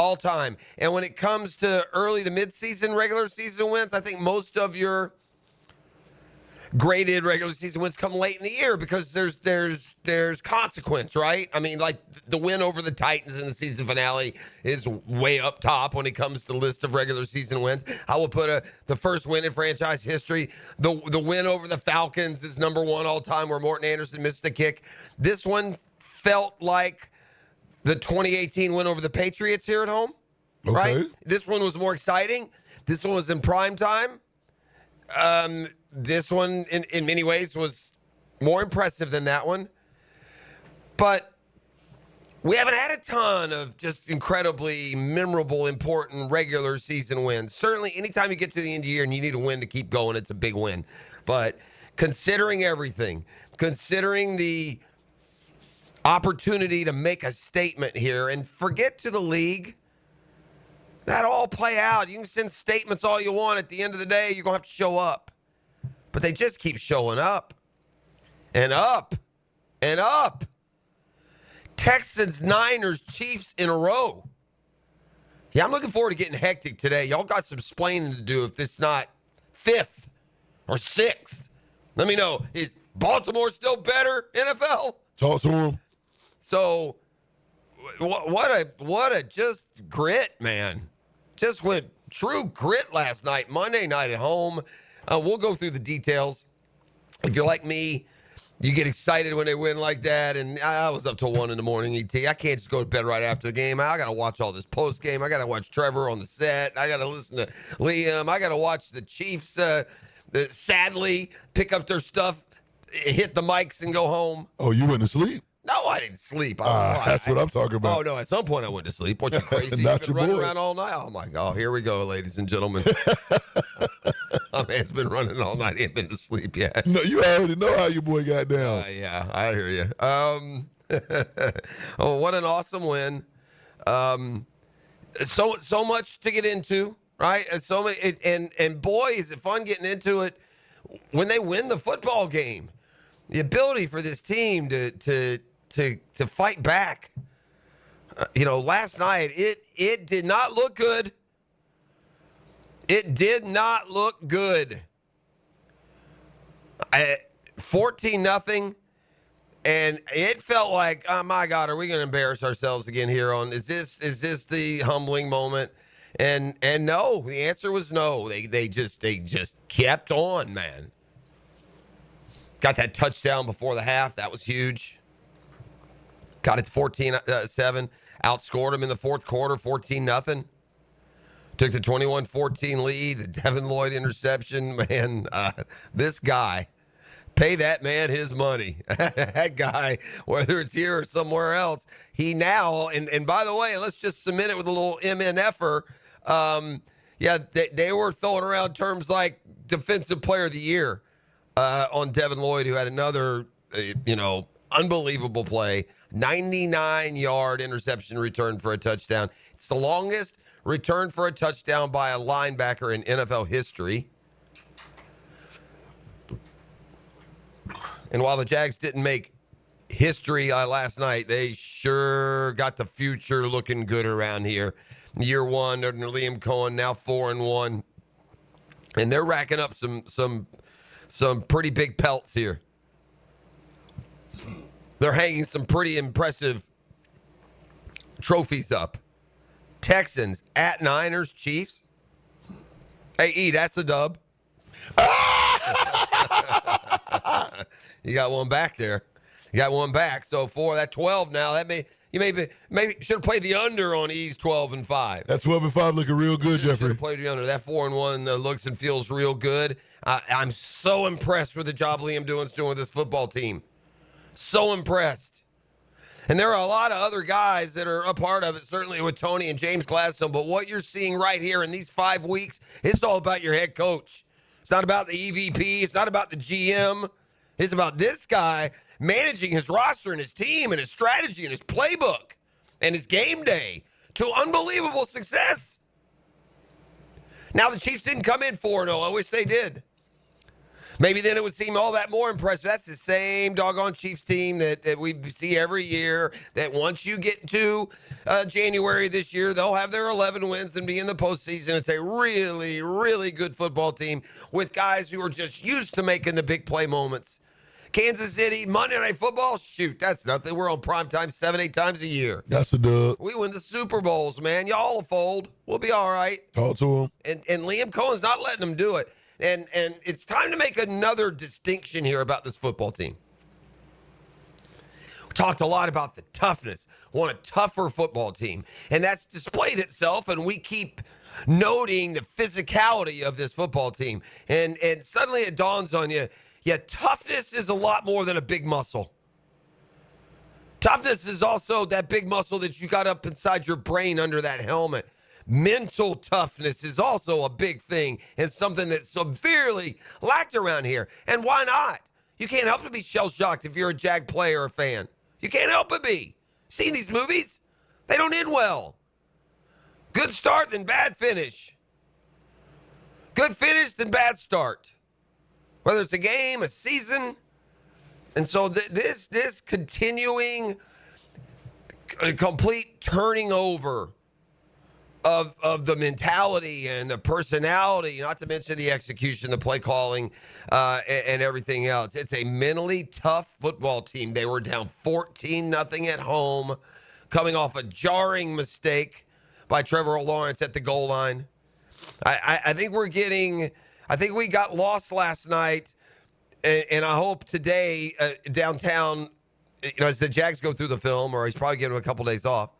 all time. And when it comes to early to mid-season regular season wins, I think most of your graded regular season wins come late in the year because there's consequence, right? I mean, like the win over the Titans in the season finale is way up top when it comes to list of regular season wins. I will put the first win in franchise history. The win over the Falcons is number one all time where Morton Anderson missed a kick. This one felt like the 2018 win over the Patriots here at home, right? This one was more exciting. This one was in prime time. This one, in many ways, was more impressive than that one. But we haven't had a ton of just incredibly memorable, important regular season wins. Certainly, anytime you get to the end of the year and you need a win to keep going, it's a big win. But considering everything, considering the opportunity to make a statement here, and forget to the league, that'll all play out. You can send statements all you want. At the end of the day, you're going to have to show up. But they just keep showing up and up and up. Texans, Niners, Chiefs in a row. Yeah, I'm looking forward to getting hectic today. Y'all got some explaining to do if it's not 5th or 6th. Let me know. Is Baltimore still better, NFL? Talk to him. So, what a just grit, man. Just went true grit last night, Monday night at home. We'll go through the details. If you're like me, you get excited when they win like that. And I was up till 1 in the morning, ET. I can't just go to bed right after the game. I got to watch all this post game. I got to watch Trevor on the set. I got to listen to Liam. I got to watch the Chiefs, sadly, pick up their stuff, hit the mics, and go home. Oh, you went to sleep? No, I didn't sleep. That's what I'm talking about. Oh, no, at some point I went to sleep. What, you crazy? Not You've been your running boy. around all night? Oh, my God. Here we go, ladies and gentlemen. My man's been running all night. He ain't been to sleep yet. No, you already know how your boy got down. Yeah, I hear you. Oh, what an awesome win. So much to get into, right? And so many, and boy, is it fun getting into it when they win the football game. The ability for this team to fight back. Last night it did not look good. It did not look good. 14-0, and it felt like, oh my God, are we going to embarrass ourselves again here? Is this the humbling moment? And no, the answer was no. They just kept on, man. Got that touchdown before the half. That was huge. Got it 14-7. Outscored them in the fourth quarter, 14-0. Took the 21-14 lead. The Devin Lloyd interception. Man, this guy, pay that man his money. That guy, whether it's here or somewhere else, he now, and by the way, let's just submit it with a little MNF-er. They were throwing around terms like Defensive Player of the Year on Devin Lloyd, who had another, unbelievable play. 99-yard interception return for a touchdown. It's the longest return for a touchdown by a linebacker in NFL history. And while the Jags didn't make history last night, they sure got the future looking good around here. Year one under Liam Cohen, now 4-1. And they're racking up some pretty big pelts here. They're hanging some pretty impressive trophies up. Texans at Niners, Chiefs. Hey, E, that's a dub. You got one back there. You got one back. So for that 12 now, you maybe should have played the under on E's 12-5. That 12-5 looking real good, Jeffrey. Should have played the under. That 4-1 looks and feels real good. I'm so impressed with the job Liam Doing's doing with this football team. So impressed. And there are a lot of other guys that are a part of it, certainly with Tony and James Gladstone. But what you're seeing right here in these 5 weeks, it's all about your head coach. It's not about the EVP. It's not about the GM. It's about this guy managing his roster and his team and his strategy and his playbook and his game day to unbelievable success. Now, the Chiefs didn't come in 4-0. I wish they did. Maybe then it would seem all that more impressive. That's the same doggone Chiefs team that we see every year, that once you get to January this year, they'll have their 11 wins and be in the postseason. It's a really, really good football team with guys who are just used to making the big play moments. Kansas City, Monday Night Football, shoot, that's nothing. We're on primetime 7-8 times a year. That's a dub. We win the Super Bowls, man. Y'all will fold. We'll be all right. Talk to him. And Liam Cohen's not letting them do it. And it's time to make another distinction here about this football team. We talked a lot about the toughness. Want a tougher football team. And that's displayed itself, and we keep noting the physicality of this football team. And suddenly it dawns on you, yeah, toughness is a lot more than a big muscle. Toughness is also that big muscle that you got up inside your brain under that helmet. Mental toughness is also a big thing and something that's severely lacked around here. And why not? You can't help but be shell-shocked if you're a Jag player or fan. You can't help but be. Seen these movies? They don't end well. Good start, then bad finish. Good finish, then bad start. Whether it's a game, a season. And so this continuing, complete turning over of the mentality and the personality, not to mention the execution, the play calling, and everything else. It's a mentally tough football team. They were down 14-0 at home, coming off a jarring mistake by Trevor Lawrence at the goal line. I think we got lost last night, and I hope today downtown, as the Jags go through the film, or he's probably getting a couple days off,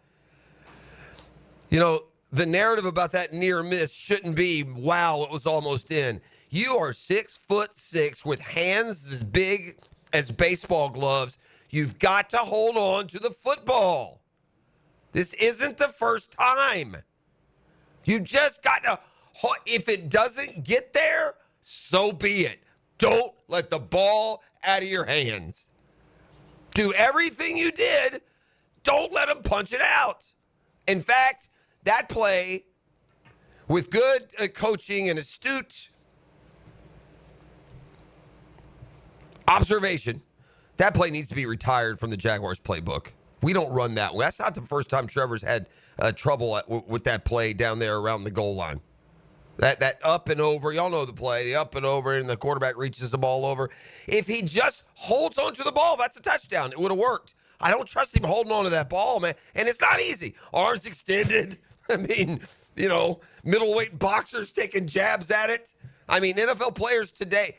the narrative about that near miss shouldn't be, wow, it was almost in. You are 6'6" with hands as big as baseball gloves. You've got to hold on to the football. This isn't the first time. You just got to, if it doesn't get there, so be it. Don't let the ball out of your hands. Do everything you did. Don't let them punch it out. In fact, that play, with good coaching and astute observation, that play needs to be retired from the Jaguars playbook. We don't run that way. That's not the first time Trevor's had trouble with that play down there around the goal line. That up and over, y'all know the play, the up and over, and the quarterback reaches the ball over. If he just holds onto the ball, that's a touchdown. It would have worked. I don't trust him holding on to that ball, man. And it's not easy. Arms extended. I mean, middleweight boxers taking jabs at it. I mean, NFL players today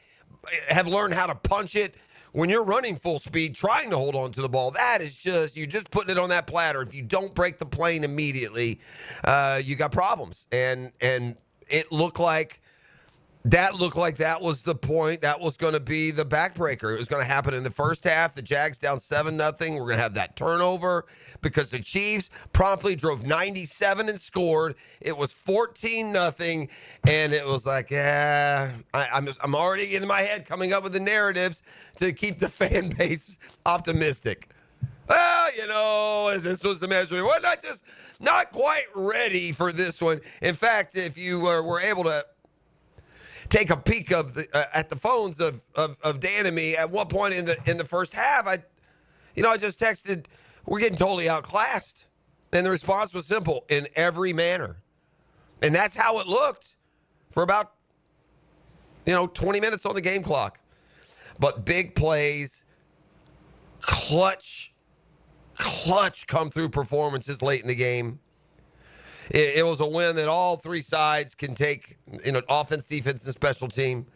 have learned how to punch it. When you're running full speed, trying to hold on to the ball, that is you're just putting it on that platter. If you don't break the plane immediately, you got problems. And it looked like that was the point. That was going to be the backbreaker. It was going to happen in the first half. The Jags down 7-0. We're going to have that turnover because the Chiefs promptly drove 97 and scored. It was 14-0, and it was like, I'm already in my head coming up with the narratives to keep the fan base optimistic. Well, this was the measure. We're not quite ready for this one. In fact, if you were able to take a peek at the phones of Dan and me at one point in the first half, I just texted, we're getting totally outclassed. And the response was simple, in every manner. And that's how it looked for about 20 minutes on the game clock. But big plays, clutch come through performances late in the game. It was a win that all three sides can take, offense, defense, and special team,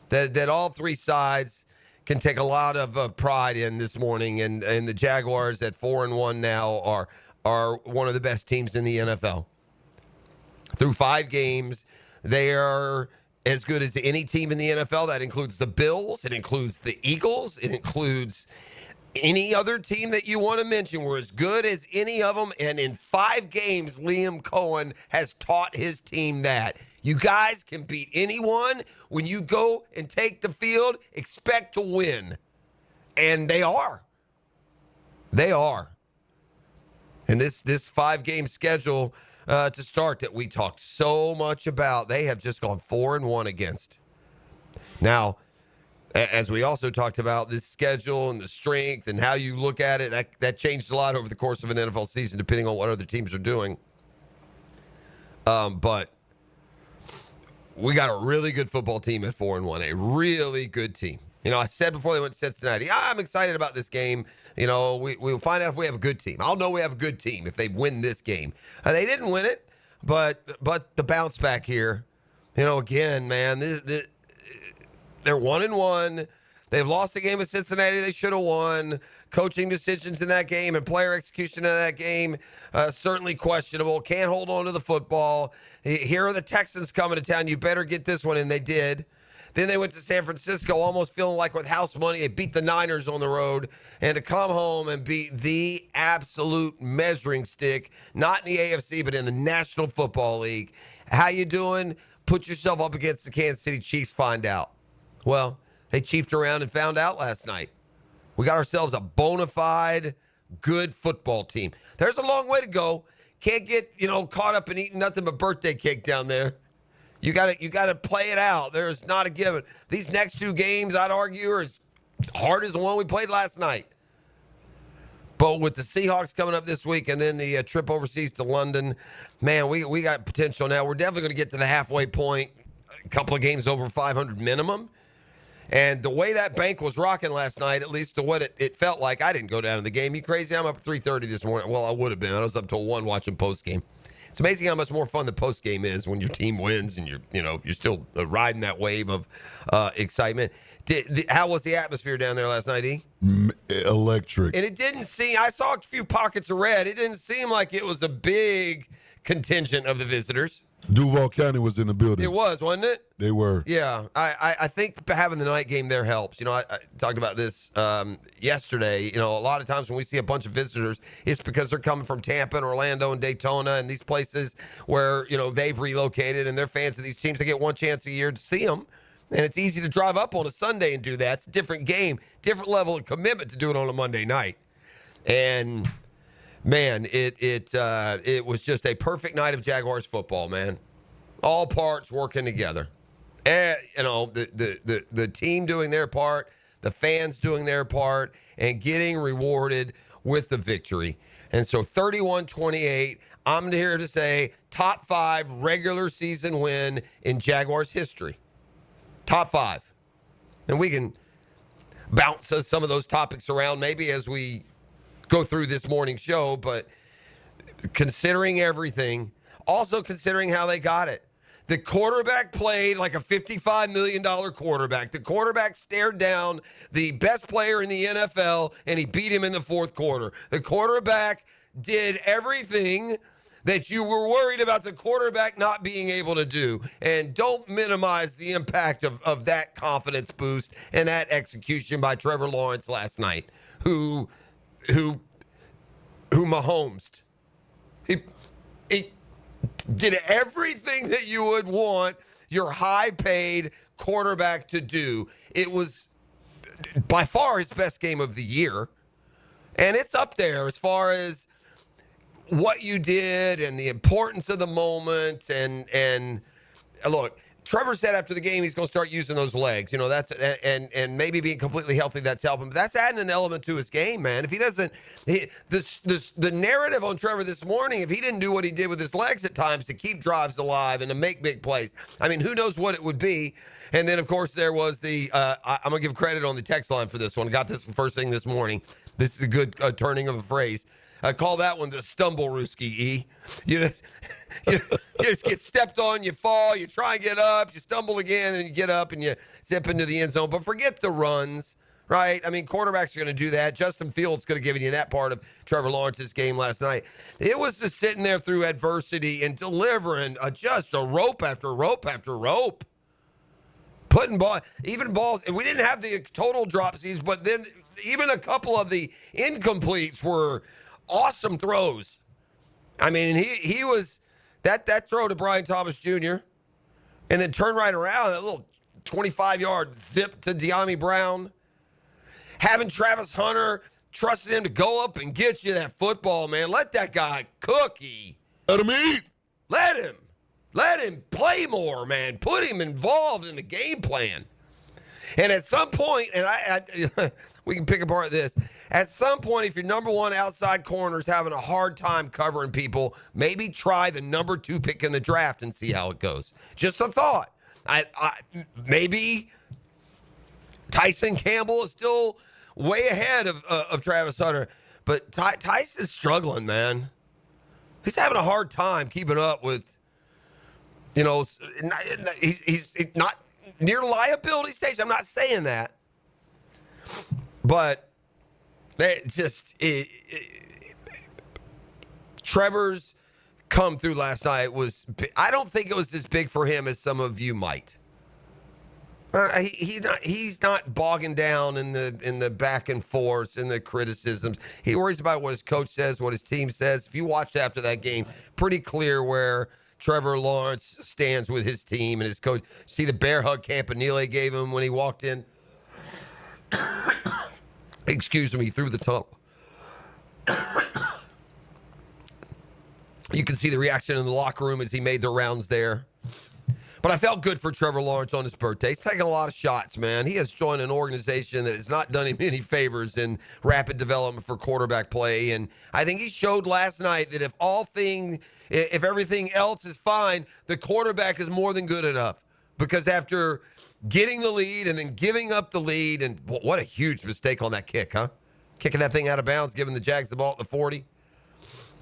that all three sides can take a lot of pride in this morning. And the Jaguars at 4-1 now are one of the best teams in the NFL. Through 5 games, they are as good as any team in the NFL. That includes the Bills. It includes the Eagles. It includes any other team that you want to mention. We're as good as any of them. And in 5 games, Liam Cohen has taught his team that. You guys can beat anyone. When you go and take the field, expect to win. And they are. They are. And this 5-game schedule to start that we talked so much about, they have just gone 4-1 against. Now, As we also talked about, this schedule and the strength and how you look at it, that changed a lot over the course of an NFL season, depending on what other teams are doing. But we got a really good football team at 4-1, a really good team. I said before they went to Cincinnati, I'm excited about this game. We'll find out if we have a good team. I'll know we have a good team if they win this game. They didn't win it, but the bounce back here, again, man, they're 1-1. They've lost a game at Cincinnati they should have won. Coaching decisions in that game and player execution in that game, certainly questionable. Can't hold on to the football. Here are the Texans coming to town. You better get this one, and they did. Then they went to San Francisco almost feeling like with house money. They beat the Niners on the road. And to come home and beat the absolute measuring stick, not in the AFC, but in the National Football League. How you doing? Put yourself up against the Kansas City Chiefs, find out. Well, they chiefed around and found out last night. We got ourselves a bona fide, good football team. There's a long way to go. Can't get, caught up in eating nothing but birthday cake down there. You got to play it out. There's not a given. These next two games, I'd argue, are as hard as the one we played last night. But with the Seahawks coming up this week and then the trip overseas to London, man, we got potential now. We're definitely going to get to the halfway point, a couple of games over 500 minimum. And the way that bank was rocking last night, at least to what it felt like, I didn't go down to the game. You crazy? I'm up at 3:30 this morning. Well, I would have been. I was up till 1 watching postgame. It's amazing how much more fun the postgame is when your team wins and you're still riding that wave of excitement. How was the atmosphere down there last night, E? Electric. And it didn't seem, I saw a few pockets of red. It didn't seem like it was a big contingent of the visitors. Duval County was in the building. It was, wasn't it? They were. Yeah. I think having the night game there helps. I talked about this yesterday. A lot of times when we see a bunch of visitors, it's because they're coming from Tampa and Orlando and Daytona and these places where, they've relocated and they're fans of these teams. They get one chance a year to see them. And it's easy to drive up on a Sunday and do that. It's a different game, different level of commitment to do it on a Monday night. And man, it was just a perfect night of Jaguars football, man. All parts working together. And, the team doing their part, the fans doing their part, and getting rewarded with the victory. And so 31-28, I'm here to say top 5 regular season win in Jaguars history. Top 5. And we can bounce some of those topics around maybe as we go through this morning's show, but considering everything, also considering how they got it. The quarterback played like a $55 million quarterback. The quarterback stared down the best player in the NFL, and he beat him in the fourth quarter. The quarterback did everything that you were worried about the quarterback not being able to do. And don't minimize the impact of that confidence boost and that execution by Trevor Lawrence last night, who Mahomes. He did everything that you would want your high-paid quarterback to do. It was by far his best game of the year. And it's up there as far as what you did and the importance of the moment. And look, Trevor said after the game he's going to start using those legs. That's and maybe being completely healthy, that's helping. But that's adding an element to his game, man. If he doesn't, the narrative on Trevor this morning, if he didn't do what he did with his legs at times to keep drives alive and to make big plays, I mean, who knows what it would be. And then, of course, there was the I'm going to give credit on the text line for this one. Got this first thing this morning. This is a good turning of a phrase. I call that one the stumble rooski, E. You just get stepped on, you fall, you try and get up, you stumble again, and you get up and you zip into the end zone. But forget the runs, right? I mean, quarterbacks are going to do that. Justin Fields could have given you that part of Trevor Lawrence's game last night. It was just sitting there through adversity and delivering just a rope after rope after rope. Putting balls, and we didn't have the total dropsies, but then even a couple of the incompletes were awesome throws. I mean, he was that throw to Brian Thomas Jr. and then turn right around, that little 25-yard zip to De'Ami Brown. Having Travis Hunter, trusting him to go up and get you that football, man. Let that guy cookie. Let him eat. Let him play more, man. Put him involved in the game plan. And at some point, and we can pick apart this. At some point, if your number one outside corner is having a hard time covering people, maybe try the number 2 pick in the draft and see how it goes. Just a thought. Maybe Tyson Campbell is still way ahead of Travis Hunter, but Tice is struggling, man. He's having a hard time keeping up with, he's not near liability stage. I'm not saying that. But Trevor's come through last night was, I don't think it was as big for him as some of you might. He's not bogging down in the back and forth and the criticisms. He worries about what his coach says, what his team says. If you watched after that game, pretty clear where Trevor Lawrence stands with his team and his coach. See the bear hug Campanile gave him when he walked in. Excuse me, through the tunnel. You can see the reaction in the locker room as he made the rounds there. But I felt good for Trevor Lawrence on his birthday. He's taking a lot of shots, man. He has joined an organization that has not done him any favors in rapid development for quarterback play. And I think he showed last night that if everything else is fine, the quarterback is more than good enough. Because after getting the lead and then giving up the lead, and what a huge mistake on that kick, huh? Kicking that thing out of bounds, giving the Jags the ball at the 40.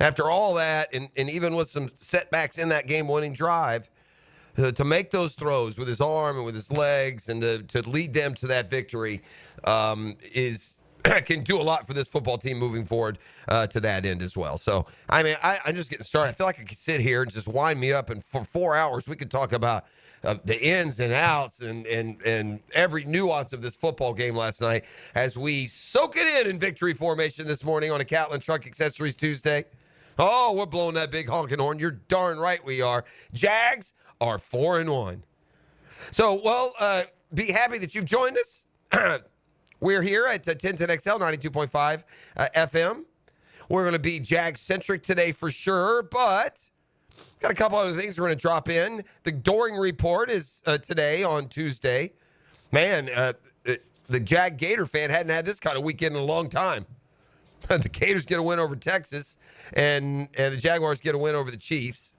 After all that, and even with some setbacks in that game-winning drive, to make those throws with his arm and with his legs and to lead them to that victory can do a lot for this football team moving forward to that end as well. So, I mean, I'm just getting started. I feel like I could sit here and just wind me up, and for 4 hours we could talk about the ins and outs and every nuance of this football game last night as we soak it in victory formation this morning on a Catlin Truck Accessories Tuesday. Oh, we're blowing that big honking horn. You're darn right we are. Jags are 4-1. So, be happy that you've joined us. We're here at 1010XL 92.5 FM. We're going to be Jag-centric today for sure, but got a couple other things we're going to drop in. The Doring report is today on Tuesday. Man, the Jag Gator fan hadn't had this kind of weekend in a long time. The Gators get a win over Texas, and the Jaguars get a win over the Chiefs.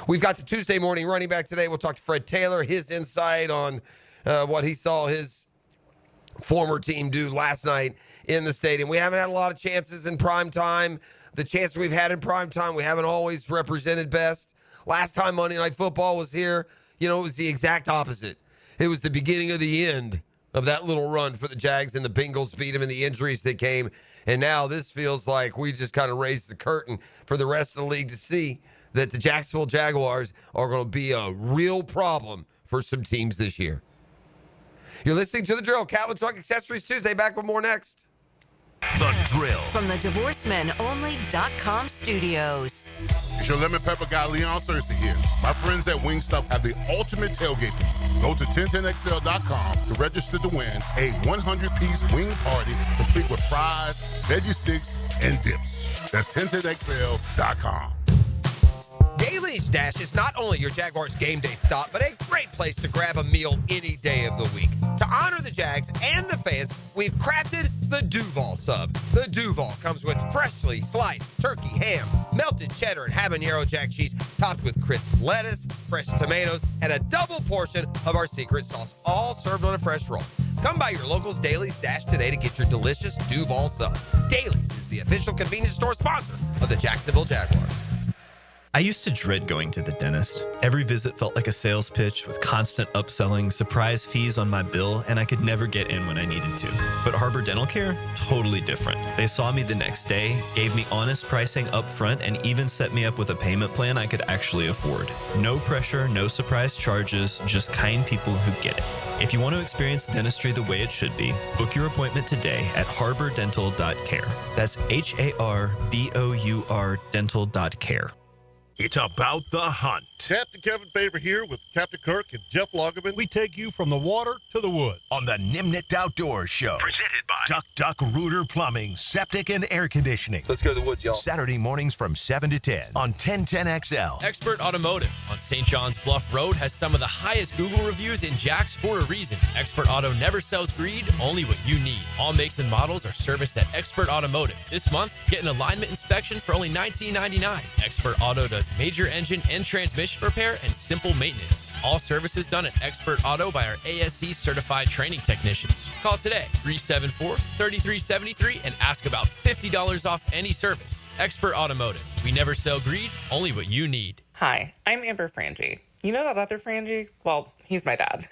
We've got the Tuesday morning running back today. We'll talk to Fred Taylor, his insight on what he saw his former team do last night in the stadium. We haven't had a lot of chances in prime time. The chances we've had in prime time, we haven't always represented best. Last time Monday Night Football was here, it was the exact opposite. It was the beginning of the end of that little run for the Jags, and the Bengals beat them and the injuries that came. And now this feels like we just kind of raised the curtain for the rest of the league to see that the Jacksonville Jaguars are going to be a real problem for some teams this year. You're listening to The Drill. Catlin Truck Accessories Tuesday. Back with more next. The Drill. From the DivorceMenOnly.com studios. It's your lemon pepper guy, Leon Cersei here. My friends at Wingstop have the ultimate tailgate for you. Go to 1010XL.com to register to win a 100-piece wing party complete with fries, veggie sticks, and dips. That's 1010XL.com. Daly's Dash is not only your Jaguars game day stop, but a great place to grab a meal any day of the week. To honor the Jags and the fans, we've crafted the Duval sub. The Duval comes with freshly sliced turkey, ham, melted cheddar, and habanero jack cheese, topped with crisp lettuce, fresh tomatoes, and a double portion of our secret sauce, all served on a fresh roll. Come by your local's Daly's Dash today to get your delicious Duval sub. Daly's is the official convenience store sponsor of the Jacksonville Jaguars. I used to dread going to the dentist. Every visit felt like a sales pitch with constant upselling, surprise fees on my bill, and I could never get in when I needed to. But Harbor Dental Care? Totally different. They saw me the next day, gave me honest pricing up front, and even set me up with a payment plan I could actually afford. No pressure, no surprise charges, just kind people who get it. If you want to experience dentistry the way it should be, book your appointment today at harbordental.care. That's HARBOUR dental.care. It's about the hunt. Captain Kevin Favor here with Captain Kirk and Jeff Lagerman. We take you from the water to the woods On the Nimnicht Outdoors Show. Presented by Duck Rooter Plumbing, Septic, and Air Conditioning. Let's go to the woods, y'all. Saturday mornings from 7 to 10 on 1010XL. Expert Automotive on St. John's Bluff Road has some of the highest Google reviews in Jax for a reason. Expert Auto never sells greed, only what you need. All makes and models are serviced at Expert Automotive. This month, get an alignment inspection for only $19.99. Expert Auto does major engine and transmission repair and simple maintenance. All services done at Expert Auto by our ASC certified training technicians. Call today, 374-3373, and ask about $50 off any service. Expert Automotive. We never sell greed, only what you need. Hi, I'm Amber Frangie. You know that other Frangie? Well, he's my dad.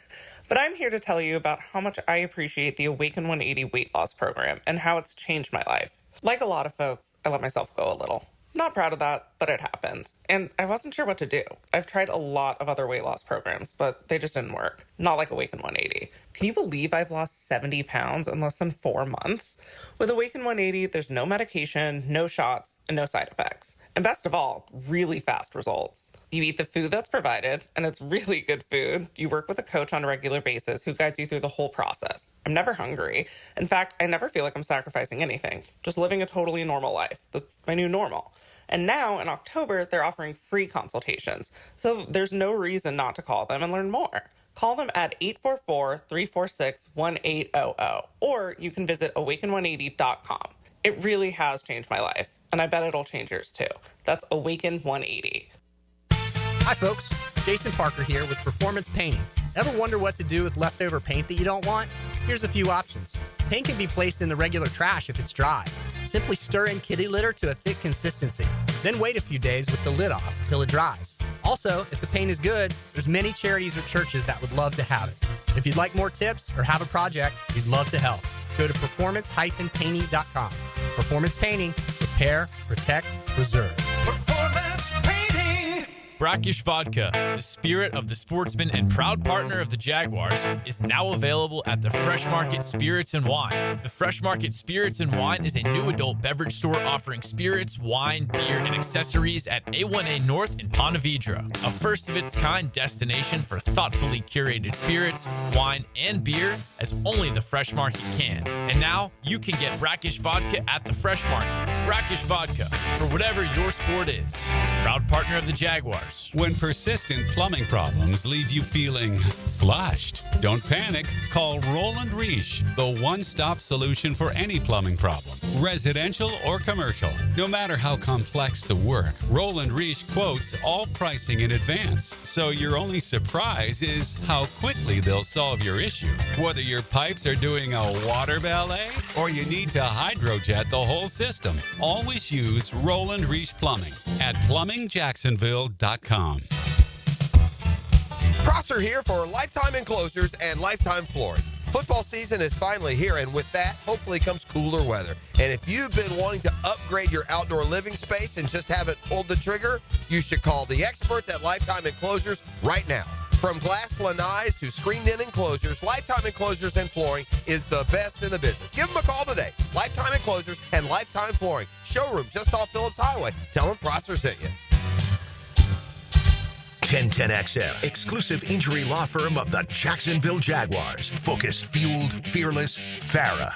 But I'm here to tell you about how much I appreciate the Awaken 180 weight loss program and how it's changed my life. Like a lot of folks, I let myself go a little. Not proud of that, but it happens. And I wasn't sure what to do. I've tried a lot of other weight loss programs, but they just didn't work. Not like Awaken 180. Can you believe I've lost 70 pounds in less than 4 months? With Awaken 180, there's no medication, no shots, and no side effects. And best of all, really fast results. You eat the food that's provided, and it's really good food. You work with a coach on a regular basis who guides you through the whole process. I'm never hungry. In fact, I never feel like I'm sacrificing anything. Just living a totally normal life. That's my new normal. And now, in October, they're offering free consultations. So there's no reason not to call them and learn more. Call them at 844-346-1800, or you can visit awaken180.com. It really has changed my life, and I bet it'll change yours too. That's Awaken 180. Hi folks, Jason Parker here with Performance Painting. Ever wonder what to do with leftover paint that you don't want? Here's a few options. Paint can be placed in the regular trash if it's dry. Simply stir in kitty litter to a thick consistency. Then wait a few days with the lid off till it dries. Also, if the paint is good, there's many charities or churches that would love to have it. If you'd like more tips or have a project, we'd love to help. Go to performance-painting.com. Performance Painting. Repair, protect, preserve. Performance Painting. Brackish Vodka, the spirit of the sportsman and proud partner of the Jaguars, is now available at the Fresh Market Spirits and Wine. The Fresh Market Spirits and Wine is a new adult beverage store offering spirits, wine, beer, and accessories at A1A North in Ponte Vedra, a first-of-its-kind destination for thoughtfully curated spirits, wine, and beer as only the Fresh Market can. And now, you can get Brackish Vodka at the Fresh Market. Brackish Vodka, for whatever your sport is. Proud partner of the Jaguars. When persistent plumbing problems leave you feeling flushed, don't panic. Call Roland Reich, the one-stop solution for any plumbing problem, residential or commercial. No matter how complex the work, Roland Reich quotes all pricing in advance, so your only surprise is how quickly they'll solve your issue. Whether your pipes are doing a water ballet or you need to hydrojet the whole system, always use Roland Reich Plumbing at plumbingjacksonville.com. Prosser here for Lifetime Enclosures and Lifetime Flooring. Football season is finally here, and with that, hopefully comes cooler weather. And if you've been wanting to upgrade your outdoor living space and just haven't pulled the trigger, you should call the experts at Lifetime Enclosures right now. From glass lanais to screened-in enclosures, Lifetime Enclosures and Flooring is the best in the business. Give them a call today. Lifetime Enclosures and Lifetime Flooring. Showroom just off Phillips Highway. Tell them Prosser sent you. 1010XL, exclusive injury law firm of the Jacksonville Jaguars. Focused, fueled, fearless, Farah.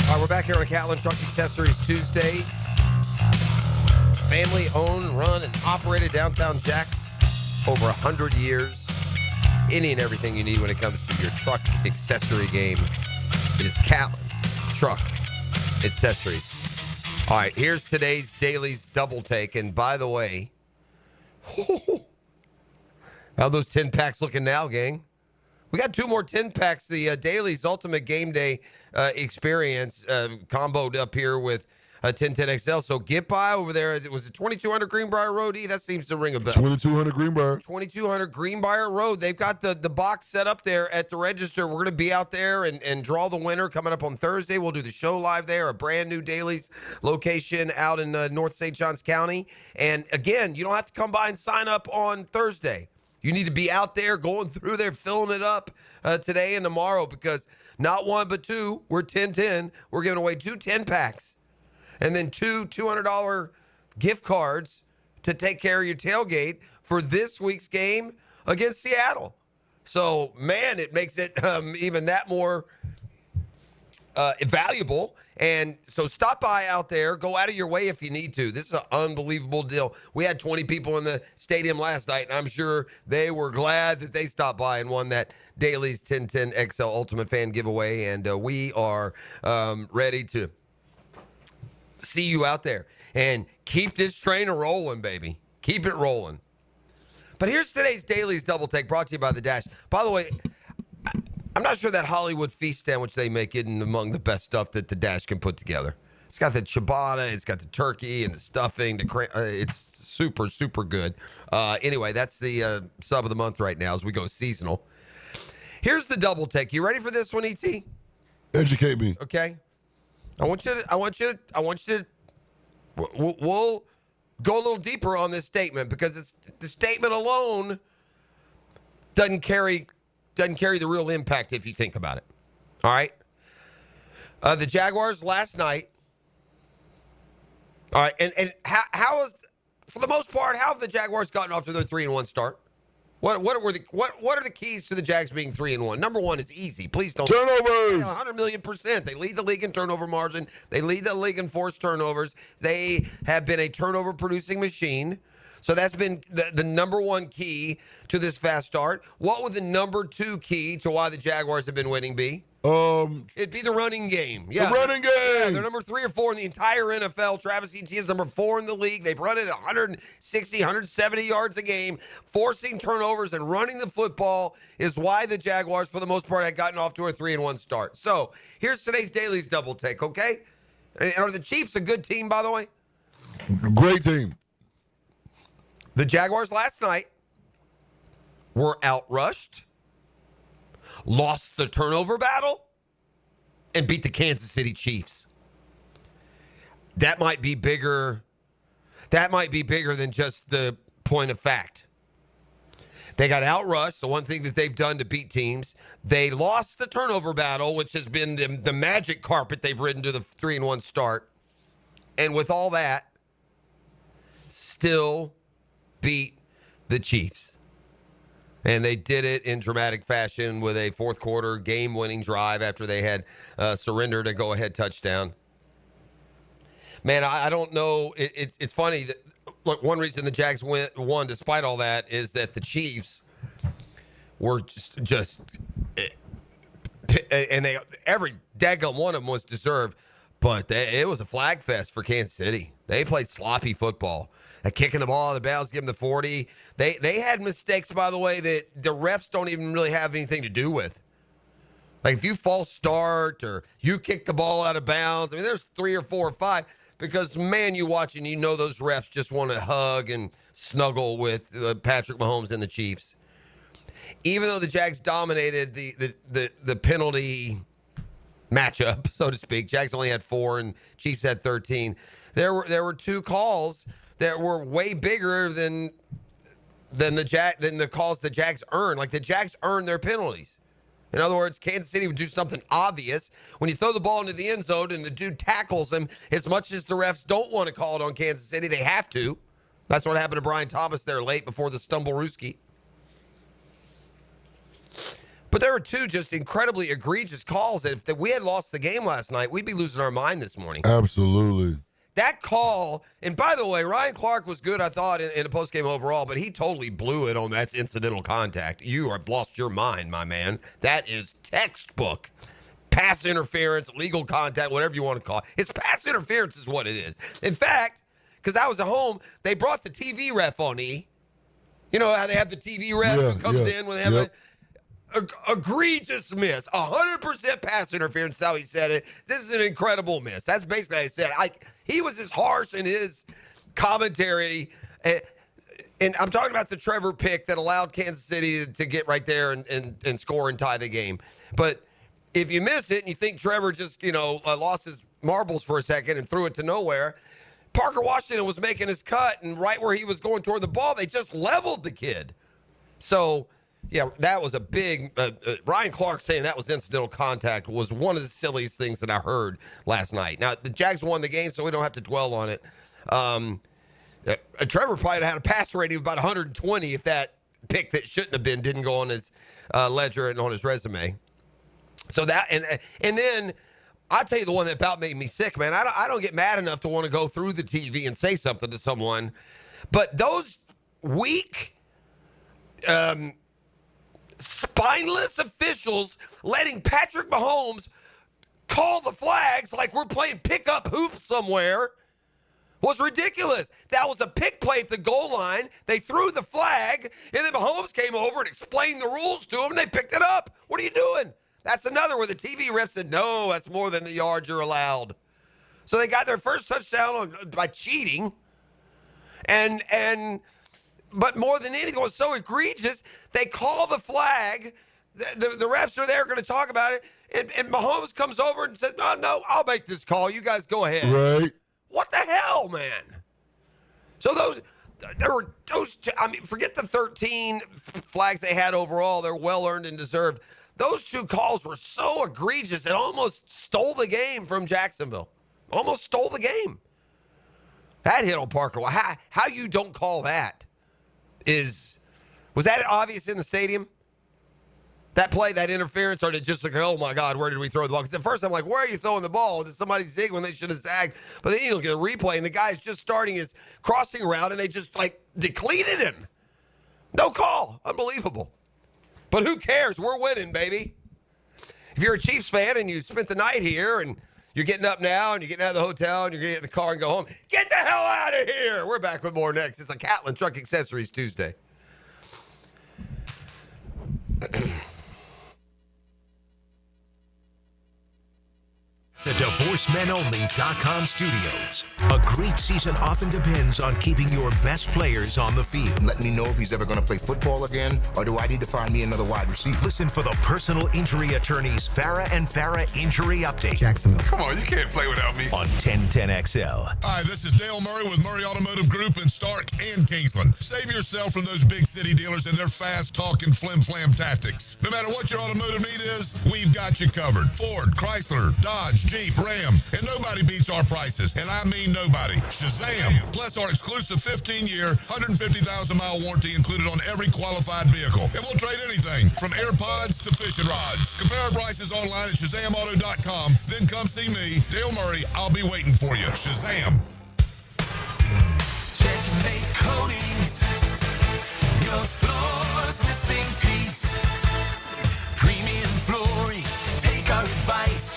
All right, we're back here on Catlin Truck Accessories Tuesday. Family owned, run, and operated downtown Jacks. Over 100 years. Any and everything you need when it comes to your truck accessory game. It is Catlin Truck Accessories. All right, here's today's Daily's Double Take. And by the way, how those 10 packs looking now, gang? We got 2 more 10 packs. The Daily's Ultimate Game Day Experience comboed up here with 1010XL. So get by over there. Was it 2200 Greenbrier Road? That seems to ring a bell. 2200 Greenbrier. 2200 Greenbrier Road. They've got the box set up there at the register. We're going to be out there and draw the winner coming up on Thursday. We'll do the show live there, a brand new Daily's location out in North St. Johns County. And again, you don't have to come by and sign up on Thursday. You need to be out there going through there, filling it up today and tomorrow, because not one but two, we're 10-10. We're giving away 2 10 packs and then two $200 gift cards to take care of your tailgate for this week's game against Seattle. So, man, it makes it even that more valuable. And so stop by out there. Go out of your way if you need to. This is an unbelievable deal. We had 20 people in the stadium last night, and I'm sure they were glad that they stopped by and won that Dailies 1010 XL Ultimate Fan giveaway. And we are ready to see you out there. And keep this train rolling, baby. Keep it rolling. But here's today's Dailies Double Take, brought to you by The Dash. By the way, I'm not sure that Hollywood feast sandwich they make isn't among the best stuff that The Dash can put together. It's got the ciabatta, it's got the turkey and the stuffing. It's super, super good. Anyway, that's the sub of the month right now as we go seasonal. Here's the Double Take. You ready for this one, E.T.? Educate me. Okay. We'll go a little deeper on this statement because the statement alone doesn't carry the real impact if you think about it. All right. The Jaguars last night. All right, and how is, for the most part, how have the Jaguars gotten off to their 3-1 start? What are the keys to the Jags being 3-1? Number one is easy. Please don't turnovers. 100 million%. They lead the league in turnover margin. They lead the league in forced turnovers. They have been a turnover producing machine. So that's been the number one key to this fast start. What would the number two key to why the Jaguars have been winning be? It'd be the running game. Yeah, the running game. Yeah, they're number 3 or 4 in the entire NFL. Travis Etienne is number 4 in the league. They've run it 160, 170 yards a game. Forcing turnovers and running the football is why the Jaguars, for the most part, had gotten off to a 3-1 start. So here's today's Daily's Double Take, okay? And are the Chiefs a good team, by the way? Great team. The Jaguars last night were outrushed, lost the turnover battle, and beat the Kansas City Chiefs. That might be bigger than just the point of fact. They got outrushed, the one thing that they've done to beat teams. They lost the turnover battle, which has been the magic carpet they've ridden to the 3-1 start. And with all that, still beat the Chiefs. And they did it in dramatic fashion with a fourth quarter game-winning drive after they had surrendered a go-ahead touchdown. Man, I don't know. It's funny that, look, one reason the Jags won despite all that is that the Chiefs were just and every daggum one of them was deserved, but it was a flag fest for Kansas City. They played sloppy football. Kicking the ball out of the bounds, giving the 40. They had mistakes, by the way, that the refs don't even really have anything to do with. Like if you false start or you kick the ball out of bounds, I mean, there's 3 or 4 or 5 because, man, you watch and you know those refs just want to hug and snuggle with Patrick Mahomes and the Chiefs. Even though the Jags dominated the penalty matchup, so to speak, Jags only had 4 and Chiefs had 13. There were 2 calls that were way bigger than the calls the Jags earned. Like the Jags earned their penalties. In other words, Kansas City would do something obvious. When you throw the ball into the end zone and the dude tackles him, as much as the refs don't want to call it on Kansas City, they have to. That's what happened to Brian Thomas there late before the Stumble-Rooski. But there were 2 just incredibly egregious calls that if we had lost the game last night, we'd be losing our mind this morning. Absolutely. That call, and by the way, Ryan Clark was good, I thought, in the postgame overall, but he totally blew it on that incidental contact. You have lost your mind, my man. That is textbook. Pass interference, legal contact, whatever you want to call it. It's pass interference is what it is. In fact, because I was at home, they brought the TV ref on E. You know how they have the TV ref who comes in when they have egregious miss. 100% pass interference is how he said it. This is an incredible miss. That's basically how he said it. He was as harsh in his commentary. And I'm talking about the Trevor pick that allowed Kansas City to get right there and score and tie the game. But if you miss it and you think Trevor just, lost his marbles for a second and threw it to nowhere, Parker Washington was making his cut, and right where he was going toward the ball, they just leveled the kid. So, Yeah, that was a big Ryan Clark saying that was incidental contact was one of the silliest things that I heard last night. Now, the Jags won the game, so we don't have to dwell on it. Trevor probably had a passer rating of about 120 if that pick that shouldn't have been didn't go on his ledger and on his resume. So that and then I'll tell you the one that about made me sick, man. I don't get mad enough to want to go through the TV and say something to someone, but those weak, spineless officials letting Patrick Mahomes call the flags like we're playing pickup hoops somewhere was ridiculous. That was a pick play at the goal line. They threw the flag, and then Mahomes came over and explained the rules to him, and they picked it up. What are you doing? That's another where the TV ref said, no, that's more than the yards you're allowed. So they got their first touchdown by cheating. But more than anything, it was so egregious, they call the flag. The refs are there going to talk about it. And Mahomes comes over and says, no, I'll make this call. You guys go ahead. Right. What the hell, man? So forget the 13 flags they had overall. They're well-earned and deserved. Those two calls were so egregious, it almost stole the game from Jacksonville. Almost stole the game. That hit on Parker. How you don't call that was that obvious in the stadium? That play, that interference, or did it just like, oh my God, where did we throw the ball? Because at first I'm like, where are you throwing the ball? Did somebody zig when they should have zagged? But then you look at the replay and the guy's just starting his crossing route and they just like depleted him. No call. Unbelievable. But who cares? We're winning, baby. If you're a Chiefs fan and you spent the night here and you're getting up now and you're getting out of the hotel and you're getting in the car and go home, get the hell out of here. We're back with more next. It's a Catlin Truck Accessories Tuesday. The DivorceMenOnly.com studios. A great season often depends on keeping your best players on the field. Let me know if he's ever going to play football again, or do I need to find me another wide receiver? Listen for the personal injury attorneys Farah and Farah Injury Update. Jacksonville. Come on, you can't play without me. On 1010XL. Hi, this is Dale Murray with Murray Automotive Group in Stark and Kingsland. Save yourself from those big city dealers and their fast-talking flim-flam tactics. No matter what your automotive need is, we've got you covered. Ford, Chrysler, Dodge, Jeep, Ram, and nobody beats our prices, and I mean nobody. Shazam! Plus our exclusive 15-year, 150,000-mile warranty included on every qualified vehicle. And we'll trade anything from AirPods to fishing rods. Compare our prices online at ShazamAuto.com. Then come see me, Dale Murray. I'll be waiting for you. Shazam! Checkmate Coatings. Your floor's missing piece. Premium flooring. Take our advice.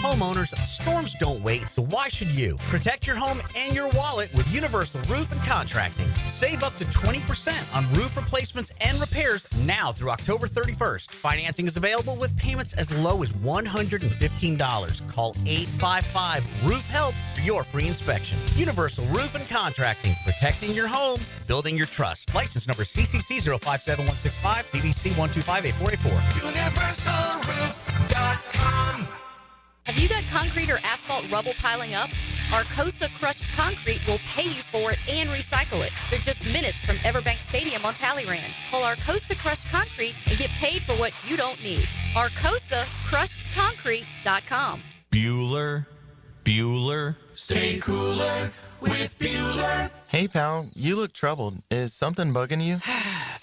Homeowners, storms don't wait, so why should you? Protect your home and your wallet with Universal Roof and Contracting. Save up to 20% on roof replacements and repairs now through October 31st. Financing is available with payments as low as $115. Call 855-ROOF-HELP for your free inspection. Universal Roof and Contracting. Protecting your home, building your trust. License number CCC 057165, CBC 1258484. UniversalRoof.com. Have you got concrete or asphalt rubble piling up? Arcosa Crushed Concrete will pay you for it and recycle it. They're just minutes from Everbank Stadium on Talleyrand. Call Arcosa Crushed Concrete and get paid for what you don't need. ArcosaCrushedConcrete.com. Bueller. Stay cooler with Bueller. Hey, pal, you look troubled. Is something bugging you?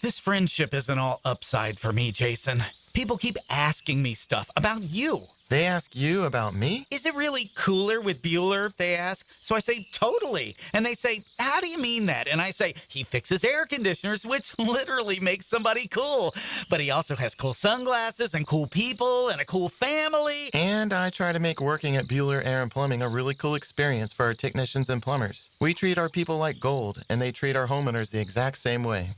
This friendship isn't all upside for me, Jason. People keep asking me stuff about you. They ask you about me? Is it really cooler with Bueller, they ask? So I say, totally. And they say, how do you mean that? And I say, he fixes air conditioners, which literally makes somebody cool. But he also has cool sunglasses and cool people and a cool family. And I try to make working at Bueller Air and Plumbing a really cool experience for our technicians and plumbers. We treat our people like gold, and they treat our homeowners the exact same way.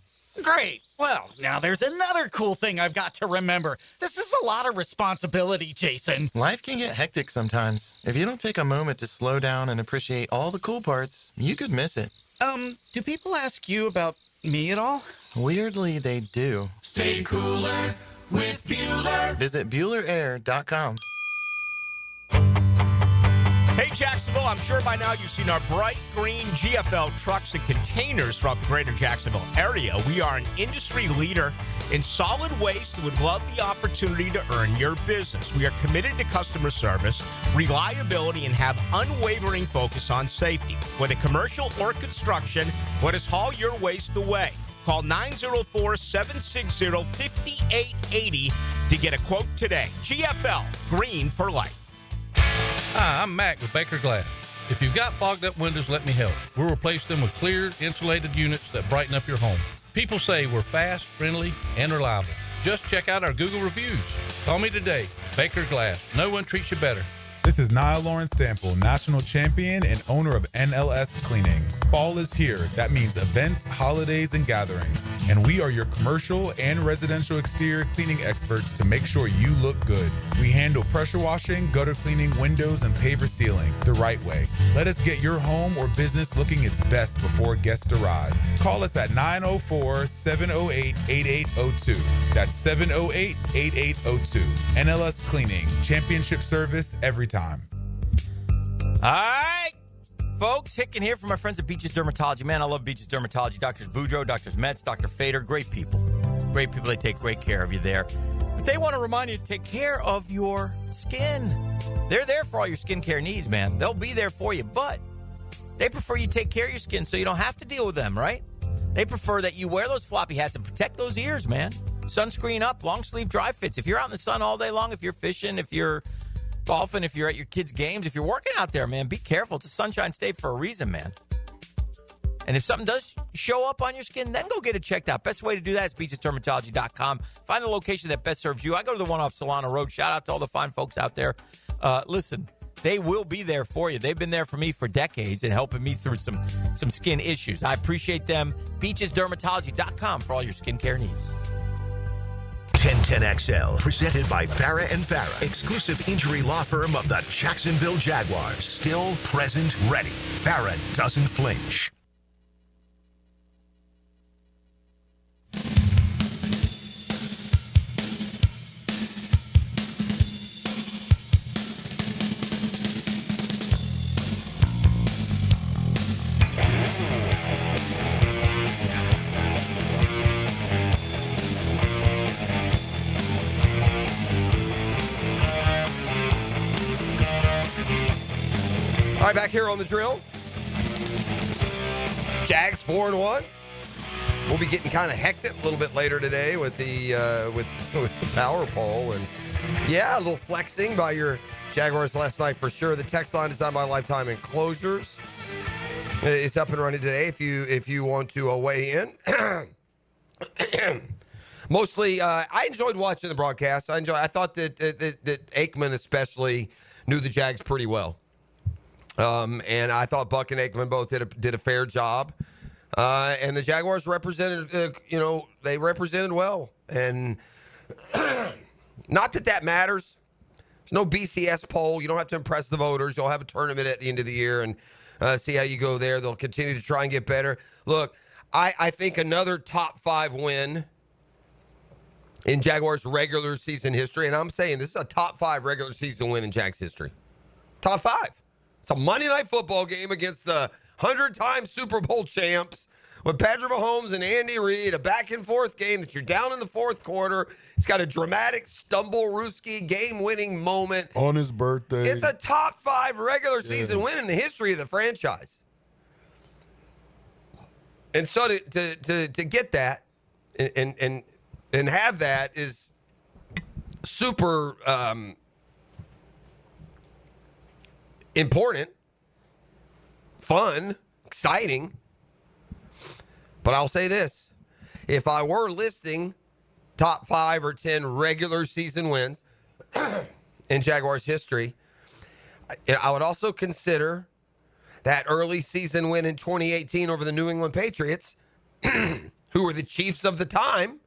Great. Well, now there's another cool thing I've got to remember. This is a lot of responsibility, Jason. Life can get hectic sometimes. If you don't take a moment to slow down and appreciate all the cool parts, you could miss it. Do people ask you about me at all? Weirdly, they do. Stay cooler with Bueller. Visit BuellerAir.com. Hey, Jacksonville, I'm sure by now you've seen our bright green GFL trucks and containers throughout the greater Jacksonville area. We are an industry leader in solid waste and would love the opportunity to earn your business. We are committed to customer service, reliability, and have unwavering focus on safety. Whether commercial or construction, let us haul your waste away. Call 904-760-5880 to get a quote today. GFL, green for life. Hi, I'm Mac with Baker Glass. If you've got fogged up windows, let me help. We'll replace them with clear, insulated units that brighten up your home. People say we're fast, friendly, and reliable. Just check out our Google reviews. Call me today. Baker Glass. No one treats you better. This is Niall Lawrence Stample, national champion and owner of NLS Cleaning. Fall is here. That means events, holidays, and gatherings. And we are your commercial and residential exterior cleaning experts to make sure you look good. We handle pressure washing, gutter cleaning, windows, and paver sealing the right way. Let us get your home or business looking its best before guests arrive. Call us at 904-708-8802. That's 708-8802. NLS Cleaning, championship service every time. All right, folks, Hicken here from my friends at Beaches Dermatology. Man, I love Beaches Dermatology. Doctors Boudreaux, Doctors Metz, Dr. Fader, great people. Great people. They take great care of you there. But they want to remind you to take care of your skin. They're there for all your skincare needs, man. They'll be there for you, but they prefer you take care of your skin so you don't have to deal with them, right? They prefer that you wear those floppy hats and protect those ears, man. Sunscreen up, long sleeve dry fits. If you're out in the sun all day long, if you're fishing, if you're golfing, if you're at your kids' games, if you're working out there, man, be careful. It's a sunshine state for a reason, man. And if something does show up on your skin, then go get it checked out. Best way to do that is beachesdermatology.com. Find the location that best serves you. I go to the one off Solana Road. Shout out to all the fine folks out there. Listen, they will be there for you. They've been there for me for decades and helping me through some skin issues. I appreciate them. Beachesdermatology.com for all your skincare needs. 1010XL, presented by Farah and Farah, exclusive injury law firm of the Jacksonville Jaguars. Still, present, ready. Farah doesn't flinch. All right, back here on the drill. Jags 4-1. We'll be getting kind of hectic a little bit later today with the with the power poll, and yeah, a little flexing by your Jaguars last night for sure. The text line is on my Lifetime Enclosures. It's up and running today if you want to weigh in. Mostly, I enjoyed watching the broadcast. I thought that Aikman especially knew the Jags pretty well. And I thought Buck and Aikman both did a fair job. And the Jaguars represented, they represented well. And not that matters. There's no BCS poll. You don't have to impress the voters. You'll have a tournament at the end of the year and see how you go there. They'll continue to try and get better. Look, I think another top 5 win in Jaguars regular season history. And I'm saying this is a top 5 regular season win in Jags history. Top 5. It's a Monday Night Football game against the 100-time Super Bowl champs with Patrick Mahomes and Andy Reid, a back-and-forth game that you're down in the fourth quarter. It's got a dramatic stumble-rooski game-winning moment. On his birthday. It's a top 5 regular season win in the history of the franchise. And so to get that and have that is super important, fun, exciting. But I'll say this. If I were listing top 5 or 10 regular season wins in Jaguars history, I would also consider that early season win in 2018 over the New England Patriots, who were the Chiefs of the time,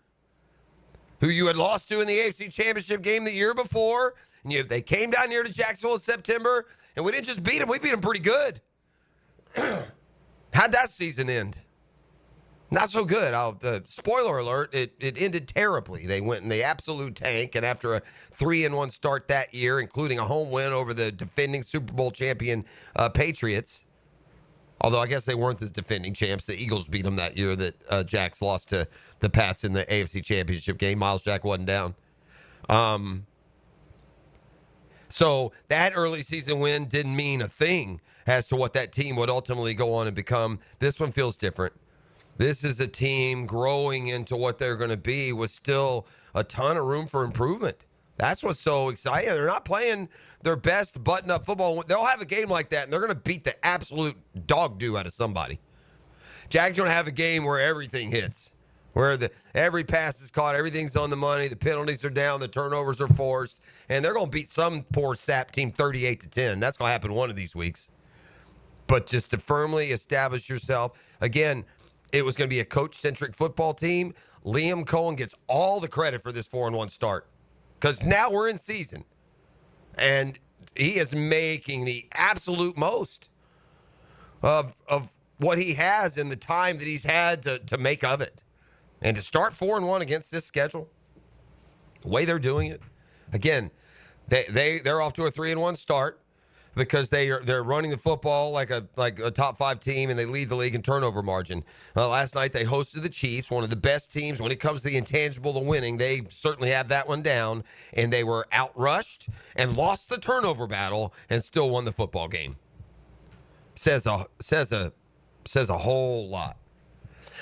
who you had lost to in the AFC Championship game the year before. And they came down here to Jacksonville in September, and we didn't just beat them. We beat them pretty good. How'd that season end? Not so good. Spoiler alert, it ended terribly. They went in the absolute tank, and after a 3-1 start that year, including a home win over the defending Super Bowl champion Patriots, although I guess they weren't the defending champs. The Eagles beat them that year that Jax lost to the Pats in the AFC Championship game. Miles Jack wasn't down. So that early season win didn't mean a thing as to what that team would ultimately go on and become. This one feels different. This is a team growing into what they're going to be with still a ton of room for improvement. That's what's so exciting. They're not playing their best button-up football. They'll have a game like that, and they're going to beat the absolute dog-do out of somebody. Jags going to have a game where everything hits, where every pass is caught, everything's on the money, the penalties are down, the turnovers are forced, and they're going to beat some poor sap team 38-10. That's going to happen one of these weeks. But just to firmly establish yourself, again, it was going to be a coach-centric football team. Liam Cohen gets all the credit for this 4-1 start because now we're in season. And he is making the absolute most of what he has in the time that he's had to make of it. And to start 4-1 against this schedule, the way they're doing it, again, they're off to a 3-1 start because they're running the football like a top 5 team, and they lead the league in turnover margin. Last night they hosted the Chiefs, one of the best teams when it comes to the intangible to winning. They certainly have that one down, and they were outrushed and lost the turnover battle and still won the football game. Says a whole lot.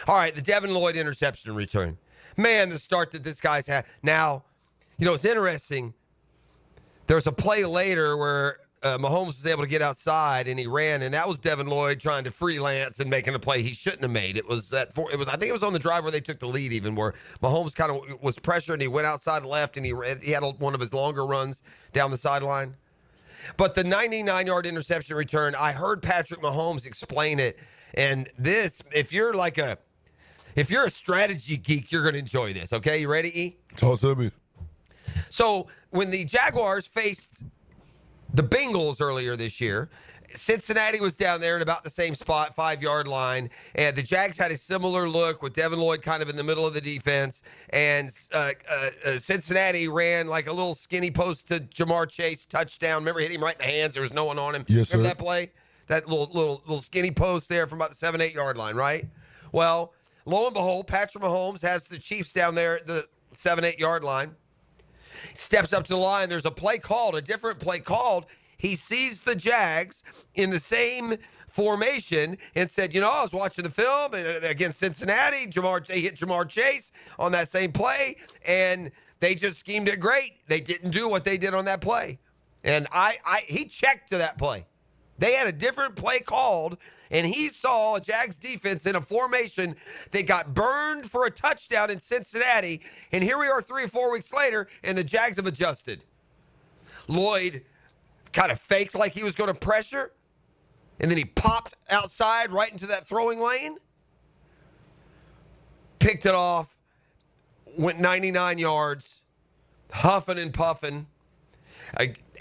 All right, the Devin Lloyd interception return. Man, the start that this guy's had. Now, it's interesting. There's a play later where Mahomes was able to get outside and he ran, and that was Devin Lloyd trying to freelance and making a play he shouldn't have made. It was I think it was on the drive where they took the lead, even where Mahomes kind of was pressured and he went outside left and he had one of his longer runs down the sideline. But the 99-yard interception return, I heard Patrick Mahomes explain it, and this, if you're a strategy geek, you're going to enjoy this. Okay, you ready, E? Talk to me. So when the Jaguars faced the Bengals earlier this year, Cincinnati was down there in about the same spot, 5-yard line, and the Jags had a similar look with Devin Lloyd kind of in the middle of the defense, and Cincinnati ran like a little skinny post to Jamar Chase touchdown. Remember, hit him right in the hands. There was no one on him. Yes, Remember sir. that play? That little skinny post there from about the 7-8 yard line, right? Well, lo and behold, Patrick Mahomes has the Chiefs down there at the 7-8 yard line. Steps up to the line. There's a play called, a different play called. He sees the Jags in the same formation and said, I was watching the film and against Cincinnati. They hit Jamar Chase on that same play, and they just schemed it great. They didn't do what they did on that play. And he checked to that play. They had a different play called, and he saw a Jags defense in a formation that got burned for a touchdown in Cincinnati. And here we are 3 or 4 weeks later, and the Jags have adjusted. Lloyd kind of faked like he was going to pressure, and then he popped outside right into that throwing lane, picked it off, went 99 yards, huffing and puffing.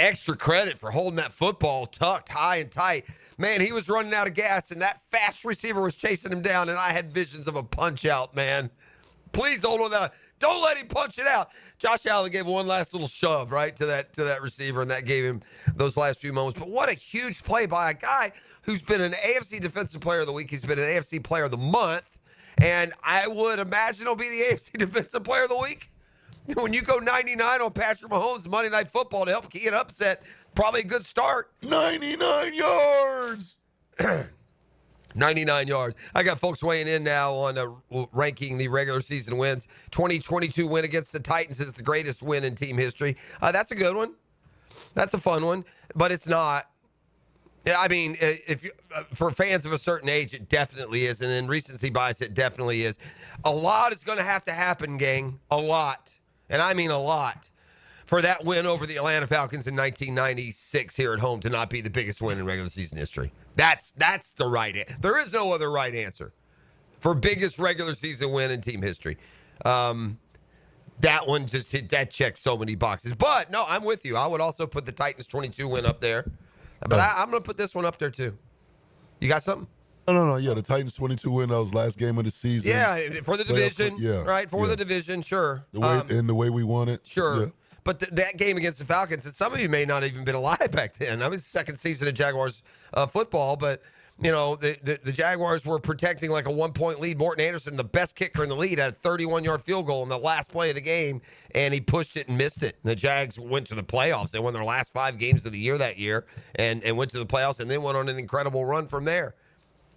Extra credit for holding that football tucked high and tight. Man, he was running out of gas, and that fast receiver was chasing him down, and I had visions of a punch-out, man. Please hold on that. Don't let him punch it out. Josh Allen gave one last little shove, right, to that receiver, and that gave him those last few moments. But what a huge play by a guy who's been an AFC Defensive Player of the Week. He's been an AFC Player of the Month, and I would imagine he'll be the AFC Defensive Player of the Week. When you go 99 on Patrick Mahomes Monday Night Football to help key an upset, probably a good start. 99 yards. 99 yards. I got folks weighing in now on ranking the regular season wins. 2022 win against the Titans is the greatest win in team history. That's a good one. That's a fun one, but it's not. I mean, for fans of a certain age, it definitely is, and in recency bias, it definitely is. A lot is going to have to happen, gang. A lot. And I mean a lot, for that win over the Atlanta Falcons in 1996 here at home to not be the biggest win in regular season history. That's the right answer. There is no other right answer for biggest regular season win in team history. That one just hit that check so many boxes. But no, I'm with you. I would also put the Titans 22 win up there. But I'm going to put this one up there too. You got something? No. Yeah, the Titans 22-win. That was last game of the season. Yeah, for the division. Right, for the division, sure. The way we won it. Sure. Yeah. But that game against the Falcons, and some of you may not even been alive back then. That was the second season of Jaguars football, but the Jaguars were protecting like a 1-point lead. Morton Anderson, the best kicker in the league, had a 31-yard field goal in the last play of the game, and he pushed it and missed it. And the Jags went to the playoffs. They won their last 5 games of the year that year and went to the playoffs and then went on an incredible run from there.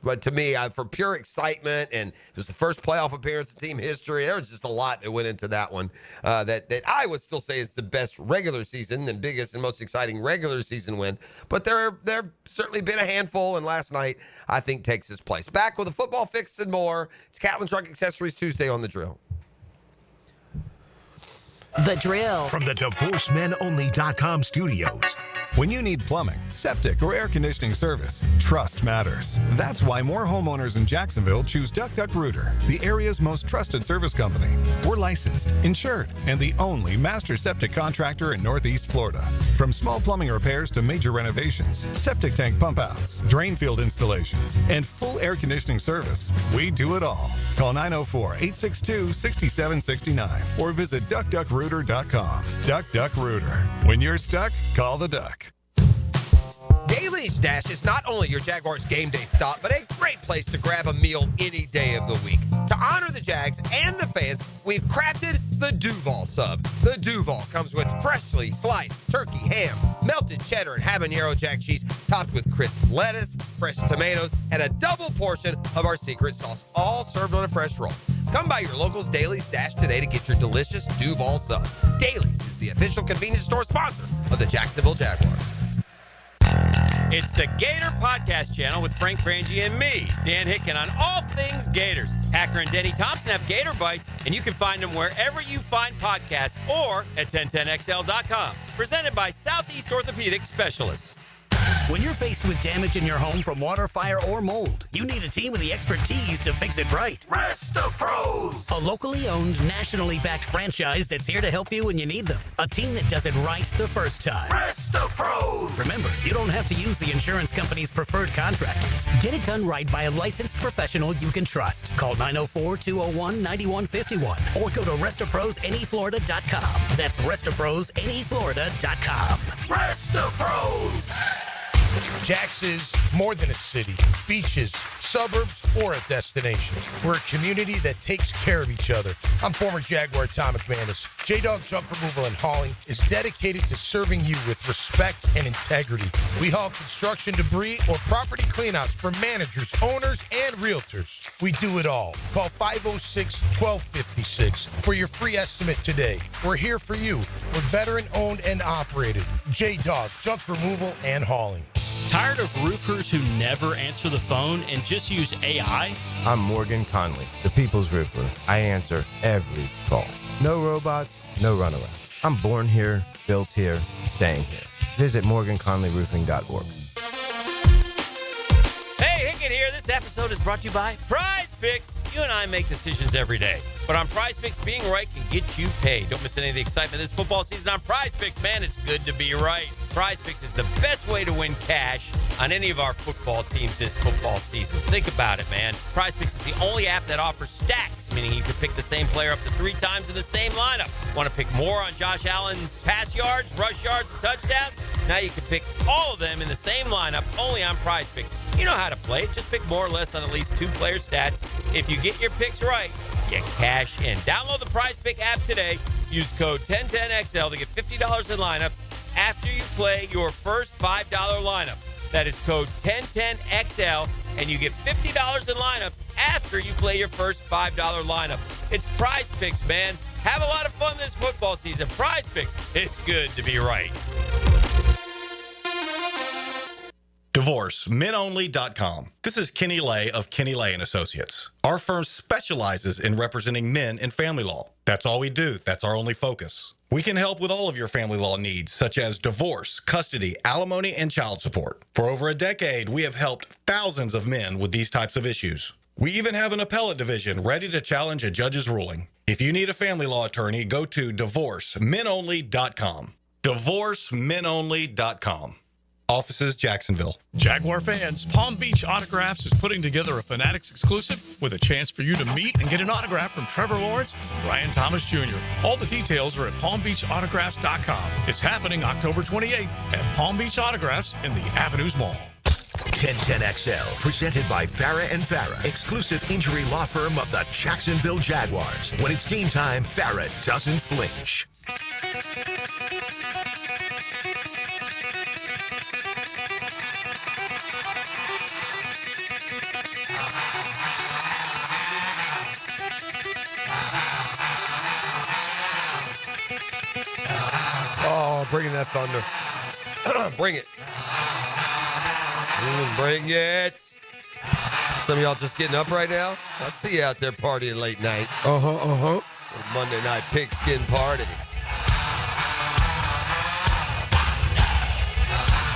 But to me, for pure excitement, and it was the first playoff appearance in team history, there was just a lot that went into that one that I would still say is the best regular season and biggest and most exciting regular season win. But there have certainly been a handful, and last night, I think, takes its place. Back with a football fix and more. It's Catlin Truck Accessories Tuesday on The Drill. The Drill. From the DivorceMenOnly.com studios. When you need plumbing, septic, or air conditioning service, trust matters. That's why more homeowners in Jacksonville choose Duck Duck Rooter, the area's most trusted service company. We're licensed, insured, and the only master septic contractor in Northeast Florida. From small plumbing repairs to major renovations, septic tank pump outs, drain field installations, and full air conditioning service, we do it all. Call 904-862-6769 or visit duckduckrooter.com. Duck Duck Rooter. When you're stuck, call the Duck. Daly's Dash is not only your Jaguars game day stop, but a great place to grab a meal any day of the week. To honor the Jags and the fans, we've crafted the Duval Sub. The Duval comes with freshly sliced turkey, ham, melted cheddar, and habanero jack cheese, topped with crisp lettuce, fresh tomatoes, and a double portion of our secret sauce, all served on a fresh roll. Come by your local's Daly's Dash today to get your delicious Duval Sub. Daly's is the official convenience store sponsor of the Jacksonville Jaguars. It's the Gator Podcast Channel with Frank Frangie and me, Dan Hicken, on all things Gators. Hacker and Denny Thompson have Gator Bites, and you can find them wherever you find podcasts or at 1010XL.com. Presented by Southeast Orthopedic Specialists. When you're faced with damage in your home from water, fire, or mold, you need a team with the expertise to fix it right. Resto Pros! A locally owned, nationally backed franchise that's here to help you when you need them. A team that does it right the first time. Resto Pros! Remember, you don't have to use the insurance company's preferred contractors. Get it done right by a licensed professional you can trust. Call 904-201-9151 or go to RestoProsNEFlorida.com. That's RestoProsNEFlorida.com. Resto Pros! Jax is more than a city, beaches, suburbs, or a destination. We're a community that takes care of each other. I'm former Jaguar Tom McManus. J-Dog Junk Removal and Hauling is dedicated to serving you with respect and integrity. We haul construction debris or property cleanouts for managers, owners, and realtors. We do it all. Call 506-1256 for your free estimate today. We're here for you. We're veteran-owned and operated. J-Dog Junk Removal and Hauling. Tired of roofers who never answer the phone and just use AI? I'm Morgan Conley, the People's Roofer. I answer every call. No robots, no runaround. I'm born here, built here, staying here. Visit MorganConleyRoofing.org. Hey, Hicken here. This episode is brought to you by Prize Picks. You and I make decisions every day. But on Prize Picks, being right can get you paid. Don't miss any of the excitement this football season on Prize Picks. Man, it's good to be right. Prize Picks is the best way to win cash on any of our football teams this football season. Think about it, man. Prize Picks is the only app that offers stacks, meaning you can pick the same player up to 3 times in the same lineup. Want to pick more on Josh Allen's pass yards, rush yards, and touchdowns? Now you can pick all of them in the same lineup only on Prize Picks. You know how to play it. Just pick more or less on at least 2 player stats. If you get your picks right, you cash in. Download the Prize Pick app today. Use code 1010XL to get $50 in lineups after you play your first $5 lineup. That is code 1010XL, and you get $50 in lineups after you play your first $5 lineup. It's Prize Picks, man. Have a lot of fun this football season. Prize Picks, it's good to be right. DivorceMenOnly.com. This is Kenny Lay of Kenny Lay & Associates. Our firm specializes in representing men in family law. That's all we do. That's our only focus. We can help with all of your family law needs, such as divorce, custody, alimony, and child support. For over a decade, we have helped thousands of men with these types of issues. We even have an appellate division ready to challenge a judge's ruling. If you need a family law attorney, go to DivorceMenOnly.com. DivorceMenOnly.com. Offices, Jacksonville. Jaguar fans, Palm Beach Autographs is putting together a Fanatics exclusive with a chance for you to meet and get an autograph from Trevor Lawrence and Brian Thomas Jr. All the details are at palmbeachautographs.com. It's happening October 28th at Palm Beach Autographs in the Avenues Mall. 1010XL, presented by Farrah and Farrah, exclusive injury law firm of the Jacksonville Jaguars. When it's game time, Farrah doesn't flinch. Oh, bringing that thunder. Bring it. Bring it. Some of y'all just getting up right now? I see you out there partying late night. Monday night pigskin party.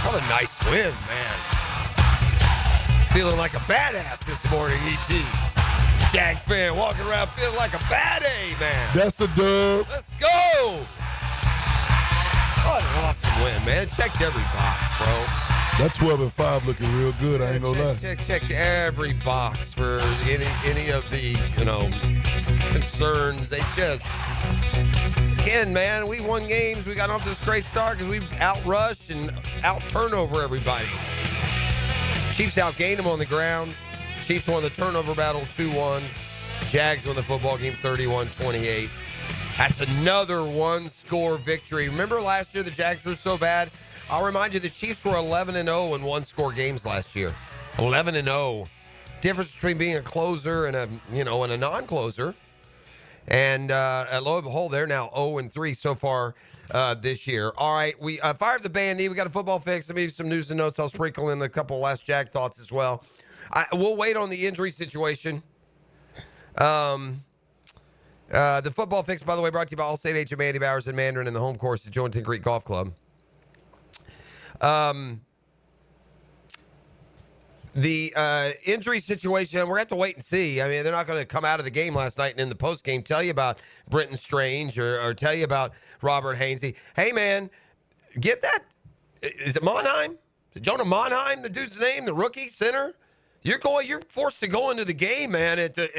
What a nice win, man. Feeling like a badass this morning, E.T. Jag fan walking around feeling like a bad A, man. That's a dub. Let's go. What an awesome win, man. It checked every box, bro. That 12-5 looking real good. I ain't gonna lie. Checked every box for any of the, concerns. They just, again, man, we won games. We got off this great start because we outrushed and out-turnover everybody. Chiefs outgained them on the ground. Chiefs won the turnover battle 2-1. Jags won the football game 31-28. That's another one-score victory. Remember last year the Jags were so bad? I'll remind you the Chiefs were 11-0 in one-score games last year. 11-0. Difference between being a closer and a non-closer. And lo and behold, they're now 0-3 so far this year. All right, we fired the band. We got a football fix. Maybe some news and notes. I'll sprinkle in a couple last Jag thoughts as well. We'll wait on the injury situation. The football fix, by the way, brought to you by Allstate Agent Mandy Bowers and Mandarin in the home course at Jointon Creek Golf Club. The injury situation, we're going to have to wait and see. I mean, they're not going to come out of the game last night and in the postgame tell you about Brenton Strange or tell you about Robert Hainsey. Hey, man, get that. Is it Monheim? Is it Jonah Monheim, the dude's name, the rookie center? You're forced to go into the game, man, at the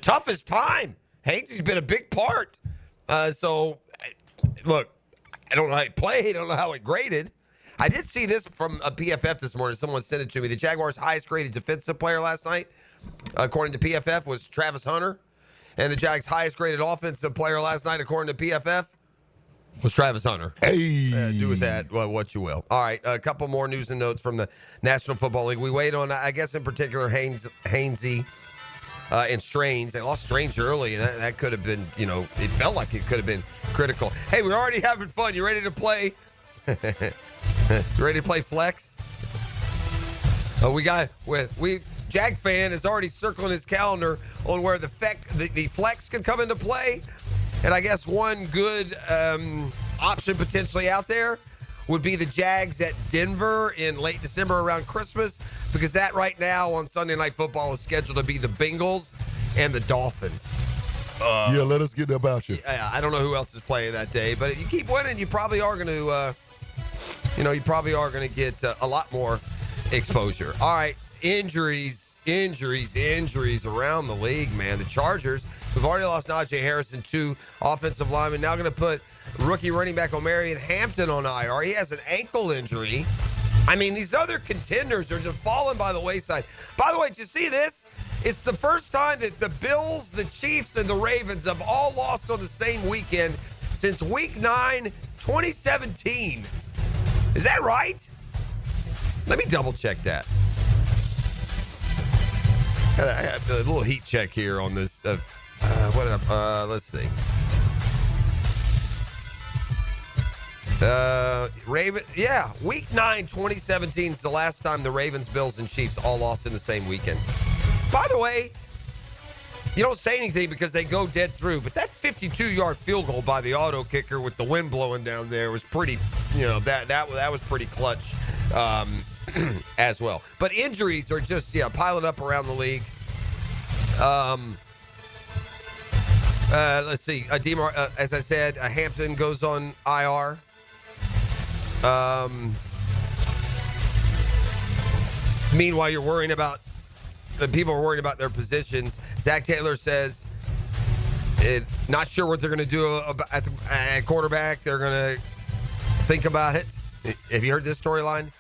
toughest time. Hainsey's been a big part. So, look, I don't know how it played. I don't know how it graded. I did see this from a PFF this morning. Someone sent it to me. The Jaguars' highest-graded defensive player last night, according to PFF, was Travis Hunter. And the Jags' highest-graded offensive player last night, according to PFF, was Travis Hunter. Hey. Do with that what you will. All right, a couple more news and notes from the National Football League. We wait on, I guess, in particular, Hainsey and Strange. They lost Strange early, and that could have been, it felt like it could have been critical. Hey, we're already having fun. You ready to play? You ready to play flex? Jag fan is already circling his calendar on where the flex could come into play. And I guess one good option potentially out there would be the Jags at Denver in late December around Christmas, because that right now on Sunday Night Football is scheduled to be the Bengals and the Dolphins. Yeah, let us get about you. I don't know who else is playing that day, but if you keep winning, you probably are going to, get a lot more exposure. All right, injuries around the league, man. The Chargers, we've already lost Najee Harris and 2 offensive linemen. Now going to put rookie running back Omarion Hampton on IR. He has an ankle injury. I mean, these other contenders are just falling by the wayside. By the way, did you see this? It's the first time that the Bills, the Chiefs, and the Ravens have all lost on the same weekend since Week 9, 2017. Is that right? Let me double check that. I have a little heat check here on this. Let's see. Week 9, 2017 is the last time the Ravens, Bills, and Chiefs all lost in the same weekend. By the way, you don't say anything because they go dead through, but that 52-yard field goal by the auto kicker with the wind blowing down there was pretty, that was pretty clutch as well. But injuries are just, piling up around the league. Let's see. As I said, Hampton goes on IR. Meanwhile, you're worrying about the people are worried about their positions. Zach Taylor says, not sure what they're going to do at quarterback. They're going to think about it. Have you heard this storyline?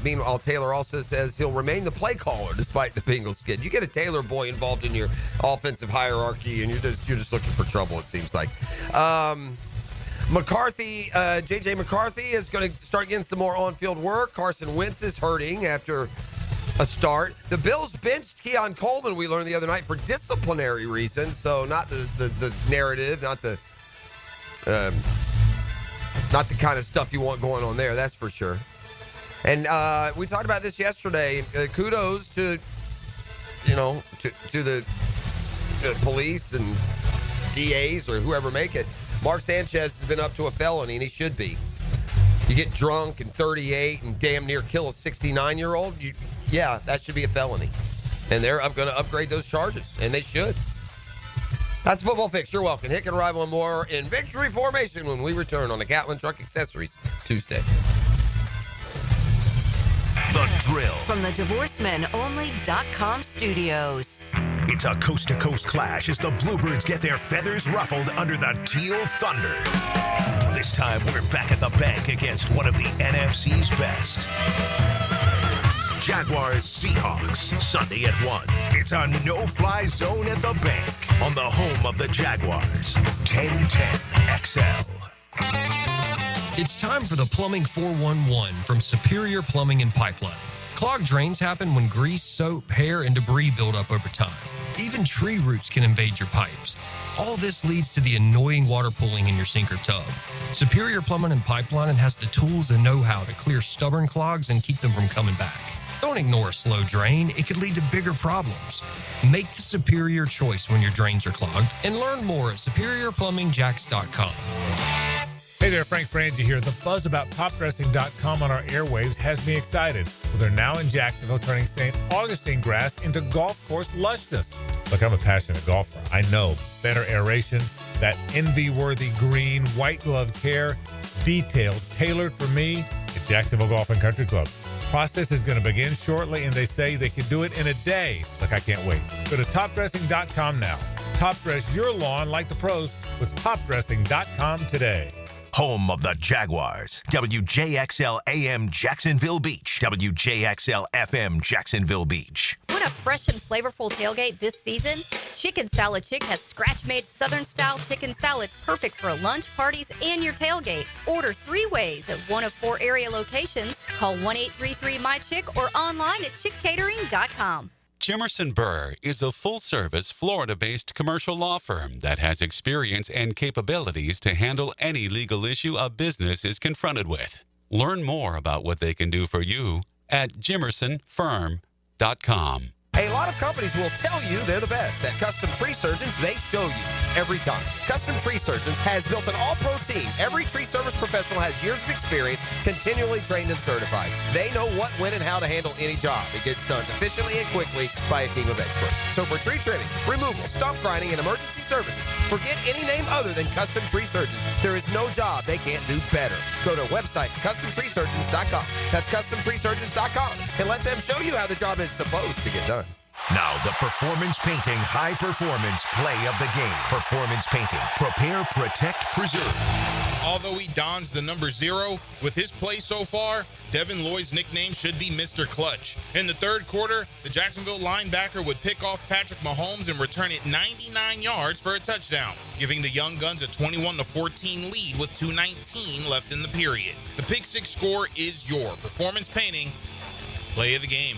Meanwhile, Taylor also says he'll remain the play caller despite the Bengals skid. You get a Taylor boy involved in your offensive hierarchy, and you're just looking for trouble, it seems like. McCarthy, J.J. McCarthy is going to start getting some more on-field work. Carson Wentz is hurting after a start. The Bills benched Keon Coleman, we learned the other night, for disciplinary reasons. So not the narrative, not the kind of stuff you want going on there, that's for sure. And we talked about this yesterday. Kudos to the police and DAs or whoever make it. Mark Sanchez has been up to a felony, and he should be. You get drunk and 38 and damn near kill a 69-year-old, yeah, that should be a felony. And they're going to upgrade those charges, and they should. That's Football Fix. You're welcome. Hick and Rival and more in victory formation when we return on the Catlin Truck Accessories Tuesday. The Drill. From the DivorceMenOnly.com studios. It's a coast-to-coast clash as the Bluebirds get their feathers ruffled under the Teal Thunder. This time, we're back at the bank against one of the NFC's best. Jaguars Seahawks, Sunday at 1. It's a no-fly zone at the bank on the home of the Jaguars. 1010 XL. It's time for the Plumbing 411 from Superior Plumbing and Pipeline. Clogged drains happen when grease, soap, hair, and debris build up over time. Even tree roots can invade your pipes. All this leads to the annoying water pooling in your sink or tub. Superior Plumbing and Pipeline has the tools and know-how to clear stubborn clogs and keep them from coming back. Don't ignore a slow drain. It could lead to bigger problems. Make the superior choice when your drains are clogged and learn more at superiorplumbingjacks.com. Hey there, Frank Frangie here. The buzz about topdressing.com on our airwaves has me excited. Well, they're now in Jacksonville, turning St. Augustine grass into golf course lushness. Look, I'm a passionate golfer. I know better aeration, that envy-worthy green, white glove care, detailed, tailored for me at Jacksonville Golf and Country Club. Process is going to begin shortly, and they say they can do it in a day. Look, I can't wait. Go to topdressing.com now. Top dress your lawn like the pros with topdressing.com today. Home of the Jaguars. WJXL AM Jacksonville Beach. WJXL FM Jacksonville Beach. Want a fresh and flavorful tailgate this season? Chicken Salad Chick has scratch-made Southern-style chicken salad perfect for lunch, parties, and your tailgate. Order 3 ways at one of 4 area locations. Call 1-833-MY-CHICK or online at chickcatering.com. Jimerson Burr is a full-service, Florida-based commercial law firm that has experience and capabilities to handle any legal issue a business is confronted with. Learn more about what they can do for you at jimersonfirm.com. A lot of companies will tell you they're the best. At Custom Tree Surgeons, they show you every time. Custom Tree Surgeons has built an all-pro team. Every tree service professional has years of experience, continually trained and certified. They know what, when, and how to handle any job. It gets done efficiently and quickly by a team of experts. So for tree trimming, removal, stump grinding, and emergency services, forget any name other than Custom Tree Surgeons. There is no job they can't do better. Go to website CustomTreeSurgeons.com. That's CustomTreeSurgeons.com, and let them show you how the job is supposed to get done. Now, the Performance Painting High Performance Play of the Game. Performance Painting. Prepare, protect, preserve. Although he dons the number 0, with his play so far, Devin Lloyd's nickname should be Mr. Clutch. In the third quarter, the Jacksonville linebacker would pick off Patrick Mahomes and return it 99 yards for a touchdown, giving the Young Guns a 21-14 lead with 2:19 left in the period. The pick six score is your Performance Painting Play of the Game.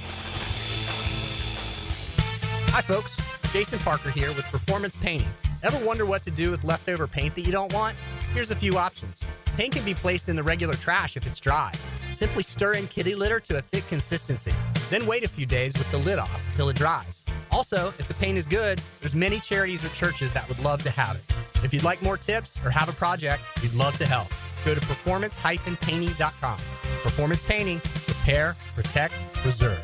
Hi, folks. Jason Parker here with Performance Painting. Ever wonder what to do with leftover paint that you don't want? Here's a few options. Paint can be placed in the regular trash if it's dry. Simply stir in kitty litter to a thick consistency. Then wait a few days with the lid off till it dries. Also, if the paint is good, there's many charities or churches that would love to have it. If you'd like more tips or have a project, we'd love to help. Go to performance-painting.com. Performance Painting. Repair, protect, preserve.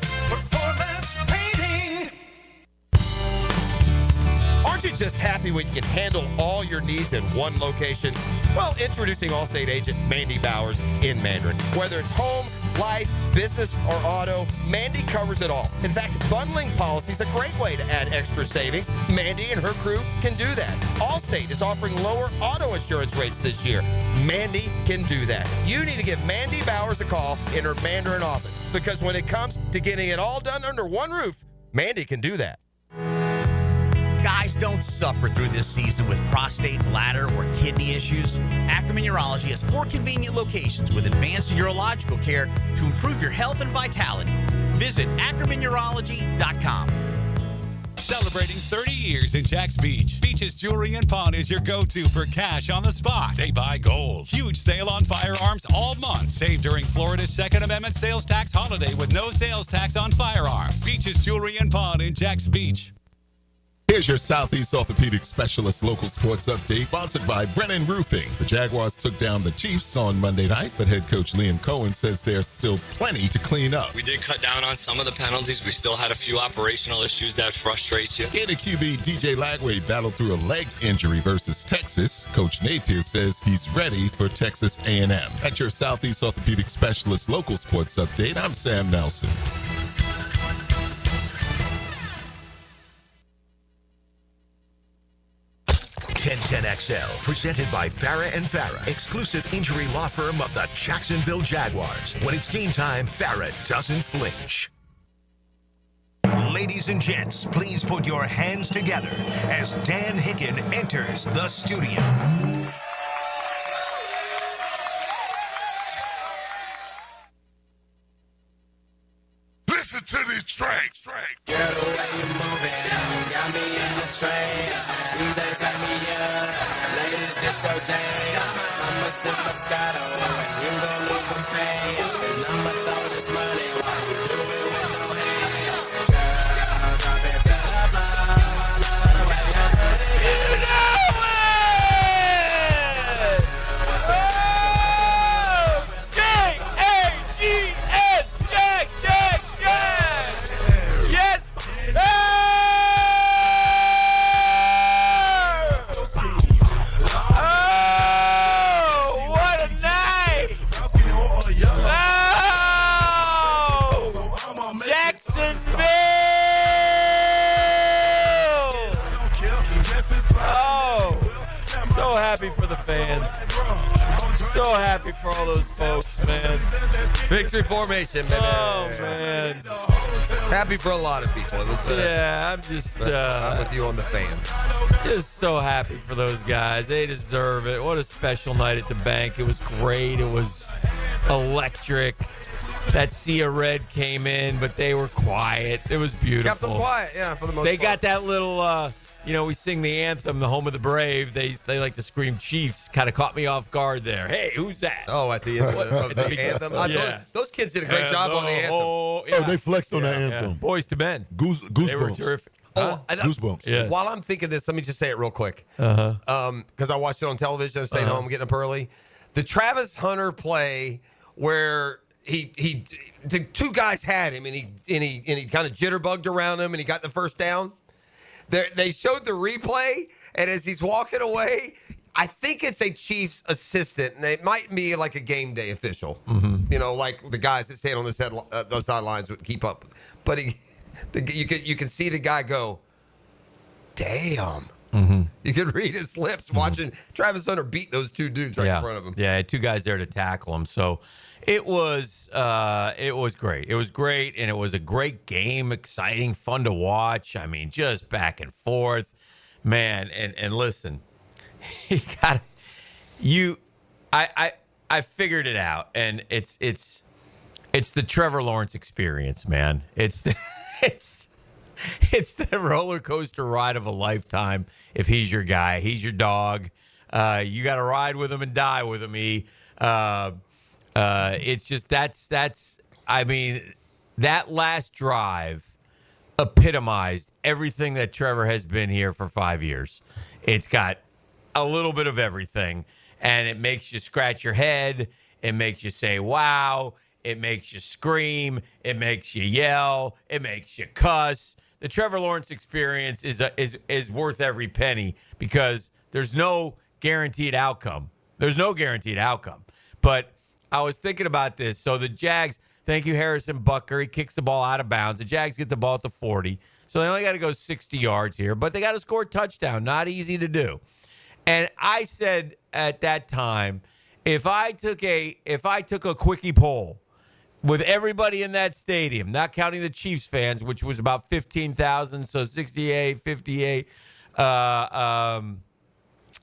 Aren't you just happy when you can handle all your needs in one location? Well, introducing Allstate agent Mandy Bowers in Mandarin. Whether it's home, life, business, or auto, Mandy covers it all. In fact, bundling policy is a great way to add extra savings. Mandy and her crew can do that. Allstate is offering lower auto insurance rates this year. Mandy can do that. You need to give Mandy Bowers a call in her Mandarin office, because when it comes to getting it all done under one roof, Mandy can do that. Guys, don't suffer through this season with prostate, bladder, or kidney issues. Ackerman Urology has 4 convenient locations with advanced urological care to improve your health and vitality. Visit AckermanUrology.com. Celebrating 30 years in Jax Beach. Beach's Jewelry and Pawn is your go-to for cash on the spot. They buy gold. Huge sale on firearms all month. Save during Florida's Second Amendment sales tax holiday with no sales tax on firearms. Beach's Jewelry and Pawn in Jax Beach. Here's your Southeast Orthopedic Specialist local sports update, sponsored by Brennan Roofing. The Jaguars took down the Chiefs on Monday night, but head coach Liam Cohen says there's still plenty to clean up. We did cut down on some of the penalties. We still had a few operational issues that frustrate you. Gator QB DJ Lagway battled through a leg injury versus Texas. Coach Napier says he's ready for Texas A&M. That's your Southeast Orthopedic Specialist local sports update. I'm Sam Nelson. 1010XL, presented by Farah and Farah, exclusive injury law firm of the Jacksonville Jaguars. When it's game time, Farah doesn't flinch. Ladies and gents, please put your hands together as Dan Hicken enters the studio. Listen to this track. Girl, the way you moving got me in a trance. DJ take me up, ladies, this your jam. I'ma sip Moscato, and you gon' leave them fans. And I'ma throw this money while you do it with no hands. Girl, drop it to the floor. I love the way you put it. You know it! Oh! J-A-G-S, Jack! Yes! Oh, what a night! Oh, Jacksonville! Oh, so happy for the fans. So happy for all those folks, man. Victory formation, baby. Oh, man. Happy for a lot of people. It was, I'm just... I'm with you on the fans. Just so happy for those guys. They deserve it. What a special night at the bank. It was great. It was electric. That sea of red came in, but they were quiet. It was beautiful. Kept them quiet, yeah, for the most They part. got that little... we sing the anthem, the home of the brave. They like to scream Chiefs. Kind of caught me off guard there. Hey, who's that? Oh, at the end of the anthem? Yeah. Those kids did a great job on the anthem. Oh, they flexed on that anthem. Boys to men. Goosebumps. They were terrific. Goosebumps. Yeah. While I'm thinking this, let me just say it real quick. Because I watched it on television. I stayed home, getting up early. The Travis Hunter play where the two guys had him and he kind of jitterbugged around him and he got the first down. They showed the replay, and as he's walking away, I think it's a Chiefs assistant, and it might be like a game day official. Mm-hmm. Like the guys that stand on the sidelines would keep up. But you can see the guy go, damn. Mm-hmm. You could read his lips watching Travis Hunter beat those two dudes right in front of him. Yeah, two guys there to tackle him. So it was great. It was great, and it was a great game, exciting, fun to watch. I mean, just back and forth, man. And listen, I figured it out, and it's the Trevor Lawrence experience, man. It's the roller coaster ride of a lifetime. If he's your guy, he's your dog. You got to ride with him and die with him. It's just that's. I mean, that last drive epitomized everything that Trevor has been here for 5 years. It's got a little bit of everything, and it makes you scratch your head. It makes you say, "Wow!" It makes you scream. It makes you yell. It makes you cuss. the Trevor Lawrence experience is worth every penny because there's no guaranteed outcome. There's no guaranteed outcome. But I was thinking about this. So the Jags, thank you, Harrison Butker. He kicks the ball out of bounds. The Jags get the ball at the 40. So they only got to go 60 yards here, but they got to score a touchdown. Not easy to do. And I said at that time, if I took a quickie poll with everybody in that stadium, not counting the Chiefs fans, which was about 15,000, so 68, 58,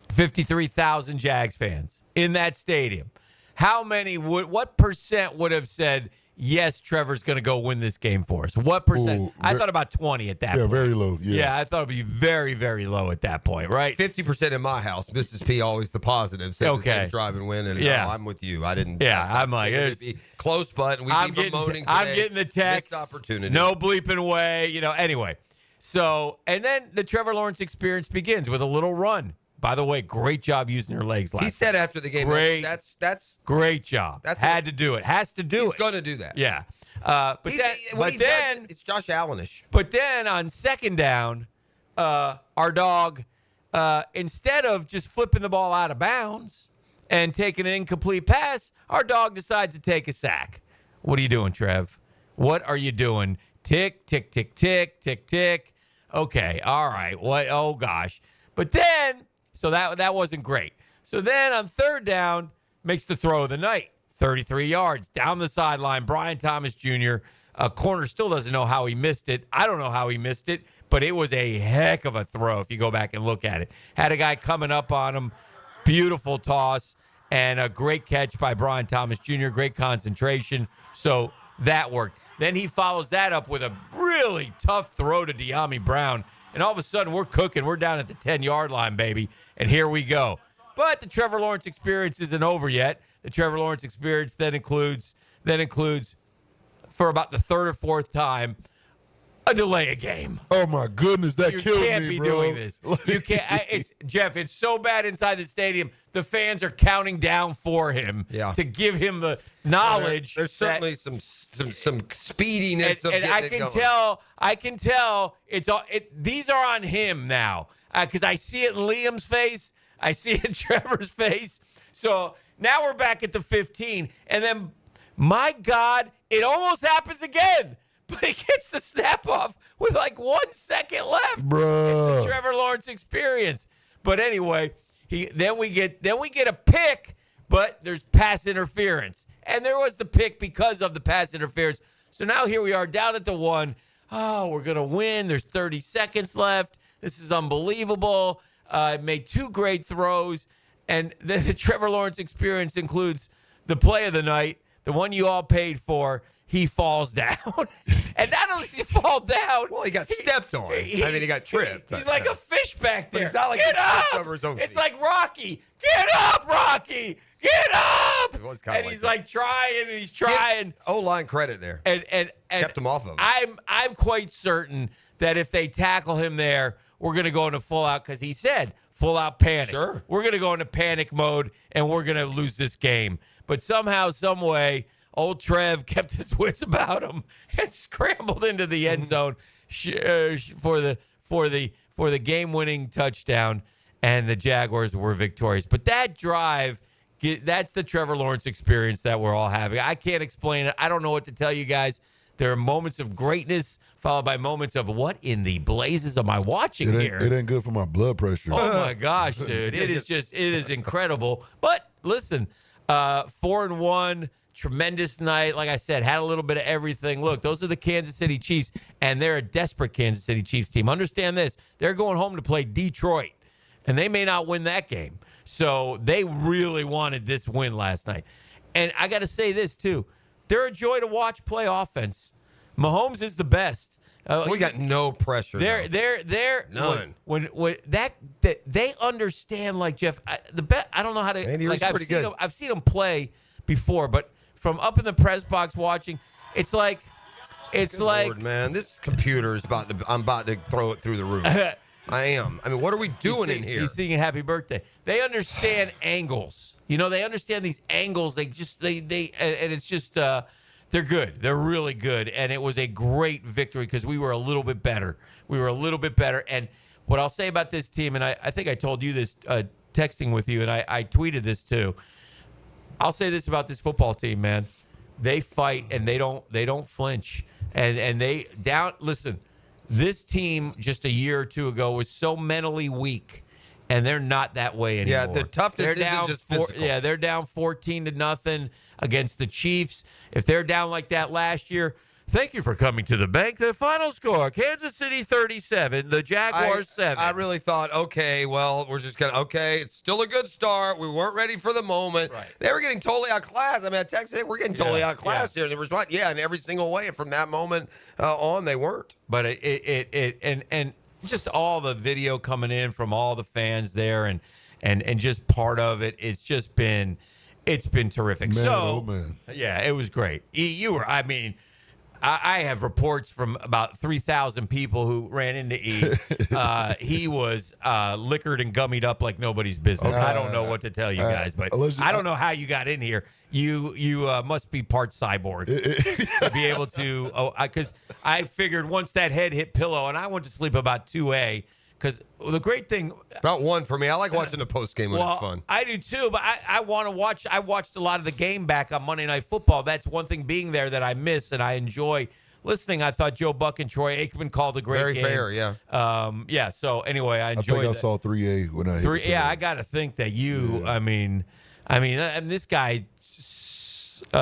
53,000 Jags fans in that stadium, what percent would have said, yes, Trevor's going to go win this game for us? What percent? Ooh, I thought about 20 at that point. Yeah, very low. Yeah, I thought it would be very, very low at that point, right? 50% in my house. Mrs. P always the positive. Says Okay. Drive and win. And Yeah. I'm with you. I didn't. Yeah, I'm like, it'd be close, but we I'm keep bemoaning I'm today. getting the text. Missed opportunity. No bleeping way. Anyway. So, and then the Trevor Lawrence experience begins with a little run. By the way, great job using your legs last He said after the game, Great. that's great job. Had to do it. Has to do he's it. going to do that. Yeah. But then it's Josh Allenish. But then on second down, our dog, instead of just flipping the ball out of bounds and taking an incomplete pass, our dog decides to take a sack. What are you doing, Trev? What are you doing? Tick, tick, tick, tick, tick, tick. Okay, all right. What? Oh gosh. But then, so that wasn't great. So then on third down, makes the throw of the night. 33 yards down the sideline. Brian Thomas Jr. Corner still doesn't know how he missed it. I don't know how he missed it, but it was a heck of a throw if you go back and look at it. Had a guy coming up on him. Beautiful toss and a great catch by Brian Thomas Jr. Great concentration. So that worked. Then he follows that up with a really tough throw to De'Ami Brown. And all of a sudden, we're cooking. We're down at the 10-yard line, baby. And here we go. But the Trevor Lawrence experience isn't over yet. The Trevor Lawrence experience then includes, for about the third or fourth time, a delay a game. Oh my goodness, that killed me, bro. You can't be doing this. You can't. Jeff, it's so bad inside the stadium. The fans are counting down for him to give him the knowledge. There's certainly some speediness of and getting I it can going. tell. I can tell. These are on him now because I see it in Liam's face. I see it in Trevor's face. So now we're back at the 15, and then my God, it almost happens again. But he gets the snap off with like 1 second left. Bruh. It's the Trevor Lawrence experience. But anyway, then we get a pick, but there's pass interference. And there was the pick because of the pass interference. So now here we are down at the 1. Oh, we're going to win. There's 30 seconds left. This is unbelievable. Made 2 great throws. And then the Trevor Lawrence experience includes the play of the night, the one you all paid for. He falls down. And not only does he fall down. Well, he got stepped on. He got tripped. He's like a fish back there. But it's not like Get he tripped up! over his own It's feet. like Rocky. Get up, Rocky! Get up! It was kinda And like he's that. like trying and he's trying. O-line credit there. And kept him off of him. I'm quite certain that if they tackle him there, we're going to go into full out, because he said full out panic. Sure. We're going to go into panic mode and we're going to lose this game. But somehow, some way, old Trev kept his wits about him and scrambled into the end zone for the game-winning touchdown, and the Jaguars were victorious. But that drive, that's the Trevor Lawrence experience that we're all having. I can't explain it. I don't know what to tell you guys. There are moments of greatness followed by moments of what in the blazes am I watching here? It ain't good for my blood pressure. Oh my gosh, dude. It is incredible. But listen, 4-1, tremendous night. Like I said, had a little bit of everything. Look, those are the Kansas City Chiefs, and they're a desperate Kansas City Chiefs team. Understand this. They're going home to play Detroit, and they may not win that game. So they really wanted this win last night. And I got to say this, too. They're a joy to watch play offense. Mahomes is the best. We got no pressure. They're none. When that they understand, like Jeff. I don't know how to. Andy Reid's pretty good. I've seen them play before, but from up in the press box watching, it's like Lord, man, this computer is I'm about to throw it through the roof. I am. I mean, what are we doing in here? He's singing happy birthday. They understand angles. They understand these angles. And it's just They're good. They're really good. And it was a great victory because we were a little bit better. And what I'll say about this team, and I think I told you this texting with you, and I tweeted this too. I'll say this about this football team, man. They fight and they don't flinch. And they listen, this team just a year or two ago was so mentally weak. And they're not that way anymore. Yeah, the toughness isn't just physical. They're down 14-0 against the Chiefs. If they're down like that last year, thank you for coming to the bank. The final score, Kansas City 37, the Jaguars 7. I really thought, okay, well, we're just going to, it's still a good start. We weren't ready for the moment. Right. They were getting totally outclassed. I mean, I texted, we're getting totally outclassed here. And they responded, in every single way. And from that moment on, they weren't. But and just all the video coming in from all the fans there and just part of it, it's been terrific. Yeah, it was great. I have reports from about 3,000 people who ran into E. He was liquored and gummied up like nobody's business. I don't know what to tell you guys, but I don't know how you got in here. You must be part cyborg to be able to. Because I figured once that head hit pillow, and I went to sleep about 2 Because the great thing about 1 for me, I like watching the post game when it's fun. I do too, but I want to watch. I watched a lot of the game back on Monday Night Football. That's one thing being there that I miss and I enjoy listening. I thought Joe Buck and Troy Aikman called a great game. Very fair, yeah. So anyway, I enjoyed. I think I saw 3A when I hit 3. Yeah, I got to think that you. Yeah. I mean, this guy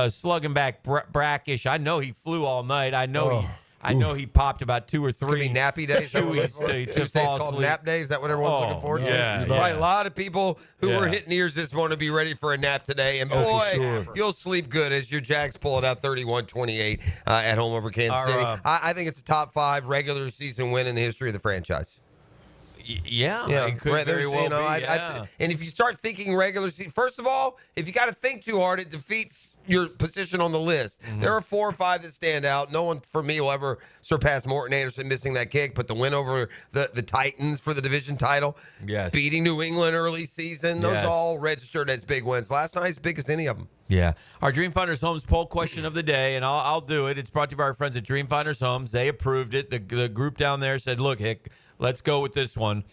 slugging back brackish. I know he flew all night. I know he popped about 2 or 3 nappy days. to fall asleep. Called nap days. Is that what everyone's looking forward to? Yeah. Right. A lot of people who were hitting ears this morning to be ready for a nap today. And boy, you'll sleep good as your Jags pull it out 31-28 at home over Kansas City. I think it's a top 5 regular season win in the history of the franchise. It could very well be. And if you start thinking regular season, first of all, if you got to think too hard, it defeats your position on the list. Mm-hmm. There are 4 or 5 that stand out. No one for me will ever surpass Morton Anderson missing that kick, but the win over the Titans for the division title, beating New England early season, those all registered as big wins. Last night, as big as any of them. Yeah. Our Dream Finders Homes poll question of the day, and I'll do it. It's brought to you by our friends at Dream Finders Homes. They approved it. The group down there said, look, Hick, let's go with this one.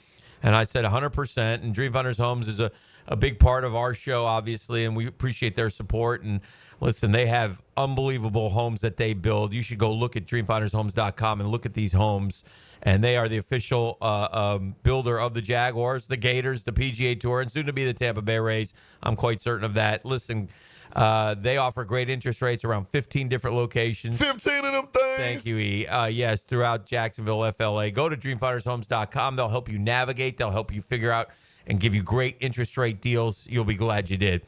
And I said 100%. And Dream Finders Homes is a big part of our show, obviously, and we appreciate their support. And listen, they have unbelievable homes that they build. You should go look at dreamfindershomes.com and look at these homes. And they are the official builder of the Jaguars, the Gators, the PGA Tour, and soon to be the Tampa Bay Rays. I'm quite certain of that. Listen, they offer great interest rates around 15 different locations. 15 of them things. Thank you, E. Yes, throughout Jacksonville, FLA. Go to dreamfindershomes.com. They'll help you navigate. They'll help you figure out and give you great interest rate deals. You'll be glad you did.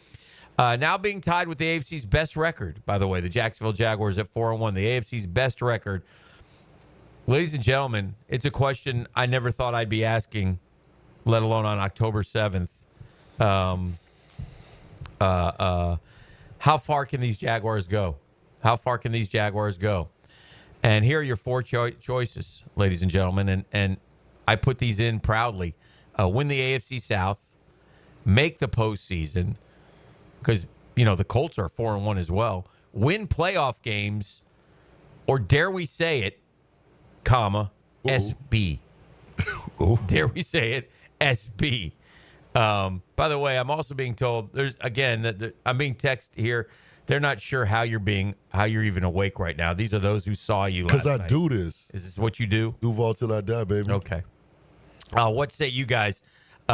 Now being tied with the AFC's best record, by the way, the Jacksonville Jaguars at 4-1, the AFC's best record. Ladies and gentlemen, it's a question I never thought I'd be asking, let alone on October 7th. How far can these Jaguars go? How far can these Jaguars go? And here are your 4 choices, ladies and gentlemen, and I put these in proudly. Win the AFC South, make the postseason, because, the Colts are 4-1 as well. Win playoff games, or dare we say it, SB. Dare we say it, SB. By the way, I'm also being told I'm being texted here. They're not sure how you're even awake right now. These are those who saw you last night. Because I do this. Is this what you do? Duval till I die, baby. Okay. What say you guys?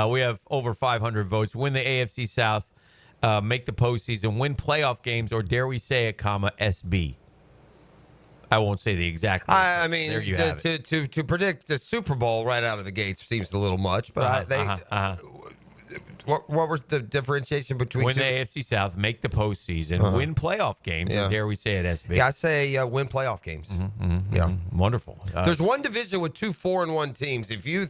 We have over 500 votes. Win the AFC South, make the postseason, win playoff games, or dare we say it, SB. I won't say the exact. I mean, there you have it. To predict the Super Bowl right out of the gates seems a little much, but What was the differentiation between win the AFC South, make the postseason, win playoff games, or dare we say it, SB? Yeah, I say win playoff games. Wonderful. There's one division with 2 4-1 teams. If you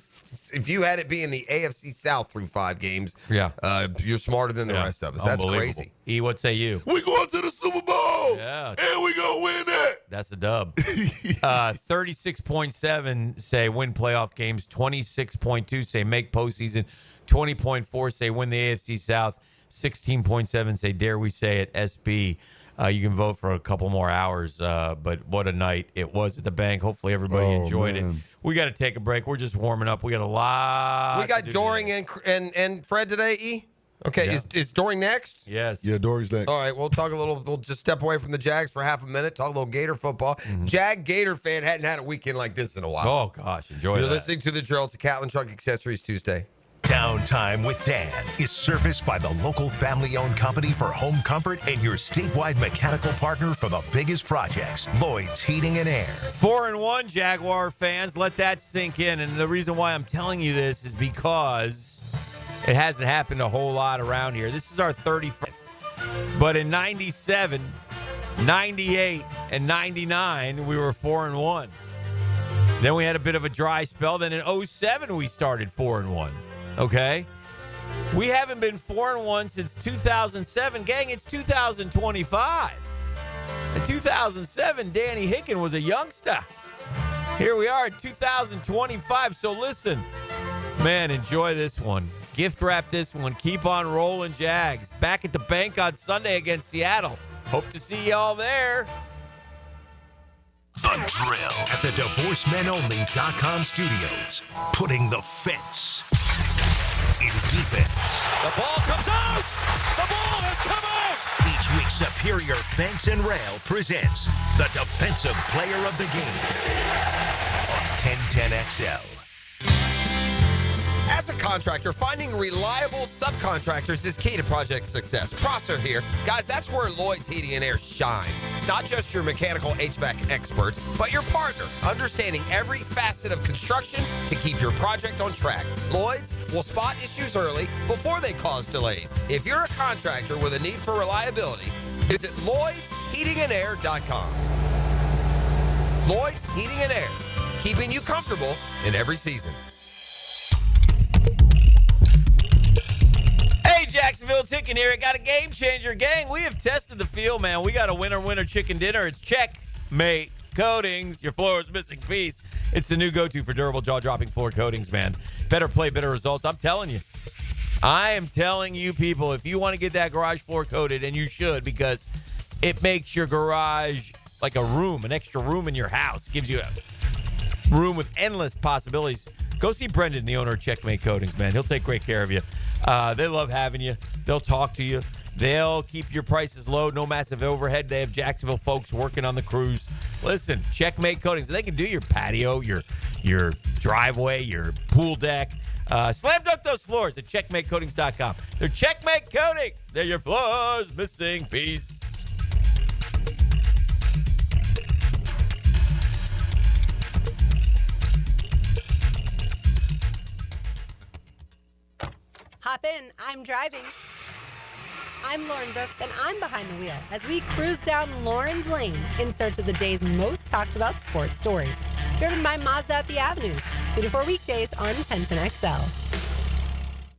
had it be in the AFC South through 5 games, you're smarter than the rest of us. That's crazy. E, what say you? We going to the Super Bowl. Yeah. And we going to win it. That's a dub. 36.7 say win playoff games. 26.2 say make postseason. 20.4 say win the AFC South. 16.7 say dare we say it, SB. You can vote for a couple more hours, but what a night it was at the bank. Hopefully everybody enjoyed it. We got to take a break. We're just warming up. We got a lot. We got Doring and Fred today, E? Okay, Yeah. is Doring next? Yes. Yeah, Dory's next. All right, we'll talk a little. We'll just step away from the Jags for half a minute, talk a little Gator football. Jag Gator fan hadn't had a weekend like this in a while. Oh, gosh, enjoy You're that. listening to The Drill. It's a Catlin Truck Accessories Tuesday. Downtime with Dan is serviced by the local family-owned company for home comfort and your statewide mechanical partner for the biggest projects, Lloyd's Heating and Air. 4-1, Jaguar fans. Let that sink in. And the reason why I'm telling you this is because it hasn't happened a whole lot around here. This is our 35th. But in 97, 98, and 99, we were 4-1. Then we had a bit of a dry spell. Then in 07, we started 4-1. Okay? We haven't been 4-1 since 2007. Gang, it's 2025. In 2007, Danny Hicken was a youngster. Here we are in 2025. So listen, man, enjoy this one. Gift wrap this one. Keep on rolling, Jags. Back at the bank on Sunday against Seattle. Hope to see y'all there. The Drill at the DivorceMenOnly.com studios. Putting the fence in defense. The ball comes out! The ball has come out! Each week, Superior Fence and Rail presents the Defensive Player of the Game on 1010XL. As a contractor, finding reliable subcontractors is key to project success. Prosser here. Guys, that's where Lloyd's Heating and Air shines. Not just your mechanical HVAC experts, but your partner, understanding every facet of construction to keep your project on track. Lloyd's will spot issues early before they cause delays. If you're a contractor with a need for reliability, visit LloydsHeatingandAir.com. Lloyd's Heating and Air, keeping you comfortable in every season. Hey, Jacksonville, Chicken here. Got a game changer, gang. We have tested the field, man. We got a winner chicken dinner. It's Checkmate Coatings, your floor's missing piece. It's the new go-to for durable jaw-dropping floor coatings, man. Better play, better results. I'm telling you. I am telling you, people, if you want to get that garage floor coated, and you should, because it makes your garage like a room, an extra room in your house. Gives you a room with endless possibilities. Go see Brendan, the owner of Checkmate Coatings, man. He'll take great care of you. They love having you. They'll talk to you. They'll keep your prices low. No massive overhead. They have Jacksonville folks working on the crews. Listen, Checkmate Coatings. They can do your patio, your driveway, your pool deck. Slam dunk those floors at checkmatecoatings.com. They're Checkmate Coatings. They're your floor's missing piece. Hop in, I'm driving. I'm Lauren Brooks, and I'm behind the wheel as we cruise down Lauren's Lane in search of the day's most talked about sports stories. Driven by Mazda at the Avenues, 2 to 4 weekdays on 1010XL.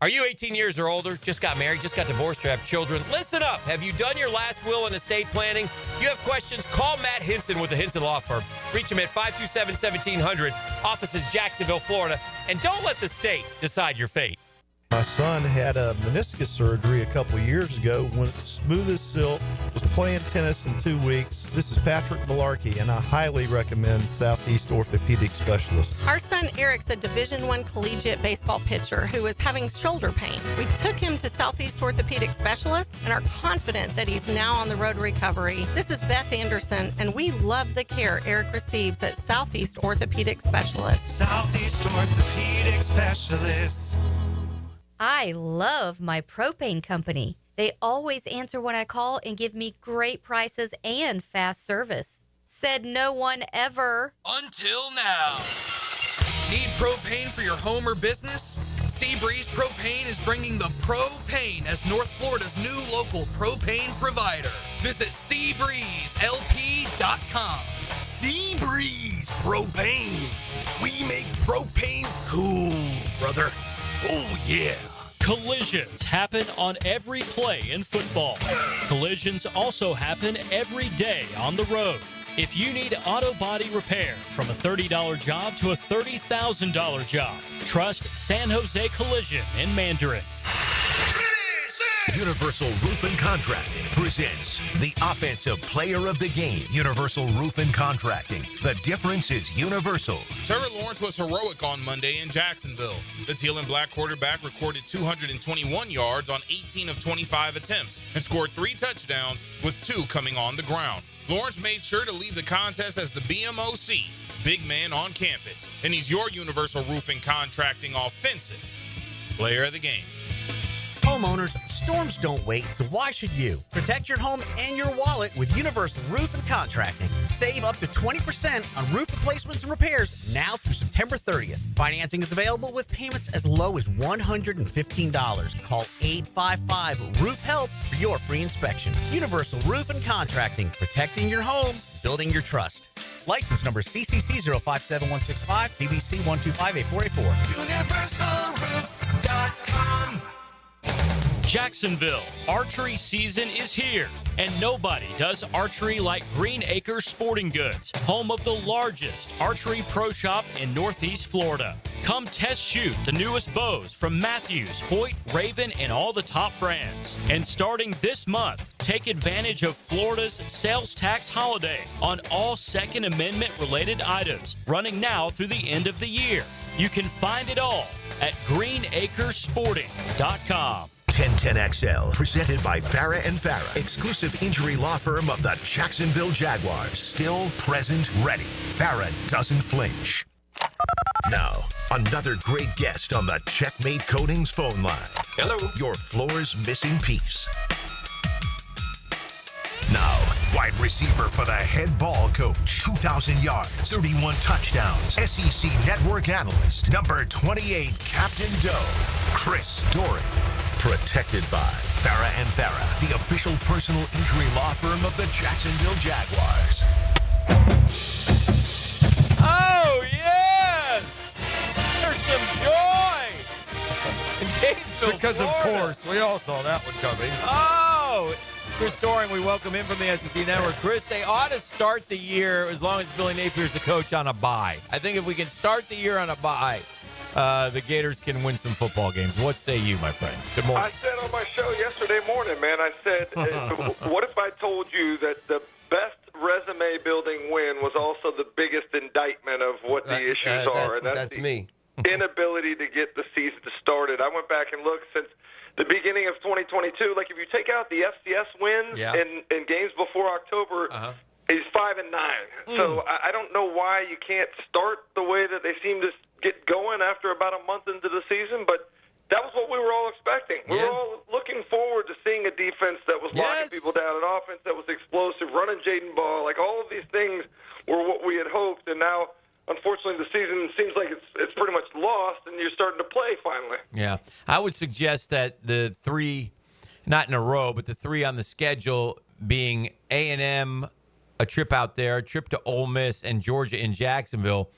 Are you 18 years or older, just got married, just got divorced, or have children? Listen up. Have you done your last will and estate planning? You have questions? Call Matt Hinson with the Hinson Law Firm. Reach him at 527-1700. Office is Jacksonville, Florida. And don't let the state decide your fate. My son had a meniscus surgery a couple years ago. Went smooth as silk, was playing tennis in 2 weeks. This is Patrick Malarkey, and I highly recommend Southeast Orthopedic Specialists. Our son Eric's a Division I collegiate baseball pitcher who is having shoulder pain. We took him to Southeast Orthopedic Specialists and are confident that he's now on the road to recovery. This is Beth Anderson, and we love the care Eric receives at Southeast Orthopedic Specialists. Southeast Orthopedic Specialists. I love my propane company. They always answer when I call and give me great prices and fast service. Said no one ever. Until now. Need propane for your home or business? Seabreeze Propane is bringing the propane as North Florida's new local propane provider. Visit SeabreezeLP.com. Seabreeze Propane. We make propane cool, brother. Oh, yeah. Collisions happen on every play in football. Collisions also happen every day on the road. If you need auto body repair, from a $30 job to a $30,000 job, trust San Jose Collision in Mandarin. City, Universal Roof and Contracting presents the Offensive Player of the Game. Universal Roof and Contracting. The difference is universal. Trevor Lawrence was heroic on Monday in Jacksonville. The teal and black quarterback recorded 221 yards on 18 of 25 attempts and scored 3 touchdowns, with 2 coming on the ground. Lawrence made sure to leave the contest as the BMOC, big man on campus, and he's your Universal Roof and Contracting Offensive Player of the Game. Homeowners, storms don't wait, so why should you? Protect your home and your wallet with Universal Roof and Contracting. Save up to 20% on roof replacements and repairs now through September 30th. Financing is available with payments as low as $115. Call 855-ROOF-HELP for your free inspection. Universal Roof and Contracting, protecting your home, building your trust. License number CCC 057165, CBC 1258484. UniversalRoof.com. Jacksonville, archery season is here, and nobody does archery like Green Acres Sporting Goods, home of the largest archery pro shop in Northeast Florida. Come test shoot the newest bows from Matthews, Hoyt, Raven, and all the top brands. And starting this month, take advantage of Florida's sales tax holiday on all Second Amendment related items, running now through the end of the year. You can find it all at greenacresporting.com. 1010XL, presented by Farah & Farah, exclusive injury law firm of the Jacksonville Jaguars. Still present, ready. Farah doesn't flinch. Now, another great guest on the Checkmate Coatings phone line. Hello. Your floor's missing piece. Now, wide receiver for the head ball coach. 2,000 yards, 31 touchdowns. SEC Network analyst, number 28, Captain Doe, Chris Doring. Protected by Farah & Farah, the official personal injury law firm of the Jacksonville Jaguars. Oh, yes! There's some joy in Gainesville, Because Florida. of course, we all saw that one coming. Oh, Chris Doring, we welcome him from the SEC Network. Chris, they ought to start the year, as long as Billy Napier's the coach, on a bye. I think if we can start the year on a bye, the Gators can win some football games. What say you, my friend? Good morning. I said on my show yesterday morning, man, I said, what if I told you that the best resume building win was also the biggest indictment of what the issues are? And that's me. Inability to get the season started. I went back and looked since the beginning of 2022. Like, if you take out the FCS wins in games before October, he's 5-9. So I don't know why you can't start the way that they seem to get going after about a month into the season, but that was what we were all expecting. We were all looking forward to seeing a defense that was locking people down, an offense that was explosive, running Jaden Ball. Like, all of these things were what we had hoped, and now, unfortunately, the season seems like it's pretty much lost, and you're starting to play finally. Yeah. I would suggest that the 3, not in a row, but the 3 on the schedule being A&M, a trip out there, a trip to Ole Miss, and Georgia in Jacksonville,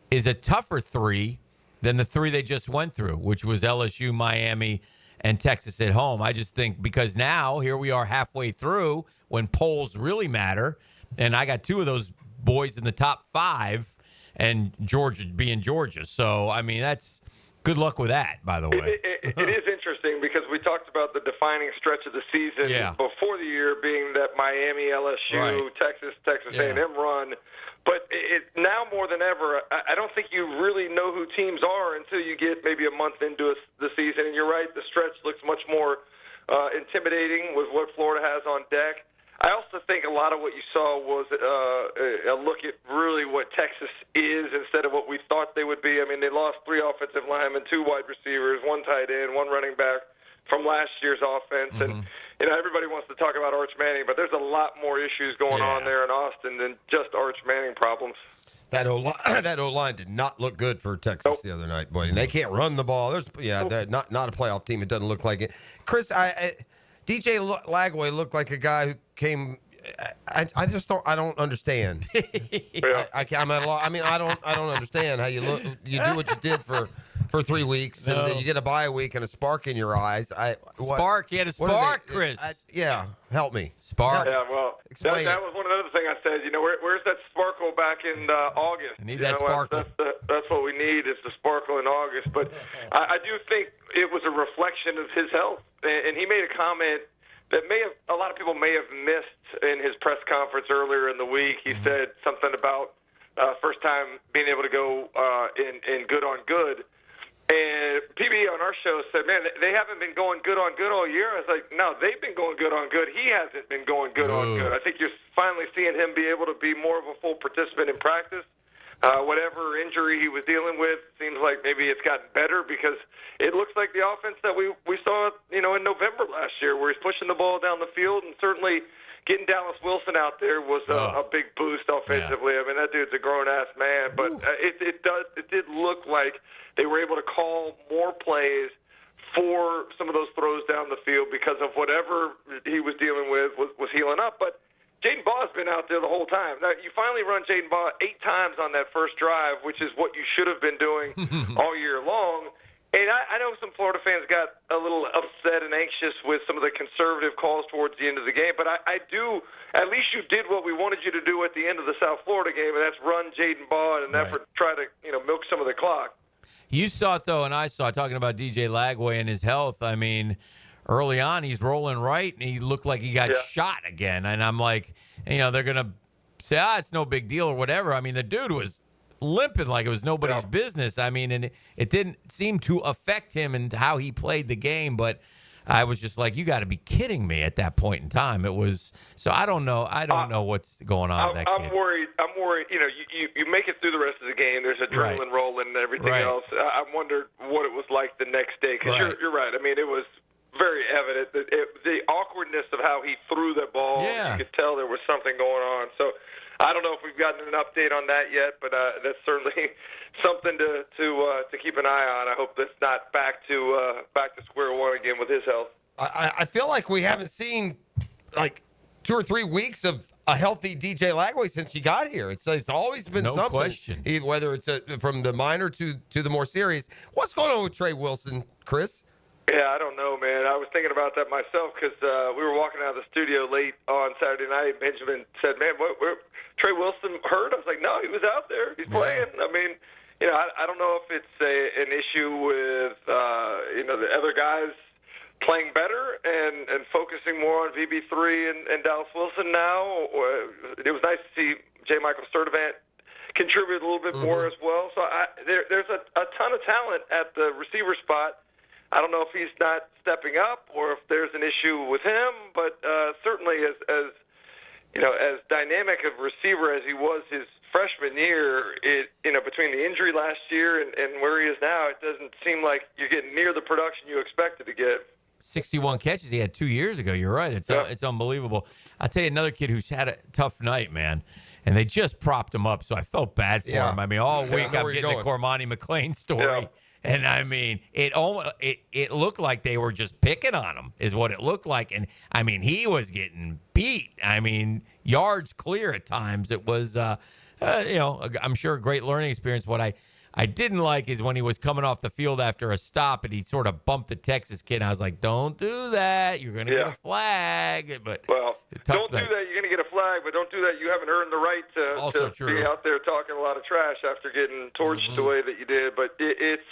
is a tougher 3 than the 3 they just went through, which was LSU, Miami, and Texas at home. I just think because now here we are halfway through when polls really matter, and I got 2 of those boys in the top 5, and Georgia being Georgia. So, I mean, that's good luck with that, by the way. It is interesting because we talked about the defining stretch of the season before the year being that Miami, LSU, Texas A&M run. But now more than ever, I don't think you really know who teams are until you get maybe a month into the season. And you're right, the stretch looks much more intimidating with what Florida has on deck. I also think a lot of what you saw was a look at really what Texas is instead of what we thought they would be. I mean, they lost 3 offensive linemen, 2 wide receivers, 1 tight end, 1 running back from last year's offense. And, you know, everybody wants to talk about Arch Manning, but there's a lot more issues going on there in Austin than just Arch Manning problems. That O-line did not look good for Texas the other night, boy. And they can't run the ball. They're not a playoff team. It doesn't look like it. Chris, DJ Lagway looked like a guy who came I just don't understand. I'm at a loss. I mean, I don't understand how you look. You do what you did for 3 weeks, and then you get a bye week and a spark in your eyes. Spark, you had a spark, Chris. Help me. Spark. Yeah, well, that was one other thing I said. Where's that sparkle back in August? I need that sparkle. That's what we need is the sparkle in August. But I do think it was a reflection of his health, and he made a comment that a lot of people may have missed in his press conference earlier in the week. He said something about first time being able to go in good on good. And PB on our show said, man, they haven't been going good on good all year. I was like, no, they've been going good on good. He hasn't been going good on good. I think you're finally seeing him be able to be more of a full participant in practice. Whatever injury he was dealing with seems like maybe it's gotten better because it looks like the offense that we saw, in November last year where he's pushing the ball down the field, and certainly getting Dallas Wilson out there was a big boost offensively. Yeah. I mean, that dude's a grown-ass man, but it did look like they were able to call more plays for some of those throws down the field because of whatever he was dealing with was healing up. But Jaden Baugh's been out there the whole time. Now, you finally run Jaden Baugh 8 times on that first drive, which is what you should have been doing all year long. And I know some Florida fans got a little upset and anxious with some of the conservative calls towards the end of the game, but I do – at least you did what we wanted you to do at the end of the South Florida game, and that's run Jaden Baugh in an effort to try to milk some of the clock. You saw it, though, and I saw it, talking about DJ Lagway and his health. I mean, early on, he's rolling right, and he looked like he got shot again. And I'm like, they're going to say, it's no big deal or whatever. I mean, the dude was limping like it was nobody's business. I mean, and it didn't seem to affect him and how he played the game. But I was just like, you got to be kidding me at that point in time. It was – so I don't know. I don't know what's going on with that kid. I'm worried. You make it through the rest of the game. There's adrenaline rolling and everything else. I wondered what it was like the next day because you're right. I mean, it was very evident that the awkwardness of how he threw that ball. Yeah. You could tell there was something going on. So I don't know if we've gotten an update on that yet, but that's certainly something to keep an eye on. I hope that's not back to square one again with his health. I feel like we haven't seen like 2 or 3 weeks of a healthy DJ Lagway since he got here. It's always been something. No question. Whether it's from the minor to the more serious. What's going on with Trey Wilson, Chris? Yeah, I don't know, man. I was thinking about that myself because we were walking out of the studio late on Saturday night. Benjamin said, man, what Trey Wilson hurt? I was like, no, he was out there. He's playing. I mean, I don't know if it's an issue with, the other guys playing better and focusing more on VB3 and Dallas Wilson now. It was nice to see J. Michael Sturdivant contribute a little bit more as well. So there's a ton of talent at the receiver spot. I don't know if he's not stepping up or if there's an issue with him, but certainly as dynamic of receiver as he was his freshman year, between the injury last year and where he is now, it doesn't seem like you're getting near the production you expected to get. 61 catches he had 2 years ago. You're right. It's unbelievable. I'll tell you another kid who's had a tough night, man, and they just propped him up, so I felt bad for him. I mean, all week I'm getting the Cormani McLean story. Yeah. And, I mean, it looked like they were just picking on him is what it looked like. And, I mean, he was getting beat. I mean, yards clear at times. It was, I'm sure a great learning experience. What I didn't like is when he was coming off the field after a stop and he sort of bumped the Texas kid. And I was like, don't do that. You're going to get a flag. But don't do that. You're going to get a flag, but don't do that. You haven't earned the right to be out there talking a lot of trash after getting torched the way that you did. But it's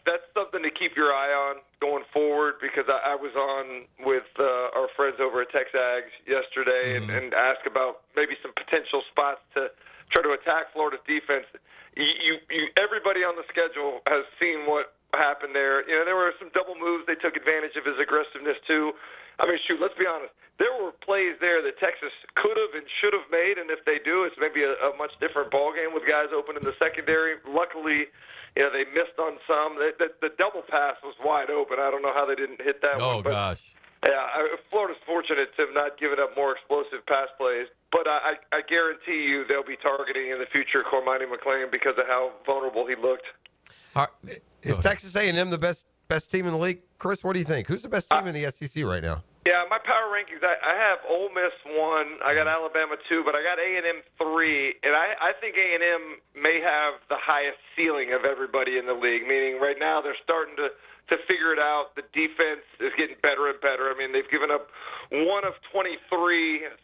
that's something to keep your eye on going forward because I was on with our friends over at TexAgs yesterday and asked about maybe some potential spots to try to attack Florida's defense. Everybody on the schedule has seen what happened there. There were some double moves. They took advantage of his aggressiveness, too. I mean, shoot, let's be honest. There were plays there that Texas could have and should have made, and if they do, it's maybe a much different ballgame with guys open in the secondary. Luckily, they missed on some. The double pass was wide open. I don't know how they didn't hit that one. Oh, gosh. Yeah, Florida's fortunate to have not given up more explosive pass plays. But I guarantee you they'll be targeting in the future Cormani McLean because of how vulnerable he looked. Is Texas A&M the best team in the league? Chris, what do you think? Who's the best team in the SEC right now? Yeah, my power rankings, I have Ole Miss 1, I got Alabama 2, but I got A&M 3, and I think A&M may have the highest ceiling of everybody in the league, meaning right now they're starting to figure it out. The defense is getting better and better. I mean, they've given up 1 of 23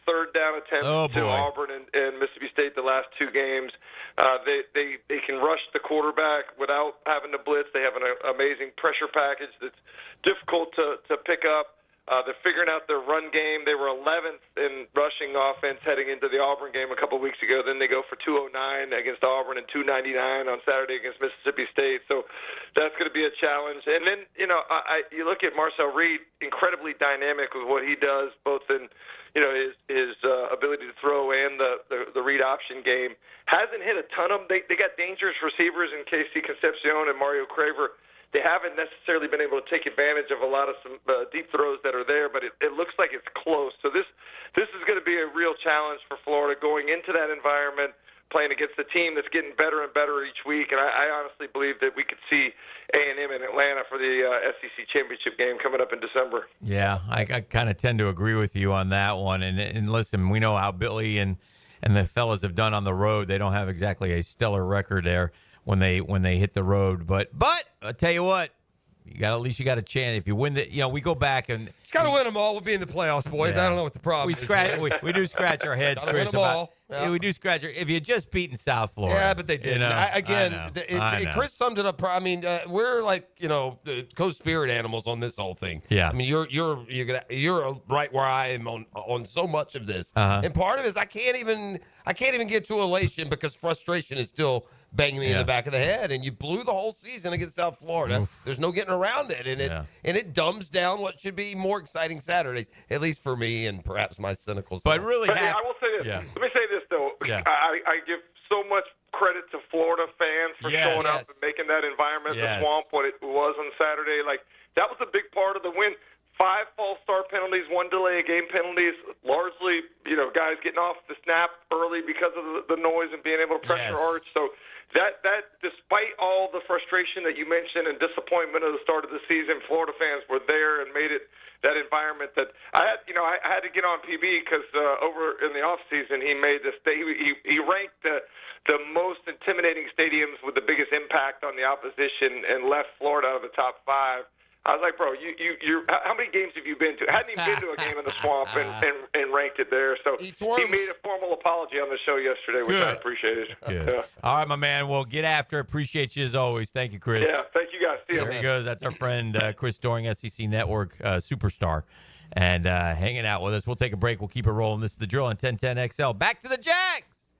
third down attempts to Auburn and Mississippi State the last 2 games. They can rush the quarterback without having to blitz. They have an amazing pressure package that's difficult to pick up. They're figuring out their run game. They were 11th in rushing offense heading into the Auburn game a couple of weeks ago. Then they go for 209 against Auburn and 299 on Saturday against Mississippi State. So that's going to be a challenge. And then, you look at Marcel Reed, incredibly dynamic with what he does, both in, his ability to throw and the read option game. Hasn't hit a ton of them. They got dangerous receivers in KC Concepcion and Mario Craver. They haven't necessarily been able to take advantage of a lot of some deep throws that are there, but it looks like it's close. So this is going to be a real challenge for Florida going into that environment, playing against a team that's getting better and better each week. And I honestly believe that we could see A&M in Atlanta for the SEC championship game coming up in December. Yeah, I kind of tend to agree with you on that one. And listen, we know how Billy and the fellas have done on the road. They don't have exactly a stellar record there when they hit the road, but I tell you what, at least you got a chance. If you win we go back and he's got to win them all. We'll be in the playoffs, boys. Yeah. I don't know what the problem is. We do scratch our heads, Chris. We do scratch our. If you just beaten South Florida, yeah, but they did. Chris summed it up. I mean, we're like the co-spirit animals on this whole thing. Yeah. I mean, you're right where I am on so much of this, and part of it is I can't even get to elation because frustration is still banging me in the back of the head. And you blew the whole season against South Florida. Oof. There's no getting around it, and it dumbs down what should be more exciting Saturdays, at least for me and perhaps my cynical self. But really, I will say this. Yeah. Let me say this though. Yeah. I give so much credit to Florida fans for showing up and making that environment the swamp what it was on Saturday. Like that was a big part of the win. 5 false start penalties, 1 delay of game penalties, largely, guys getting off the snap early because of the noise and being able to pressure Arch. So that despite all the frustration that you mentioned and disappointment of the start of the season, Florida fans were there and made it that environment that I had to get on PB because over in the off season he made this. He ranked the most intimidating stadiums with the biggest impact on the opposition and left Florida out of the top 5. I was like, bro, you how many games have you been to? I hadn't even been to a game in the swamp and ranked it there. So he made a formal apology on the show yesterday, which I appreciated. Yeah. All right, my man. Well, get after it. Appreciate you as always. Thank you, Chris. Yeah, thank you guys. See you. There he goes. That's our friend Chris Doring, SEC Network superstar, and hanging out with us. We'll take a break. We'll keep it rolling. This is The Drill on 1010XL. Back to the Jags.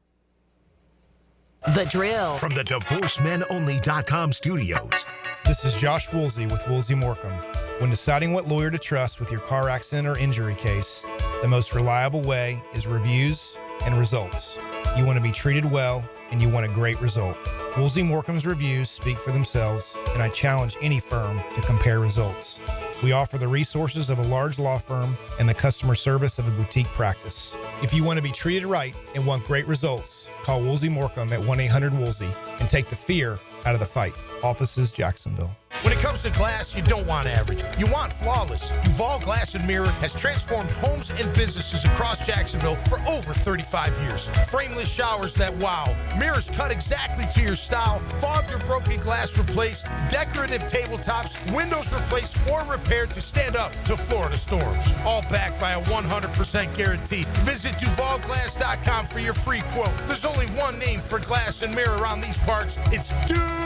The Drill. From the DivorceMenOnly.com studios. This is Josh Woolsey with Woolsey Morecambe. When deciding what lawyer to trust with your car accident or injury case, the most reliable way is reviews and results. You want to be treated well, and you want a great result. Woolsey Morecambe's reviews speak for themselves, and I challenge any firm to compare results. We offer the resources of a large law firm and the customer service of a boutique practice. If you want to be treated right and want great results, call Woolsey Morecambe at 1-800-WOOLSEY and take the fear out of the fight. Offices, Jacksonville. When it comes to glass, you don't want average. You want flawless. Duval Glass and Mirror has transformed homes and businesses across Jacksonville for over 35 years. Frameless showers that wow. Mirrors cut exactly to your style. Fogged or broken glass replaced. Decorative tabletops. Windows replaced or repaired to stand up to Florida storms. All backed by a 100% guarantee. Visit DuvalGlass.com for your free quote. There's only one name for glass and mirror around these parts. It's Duval.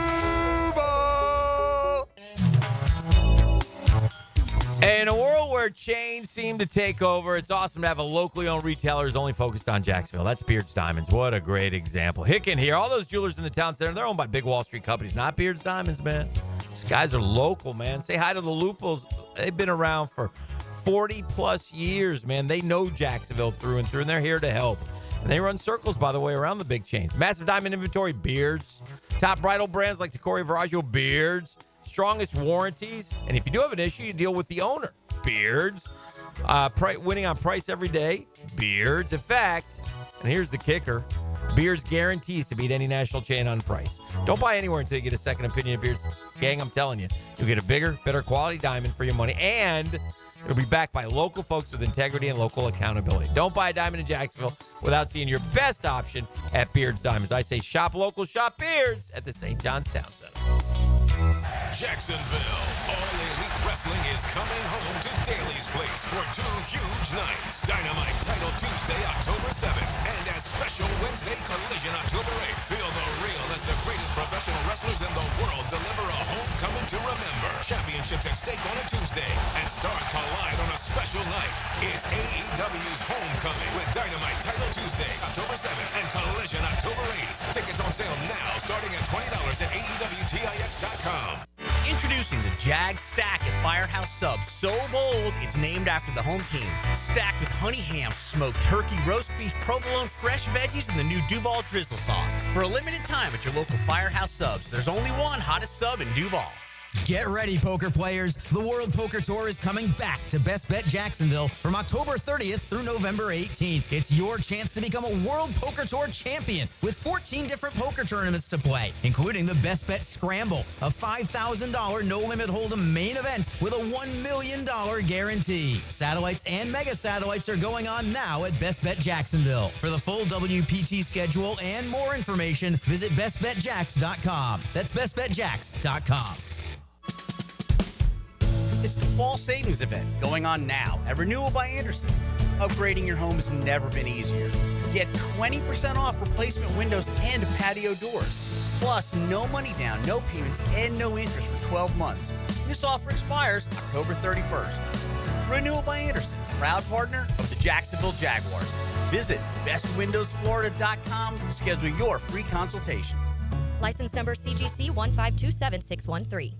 In a world where chains seem to take over, it's awesome to have a locally owned retailer who's only focused on Jacksonville. That's Beard's Diamonds. What a great example. Hicken here. All those jewelers in the town center, they're owned by big Wall Street companies, not Beard's Diamonds, man. These guys are local, man. Say hi to the Lupos. They've been around for 40-plus years, man. They know Jacksonville through and through, and they're here to help. And they run circles, by the way, around the big chains. Massive diamond inventory, Beards. Top bridal brands like Decoria Viraggio, Beards. Strongest warranties. And if you do have an issue, you deal with the owner. Beards. Winning on price every day. Beards. In fact, and here's the kicker, Beards guarantees to beat any national chain on price. Don't buy anywhere until you get a second opinion of Beards. Gang, I'm telling you, you'll get a bigger, better quality diamond for your money. And It'll be backed by local folks with integrity and local accountability. Don't buy a diamond in Jacksonville without seeing your best option at Beards Diamonds. I say shop local, shop Beards at the St. John's Town Center. Jacksonville, All Elite Wrestling is coming home to Daly's Place for 2 huge nights. Dynamite Title Tuesday, October 7th, and as special Wednesday Collision, October 8th. Feel the real as the greatest professional wrestlers in the world deliver a homecoming to remember. Championships at stake on a Tuesday, and stars collide on a special night. It's AEW's Homecoming with Dynamite Title Tuesday, October 7th, and Collision, October 8th. Tickets on sale now, starting at $20 at AEWTIX.com. Introducing the Jag Stack at Firehouse Subs. So bold, it's named after the home team. Stacked with honey ham, smoked turkey, roast beef, provolone, fresh veggies, and the new Duval drizzle sauce. For a limited time at your local Firehouse Subs, there's only one hottest sub in Duval. Get ready, poker players. The World Poker Tour is coming back to Best Bet Jacksonville from October 30th through November 18th. It's your chance to become a World Poker Tour champion with 14 different poker tournaments to play, including the Best Bet Scramble, a $5,000 no-limit hold'em main event with a $1 million guarantee. Satellites and mega satellites are going on now at Best Bet Jacksonville. For the full WPT schedule and more information, visit bestbetjacks.com. That's bestbetjacks.com. It's the fall savings event going on now at Renewal by Anderson. Upgrading your home has never been easier. Get 20% off replacement windows and patio doors. Plus, no money down, no payments, and no interest for 12 months. This offer expires October 31st. Renewal by Anderson, proud partner of the Jacksonville Jaguars. Visit bestwindowsflorida.com to schedule your free consultation. License number CGC 1527613.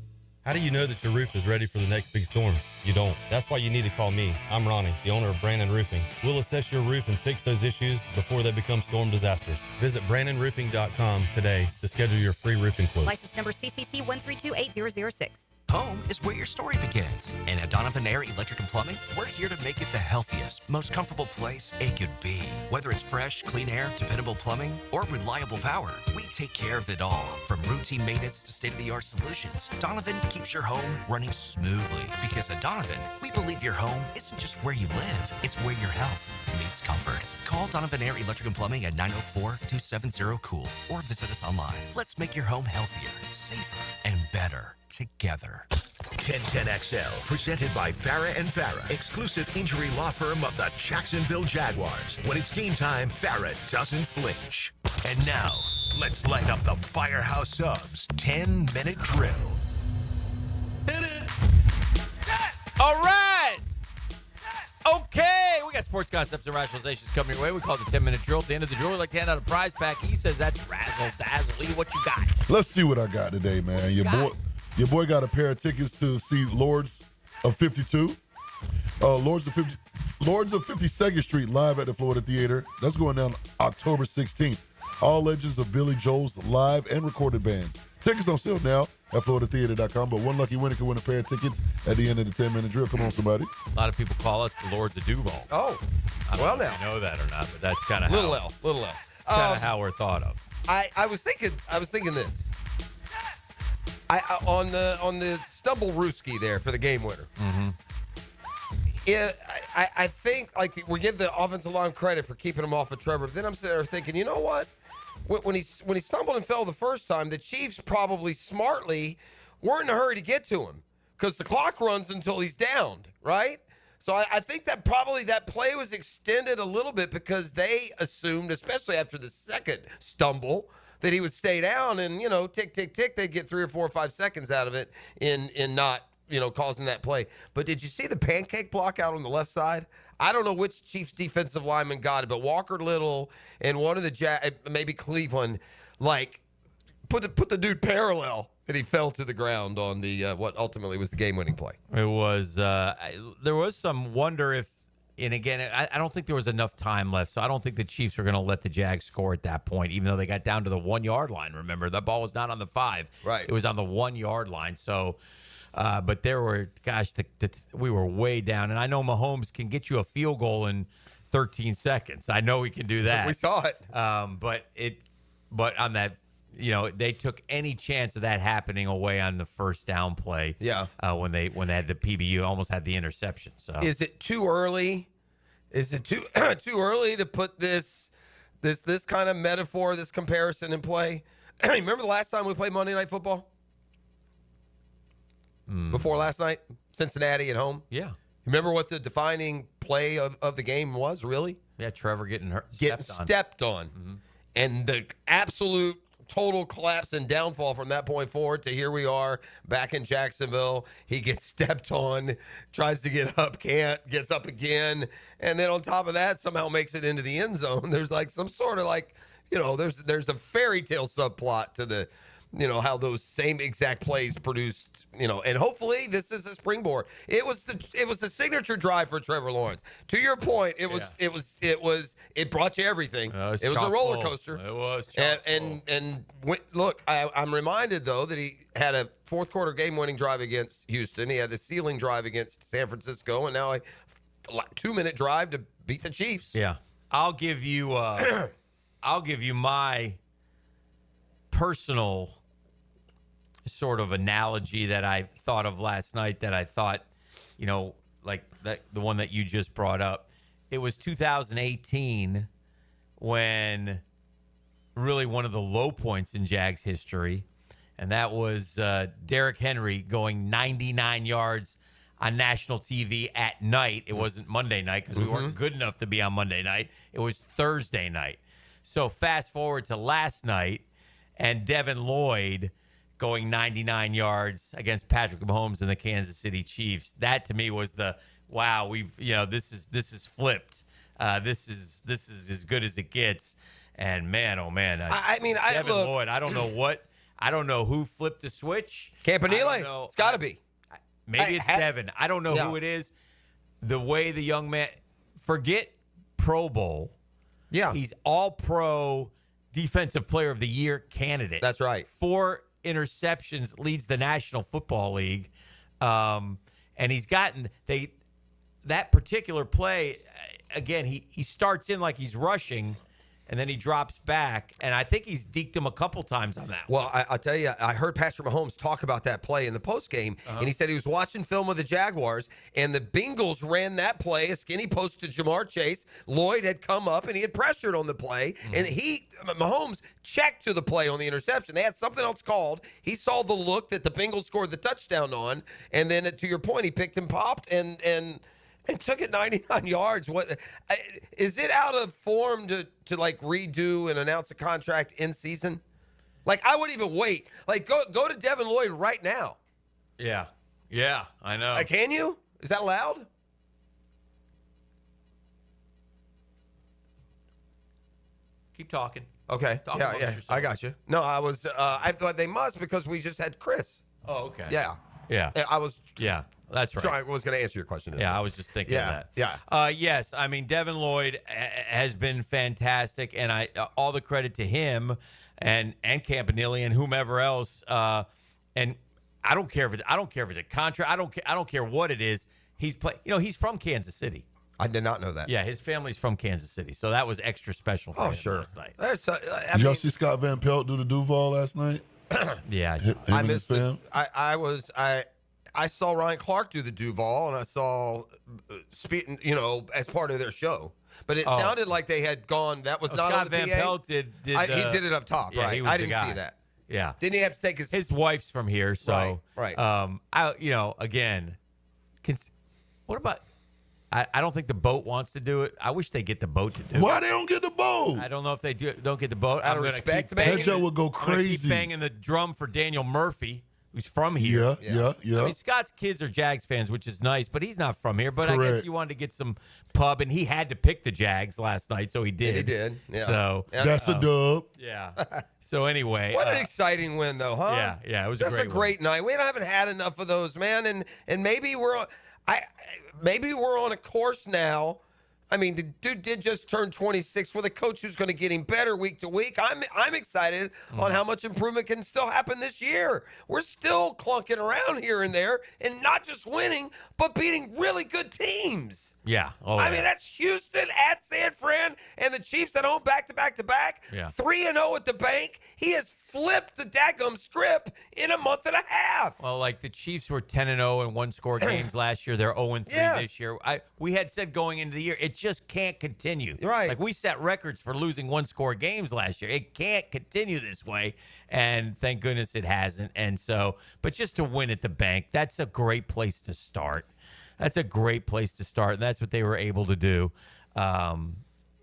How do you know that your roof is ready for the next big storm? You don't. That's why you need to call me. I'm Ronnie, the owner of Brandon Roofing. We'll assess your roof and fix those issues before they become storm disasters. Visit BrandonRoofing.com today to schedule your free roofing quote. License number CCC 1328006. Home is where your story begins. And at Donovan Air Electric and Plumbing, we're here to make it the healthiest, most comfortable place it could be. Whether it's fresh, clean air, dependable plumbing, or reliable power, we take care of it all. From routine maintenance to state-of-the-art solutions, Donovan keeps your home running smoothly. Because at Donovan, we believe your home isn't just where you live, it's where your health meets comfort. Call Donovan Air Electric and Plumbing at 904-270-COOL or visit us online. Let's make your home healthier, safer, and better together. 1010XL, presented by Farah and Farah, exclusive injury law firm of the Jacksonville Jaguars. When it's game time, Farah doesn't flinch. And now, let's light up the Firehouse Subs 10-minute drill. All right. Okay, we got sports concepts and rationalizations coming your way. We call it the 10-minute drill. At the end of the drill, we like to hand out a prize pack. He says that's razzle-dazzle. Lee, what you got? Let's see what I got today, man. Your boy got a pair of tickets to see Lords of 52. Lords of 52nd Street live at the Florida Theater. That's going down October 16th. All legends of Billy Joel's live and recorded bands. Tickets on sale now at floridatheater.com, but one lucky winner can win a pair of tickets at the end of the 10-minute drill. Come on, somebody. A lot of people call us the Lords of Duval. Oh, I don't know if you know that or not, but that's kind of how Little L. Kind of how we're thought of. I was thinking this. On the stumble Rooski there for the game winner. Mm-hmm. Yeah, I think like we give the offensive line credit for keeping him off of Trevor. But then I'm sitting there thinking, you know what? When he stumbled and fell the first time, the Chiefs probably smartly weren't in a hurry to get to him because the clock runs until he's downed, right? So I think that probably that play was extended a little bit because they assumed, especially after the second stumble, that he would stay down and, tick, tick, tick, they'd get 3 or 4 or 5 seconds out of it in not, causing that play. But did you see the pancake block out on the left side? I don't know which Chiefs defensive lineman got it, but Walker Little and one of the maybe Cleveland, put the dude parallel, and he fell to the ground on the what ultimately was the game-winning play. It was there was some wonder if, and again, I don't think there was enough time left, so I don't think the Chiefs were going to let the Jags score at that point, even though they got down to the 1-yard line. Remember, that ball was not on the 5; right? It was on the 1-yard line. So. But there were, we were way down. And I know Mahomes can get you a field goal in 13 seconds. I know he can do that. We saw it. But on that, they took any chance of that happening away on the first down play. Yeah. When they had the PBU, almost had the interception. So is it too early? Is it too early to put this kind of metaphor, this comparison in play? Remember the last time we played Monday Night Football? Before last night, Cincinnati at home. Yeah. Remember what the defining play of the game was? Really? Yeah, Trevor getting hurt, stepped on, and the absolute total collapse and downfall from that point forward to here we are back in Jacksonville. He gets stepped on, tries to get up, can't, gets up again, and then on top of that somehow makes it into the end zone. There's like some sort of there's a fairy tale subplot to the how those same exact plays produced, and hopefully this is a springboard. It was the signature drive for Trevor Lawrence. To your point, it brought you everything. It was a roller coaster. It was. Look, I'm reminded though that he had a fourth quarter game-winning drive against Houston. He had the ceiling drive against San Francisco, and now a 2-minute drive to beat the Chiefs. Yeah, I'll give you my personal sort of analogy that I thought of last night that I thought, like that the one that you just brought up. It was 2018 when really one of the low points in Jags history, and that was Derrick Henry going 99 yards on national TV at night. It wasn't Monday night because we weren't good enough to be on Monday night. It was Thursday night. So fast forward to last night, and Devin Lloyd going 99 yards against Patrick Mahomes and the Kansas City Chiefs. That to me was the wow. This is flipped. This is as good as it gets. And man, oh man, Devin Lloyd. I don't know who flipped the switch. Campanile. It's got to be. Maybe it's Devin. I don't know who it is. The way the young man, forget Pro Bowl. Yeah, he's all pro. Defensive Player of the Year candidate. That's right. 4 interceptions, leads the National Football League. And he's gotten that particular play, again, he starts in like he's rushing, and then he drops back. And I think he's deked him a couple times on that. Well, I'll tell you, I heard Patrick Mahomes talk about that play in the postgame, and he said he was watching film of the Jaguars, and the Bengals ran that play, a skinny post to Jamar Chase. Lloyd had come up, and he had pressured on the play, and Mahomes checked to the play on the interception. They had something else called. He saw the look that the Bengals scored the touchdown on, and then to your point, he picked and popped, and took it 99 yards. What is it out of form to like redo and announce a contract in season? Like I wouldn't even wait. Like go to Devin Lloyd right now. Yeah, I know. Can you? Is that allowed? Keep talking. Okay. Yeah. I got you. No, I was. I thought they must because we just had Chris. Oh, okay. Yeah. I was. Yeah. That's right. I was going to answer your question. Yeah, I was just thinking of that. Yeah. Yes, I mean Devin Lloyd has been fantastic, and all the credit to him and Campanile and whomever else. And I don't care if it's a contract. I don't care what it is. He's he's from Kansas City. I did not know that. Yeah, his family's from Kansas City, so that was extra special for him last night. Did y'all see Scott Van Pelt do the Duval last night? Yeah, I missed it. I saw Ryan Clark do the Duval, and I saw, as part of their show. But it sounded like they had gone. That was not Scott on the Van PA. Pelt did. He did it up top, yeah, right? I didn't see that. Yeah, didn't he have to take his wife's from here? So right. Again, what about? I don't think the boat wants to do it. I wish they get the boat to do it. Why they don't get the boat? I don't know if they don't get the boat. Out of respect, that show would go crazy. I'm gonna keep banging the drum for Daniel Murphy, who's from here. Yeah. I mean, Scott's kids are Jags fans, which is nice, but he's not from here. But I guess he wanted to get some pub, and he had to pick the Jags last night, so he did. Yeah, he did. Yeah. So that's a dub. Yeah. So anyway, what an exciting win, though, huh? Yeah. It was a great night. We haven't had enough of those, man, and maybe we're on a course now. I mean, the dude did just turn 26 with a coach who's going to get him better week to week. I'm excited on how much improvement can still happen this year. We're still clunking around here and there, and not just winning, but beating really good teams. Yeah. I mean, that's Houston at San Fran and the Chiefs at home back-to-back-to-back. Yeah. 3-0 at the bank. He has flipped the daggum script in a month and a half. Well, like the Chiefs were 10-0 in one-score games last year. They're 0-3 this year. We had said going into the year, it just can't continue. Right. Like we set records for losing one-score games last year. It can't continue this way, and thank goodness it hasn't. And so, but just to win at the bank, that's a great place to start. That's a great place to start, and that's what they were able to do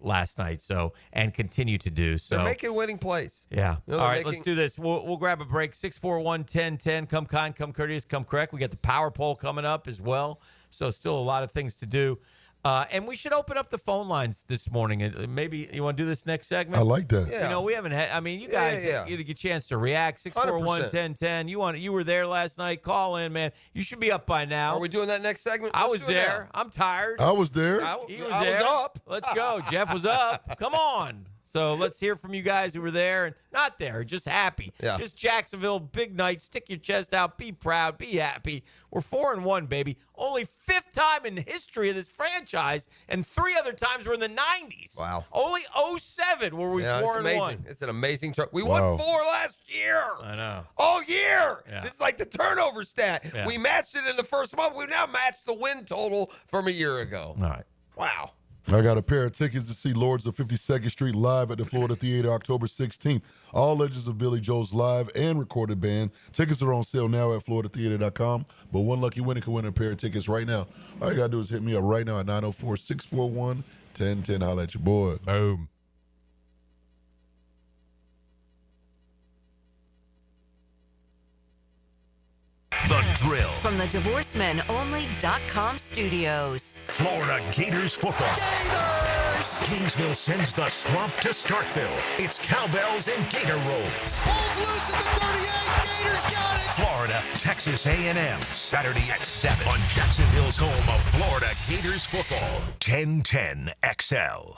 last night. So, and continue to do. So they're making winning plays. Yeah. You know, all right, let's do this. We'll grab a break. 641-1010. Come kind, come courteous, come correct. We got the power poll coming up as well. So still a lot of things to do. And we should open up the phone lines this morning. Maybe you want to do this next segment? I like that. Yeah. You know, we haven't had. I mean, you guys, you get a chance to react. 641-1010. You were there last night. Call in, man. You should be up by now. Are we doing that next segment? I Let's was do it there. now. I'm tired. I was there. He was I there. was up. Let's go. Jeff was up. Come on. So let's hear from you guys who were there and not there, just happy. Yeah. Just Jacksonville, big night. Stick your chest out. Be proud. Be happy. We're 4-1, baby. Only 5th time in the history of this franchise, and 3 other times we're in the 90s. Wow. Only 07 were we 4-1. It's amazing. It's an amazing truck. We won 4 last year. I know. All year. Yeah. This is like the turnover stat. Yeah. We matched it in the first month. We've now matched the win total from a year ago. All right. Wow. I got a pair of tickets to see Lords of 52nd Street live at the Florida Theater October 16th. All legends of Billy Joel's live and recorded band. Tickets are on sale now at floridatheater.com, but one lucky winner can win a pair of tickets right now. All you got to do is hit me up right now at 904-641-1010. Holla at your boy. Boom. The Drill. From the DivorceMenOnly.com studios. Florida Gators football. Gators! Gainesville sends the swamp to Starkville. It's cowbells and gator rolls. Falls loose at the 38. Gators got it. Florida, Texas A&M. Saturday at 7 on Jacksonville's home of Florida Gators football. 1010 XL.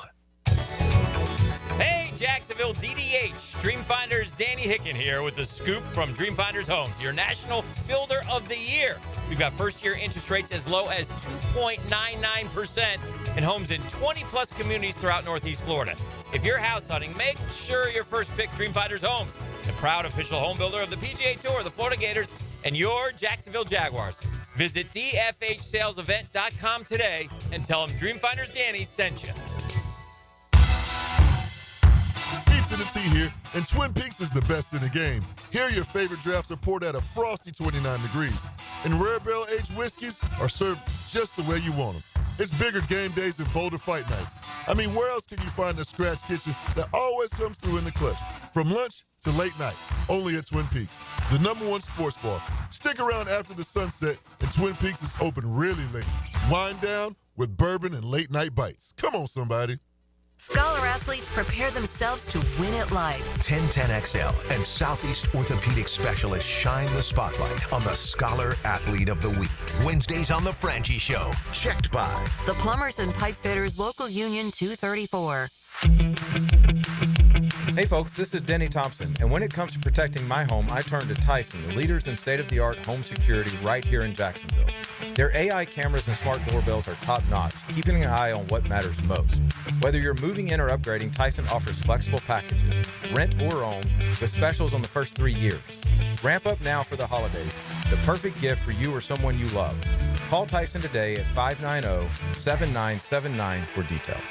Hey, Jacksonville DDH. Dreamfinders Danny Hicken here with the scoop from Dreamfinders Homes, your national builder of the year. We've got first-year interest rates as low as 2.99% and homes in 20-plus communities throughout Northeast Florida. If you're house hunting, make sure your first pick Dreamfinders Homes, the proud official home builder of the PGA Tour, the Florida Gators, and your Jacksonville Jaguars. Visit dfhsalesevent.com today and tell them Dreamfinders Danny sent you. Pizza the Tea here, and Twin Peaks is the best in the game. Here, your favorite drafts are poured at a frosty 29 degrees, and rare barrel-aged whiskeys are served just the way you want them. It's bigger game days and bolder fight nights. I mean, where else can you find a scratch kitchen that always comes through in the clutch? From lunch to late night, only at Twin Peaks, the #1 sports bar. Stick around after the sunset, and Twin Peaks is open really late. Wind down with bourbon and late-night bites. Come on, somebody. Scholar athletes prepare themselves to win at life. 1010XL and Southeast Orthopedic Specialist shine the spotlight on the Scholar Athlete of the Week. Wednesdays on The Frangie Show. Checked by The Plumbers and Pipe Fitters Local Union 234. Hey folks, this is Denny Thompson, and when it comes to protecting my home, I turn to Tyson, the leaders in state-of-the-art home security right here in Jacksonville. Their AI cameras and smart doorbells are top-notch, keeping an eye on what matters most. Whether you're moving in or upgrading, Tyson offers flexible packages, rent or own, with specials on the first 3 years. Ramp up now for the holidays, the perfect gift for you or someone you love. Call Tyson today at 590-7979 for details.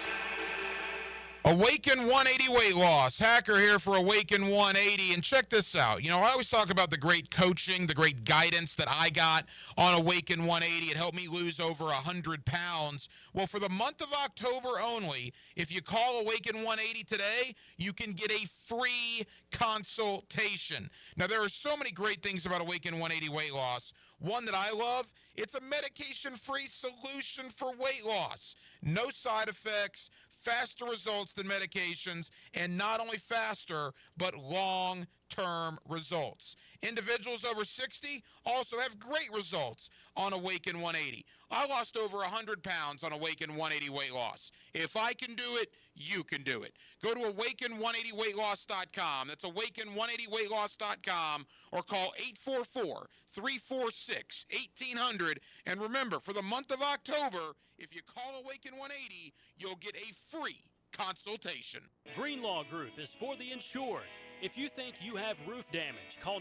Awaken 180 weight loss. Hacker here for Awaken 180. And check this out. You know, I always talk about the great coaching, the great guidance that I got on Awaken 180. It helped me lose over 100 pounds. Well, for the month of October only, if you call Awaken 180 today, you can get a free consultation. Now, there are so many great things about Awaken 180 weight loss. One that I love, it's a medication-free solution for weight loss. No side effects. faster results than medications, and not only faster, but long-term results. Individuals over 60 also have great results on Awaken 180. I lost over 100 pounds on Awaken 180 weight loss. If I can do it, you can do it. Go to awaken180weightloss.com. That's awaken180weightloss.com, or call 844-346-1800. And remember, for the month of October, if you call Awaken 180, you'll get a free consultation. Greenlaw Group is for the insured. If you think you have roof damage, call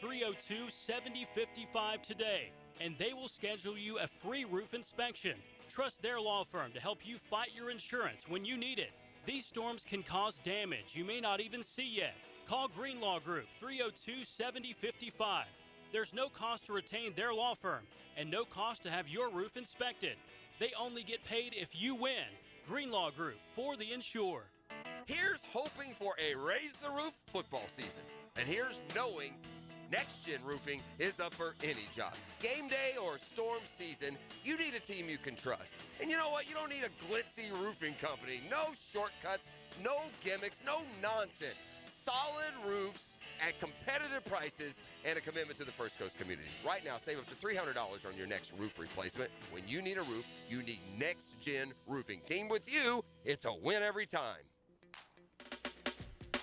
904-302-7055 today, and they will schedule you a free roof inspection. Trust their law firm to help you fight your insurance when you need it. These storms can cause damage you may not even see yet. Call Greenlaw Group 302-7055. There's no cost to retain their law firm and no cost to have your roof inspected. They only get paid if you win. Greenlaw Group, for the insured. Here's hoping for a Raise the Roof football season. And here's knowing Next Gen Roofing is up for any job. Game day or storm season, you need a team you can trust. And you know what? You don't need a glitzy roofing company. No shortcuts, no gimmicks, no nonsense. Solid roofs at competitive prices and a commitment to the First Coast community. Right now, save up to $300 on your next roof replacement. When you need a roof, you need Next Gen Roofing. Team with you, it's a win every time.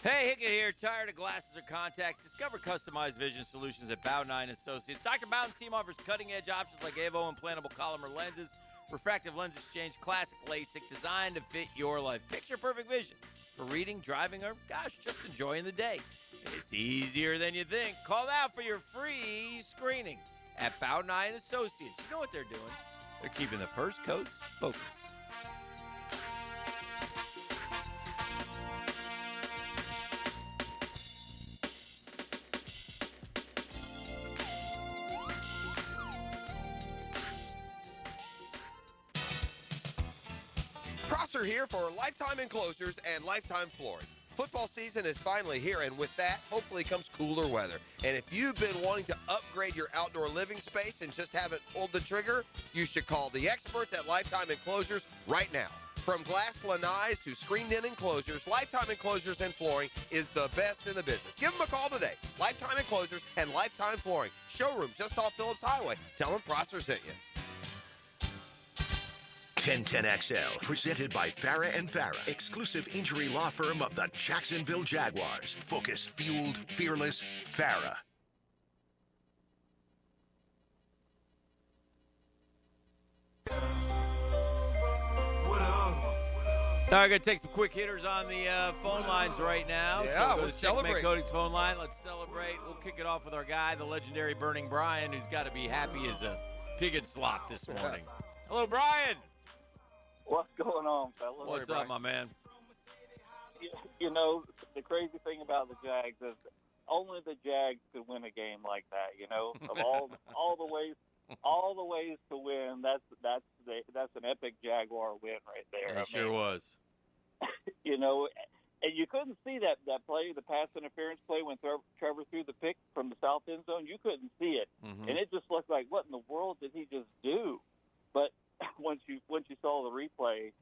Hey, Hickett here. Tired of glasses or contacts? Discover customized vision solutions at Bow 9 Associates. Dr. Bowden's team offers cutting-edge options like AVO implantable Collamer lenses, refractive lens exchange, classic LASIK, designed to fit your life. Picture perfect vision for reading, driving, or, gosh, just enjoying the day. It's easier than you think. Call now for your free screening at Bow 9 Associates. You know what they're doing. They're keeping the First Coast focused. Prosser here for Lifetime Enclosures and Lifetime Flooring. Football season is finally here, and with that, hopefully comes cooler weather. And if you've been wanting to upgrade your outdoor living space and just haven't pulled the trigger, you should call the experts at Lifetime Enclosures right now. From glass lanais to screened-in enclosures, Lifetime Enclosures and Flooring is the best in the business. Give them a call today. Lifetime Enclosures and Lifetime Flooring. Showroom just off Phillips Highway. Tell them Prosser sent you. 1010XL, presented by Farah and Farah, exclusive injury law firm of the Jacksonville Jaguars. Focused, fueled, fearless, Farah. All right, going to take some quick hitters on the phone lines right now. Yeah, so we'll celebrate. Coatings phone line. Let's celebrate. We'll kick it off with our guy, the legendary Burning Brian, who's got to be happy as a pig in slop this morning. Hello, Brian. What's going on, fellas? What's up, my man? You know, the crazy thing about the Jags is only the Jags could win a game like that. You know, of all the ways to win, that's an epic Jaguar win right there. It sure was. You know, and you couldn't see that play, the pass interference play when Trevor threw the pick from the south end zone. You couldn't see it, and it just looked like, what in the world did he just do? But once you saw the replay,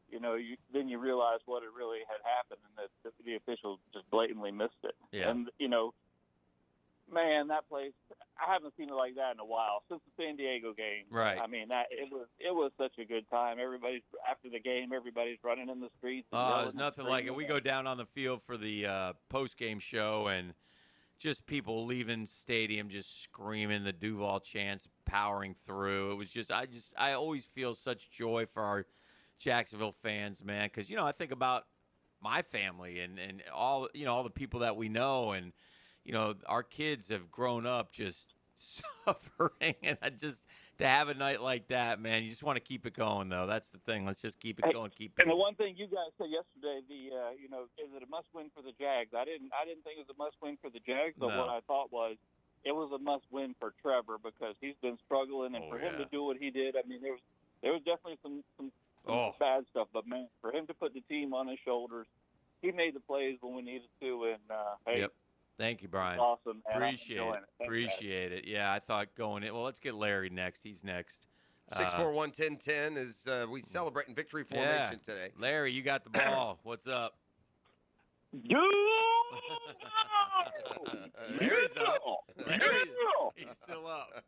you know, then you realize what it really had happened, and that the official just blatantly missed it. Yeah. And you know, man, that place, I haven't seen it like that in a while since the San Diego game. Right. I mean, it was such a good time. After the game, everybody's running in the streets. Oh, there's nothing like it. We go down on the field for the post-game show, and just people leaving stadium just screaming the Duval chants, powering through. It was just I always feel such joy for our Jacksonville fans, man, because, you know, I think about my family and all, you know, all the people that we know, and, you know, our kids have grown up just suffering, and to have a night like that, man, you just want to keep it going, though. That's the thing. Let's just keep it going. And the one thing you guys said yesterday, you know, is it a must-win for the Jags? I didn't think it was a must-win for the Jags, but what I thought was it was a must-win for Trevor because he's been struggling, and for him to do what he did, I mean, there was definitely some bad stuff, but man, for him to put the team on his shoulders, he made the plays when we needed to, and hey. Yep. Thank you, Brian. Awesome. Appreciate it. Yeah, I thought going in. Well, let's get Larry next. He's next. 641-1010 is we celebrating victory formation today. Larry, you got the ball. What's up? Larry's up. He's still up.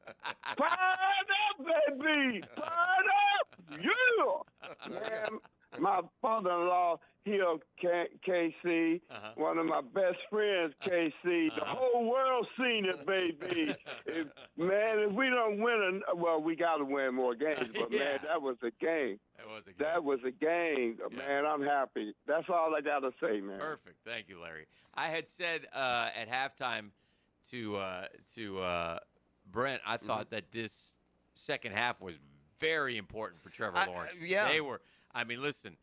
Fired up, baby! Fired up! Yeah! Man, my father-in-law, KC, one of my best friends, KC. The whole world seen it, baby. If we don't win, we got to win more games. But, man, that was a game. That was a game. Man, I'm happy. That's all I got to say, man. Perfect. Thank you, Larry. I had said at halftime to Brent, I thought that this second half was very important for Trevor Lawrence. They were. I mean, listen,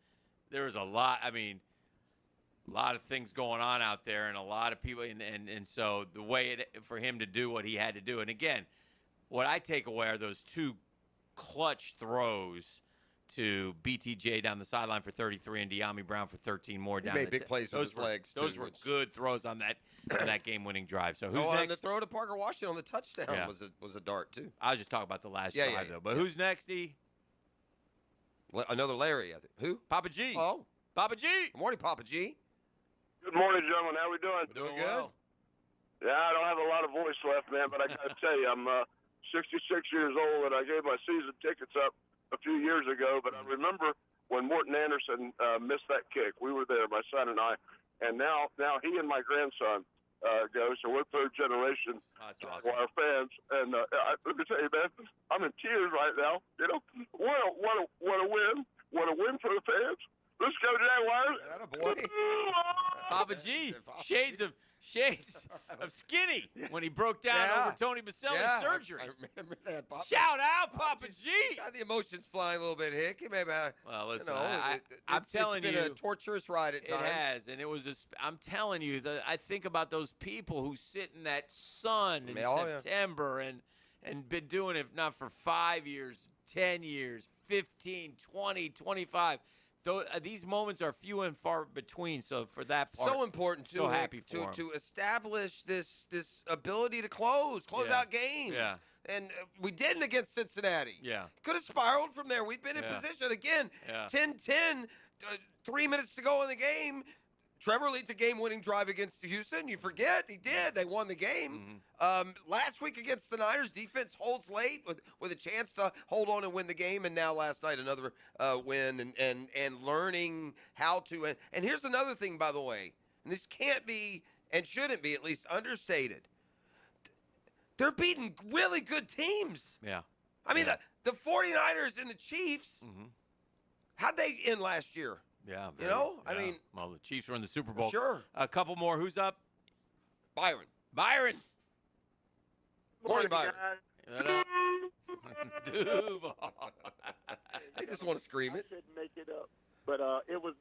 there was a lot of things going on out there and a lot of people. And so the way for him to do what he had to do. And, again, what I take away are those two clutch throws to BTJ down the sideline for 33 and De'Ami Brown for 13 more. He made big plays with his legs, Those were good throws on that game-winning drive. So who's next? And the throw to Parker Washington on the touchdown was a dart, too. I was just talking about the last drive, though. But who's next, E? Another Larry, I think. Who? Papa G. Oh. Papa G. Good morning, Papa G. Good morning, gentlemen. How we doing? Doing good. Yeah, I don't have a lot of voice left, man, but I got to tell you, I'm 66 years old, and I gave my season tickets up a few years ago, but I remember when Morton Anderson missed that kick. We were there, my son and I, and now he and my grandson go, so we're third generation Jaguar fans. And let me tell you, man, I'm in tears right now. You know, what a win! What a win for the fans! Let's go, Jaguars! Attaboy. Papa G, shades of skinny when he broke down over Tony Baselli's surgery. I remember that. Papa. Shout out, Papa G. Got the emotions flying a little bit, Hick. Well, listen, I'm telling you, it's been a torturous ride at times. It has, and it was. I'm telling you, I think about those people who sit in that sun in September and been doing it not for 5 years, 10 years, 15, 20, 25. These moments are few and far between. So for that part, so important too. So happy for him. to establish this ability to close out games. Yeah. And we didn't against Cincinnati. Yeah. Could have spiraled from there. We've been in position again. 10-10, 3 minutes to go in the game. Trevor leads a game-winning drive against Houston. You forget, he did. They won the game. Last week against the Niners, defense holds late with a chance to hold on and win the game. And now last night, another win and learning how to. And here's another thing, by the way, and this can't be and shouldn't be at least understated. They're beating really good teams. Yeah. I mean, the 49ers and the Chiefs, how'd they end last year? Yeah, I mean, well, the Chiefs were in the Super Bowl. Sure. A couple more. Who's up? Byron. Morning, Byron. Duval. I just want to scream it. I shouldn't make it up. But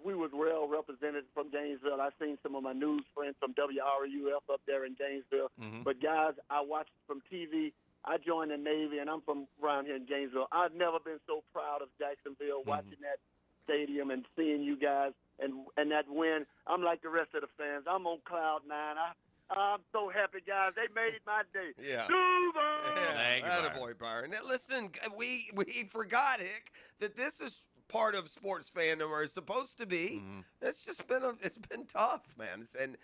we was well represented from Gainesville. I seen some of my news friends from WRUF up there in Gainesville. But guys, I watched from TV. I joined the Navy, and I'm from around here in Gainesville. I've never been so proud of Jacksonville watching that stadium and seeing you guys and that win. I'm like the rest of the fans. I'm on cloud nine. I'm so happy, guys. They made my day. Yeah. Thank you, Attaboy, Byron. Now, listen, we forgot, Hick, that this is part of sports fandom, or is supposed to be. It's just been tough, man. And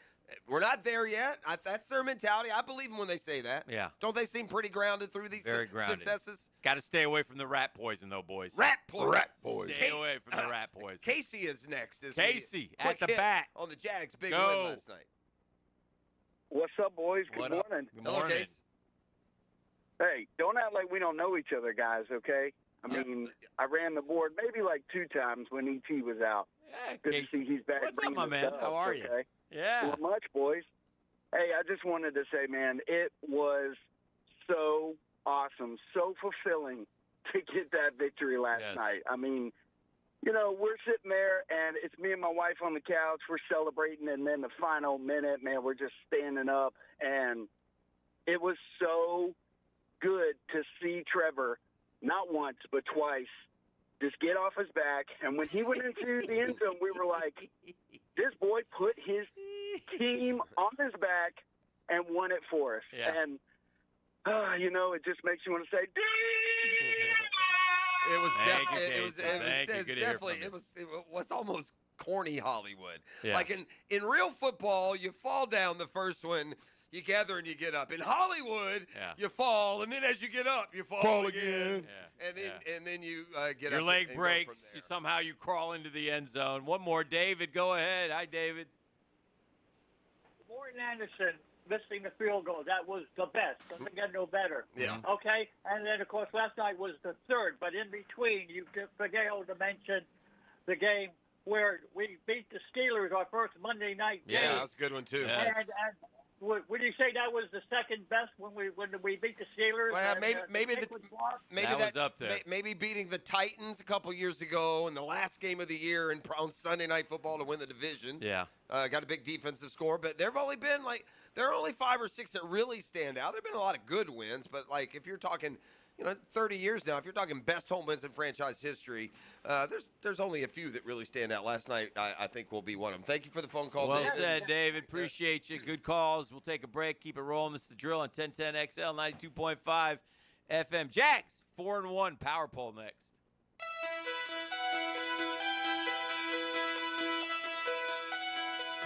we're not there yet. That's their mentality. I believe them when they say that. Yeah. Don't they seem pretty grounded through these successes? Got to stay away from the rat poison, though, boys. Rat poison. Stay away from the rat poison. Casey is next. Casey Quick at the hit bat on the Jags. Big Go. win last night. What's up, boys? Good morning. Good morning. Hello, Case. Hey, don't act like we don't know each other, guys, okay? I mean, I ran the board maybe like 2 times when E.T. was out. Yeah, Good Casey. to see he's back. What's up, bringing my the man? stuff, How are you? okay? Yeah. Not much, boys. Hey, I just wanted to say, man, it was so awesome, so fulfilling to get that victory last night. I mean, you know, we're sitting there, and it's me and my wife on the couch. We're celebrating, and then the final minute, man, we're just standing up. And it was so good to see Trevor, not once but twice, just get off his back. And when he went into the end zone, we were like, this boy put his team on his back and won it for us. Yeah. And, you know, it just makes you want to say, It was Thank you, definitely. It was Jason. Thank you. Good to hear definitely. from you. It was almost corny Hollywood. Yeah. Like in real football, you fall down the first one, you gather and you get up. In Hollywood, you fall, and then as you get up, you fall again. And then you get Your up. leg and breaks. Somehow you crawl into the end zone. One more, David. Go ahead. Hi, David. Morton Anderson missing the field goal. That was the best. Doesn't get no better. Yeah. Okay? And then, of course, last night was the third. But in between, you failed to mention the game where we beat the Steelers our first Monday night game. Yeah, that's a good one, too. And would you say that was the second best when we beat the Steelers? Well, maybe That was up there. Maybe beating the Titans a couple years ago in the last game of the year on Sunday Night Football to win the division. Yeah. Got a big defensive score, but there are only 5 or 6 that really stand out. There've been a lot of good wins, but like if you're talking, 30 years now, if you're talking best home wins in franchise history, there's only a few that really stand out. Last night, I think will be one of them. Thank you for the phone call. Well David. said, David. Appreciate you. Good calls. We'll take a break. Keep it rolling. This is The Drill on 1010XL 92.5 FM. Jags 4-1 power poll next.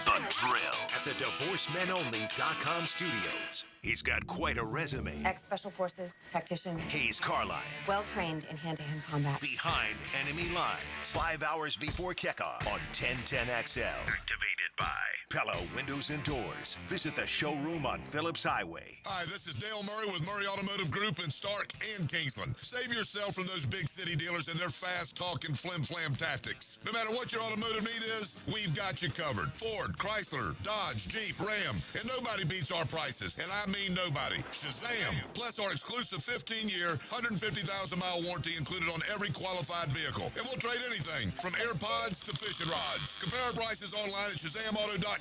The Drill at the DivorceMenOnly.com studios. He's got quite a resume. Ex-Special Forces technician. He's Carline. Well-trained in hand-to-hand combat. Behind enemy lines. 5 hours before kickoff on 1010XL. Activated by Pella Windows and Doors. Visit the showroom on Phillips Highway. Hi, this is Dale Murray with Murray Automotive Group in Stark and Kingsland. Save yourself from those big city dealers and their fast-talking flim-flam tactics. No matter what your automotive need is, we've got you covered. Ford, Chrysler, Dodge, Jeep, Ram, and nobody beats our prices, and I mean nobody. Shazam! Plus our exclusive 15-year, 150,000-mile warranty included on every qualified vehicle. And we'll trade anything from AirPods to fishing rods. Compare our prices online at ShazamAuto.com.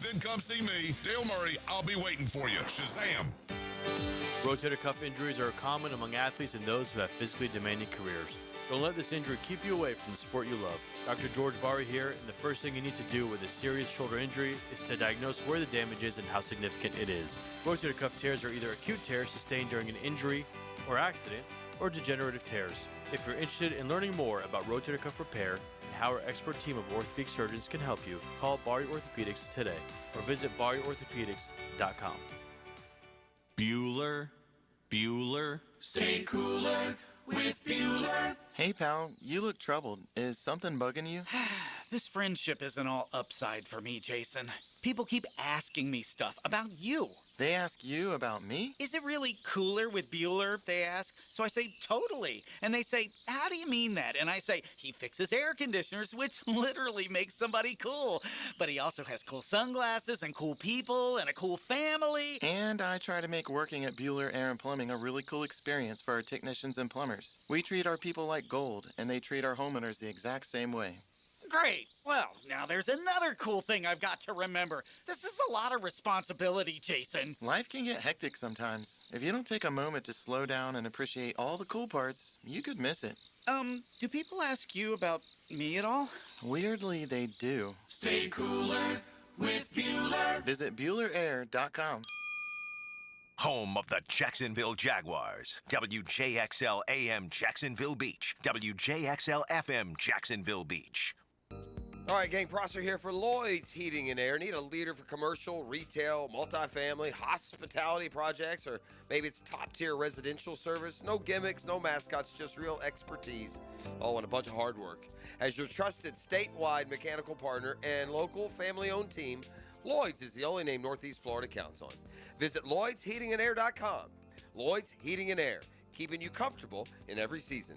Then come see me, Dale Murray. I'll be waiting for you. Shazam! Rotator cuff injuries are common among athletes and those who have physically demanding careers. Don't let this injury keep you away from the sport you love. Dr. George Barry here, and the first thing you need to do with a serious shoulder injury is to diagnose where the damage is and how significant it is. Rotator cuff tears are either acute tears sustained during an injury or accident, or degenerative tears. If you're interested in learning more about rotator cuff repair and how our expert team of orthopedic surgeons can help you, call Barry Orthopedics today or visit BarryOrthopedics.com. Bueller. Stay cooler with Bueller. Hey, pal, you look troubled. Is something bugging you? This friendship isn't all upside for me, Jason. People keep asking me stuff about you. They ask you about me? Is it really cooler with Bueller, they ask? So I say, totally. And they say, how do you mean that? And I say, he fixes air conditioners, which literally makes somebody cool. But he also has cool sunglasses and cool people and a cool family. And I try to make working at Bueller Air and Plumbing a really cool experience for our technicians and plumbers. We treat our people like gold, and they treat our homeowners the exact same way. Great. Well, now there's another cool thing I've got to remember. This is a lot of responsibility, Jason. Life can get hectic sometimes. If you don't take a moment to slow down and appreciate all the cool parts, you could miss it. Do people ask you about me at all? Weirdly, they do. Stay cooler with Bueller. Visit BuellerAir.com. Home of the Jacksonville Jaguars. WJXL AM Jacksonville Beach. WJXL FM Jacksonville Beach. All right, gang, Prosser here for Lloyd's Heating and Air. Need a leader for commercial, retail, multifamily, hospitality projects, or maybe it's top-tier residential service. No gimmicks, no mascots, just real expertise, all and a bunch of hard work. As your trusted statewide mechanical partner and local family-owned team, Lloyd's is the only name Northeast Florida counts on. Visit Lloyd'sHeatingandAir.com. Lloyd's Heating and Air, keeping you comfortable in every season.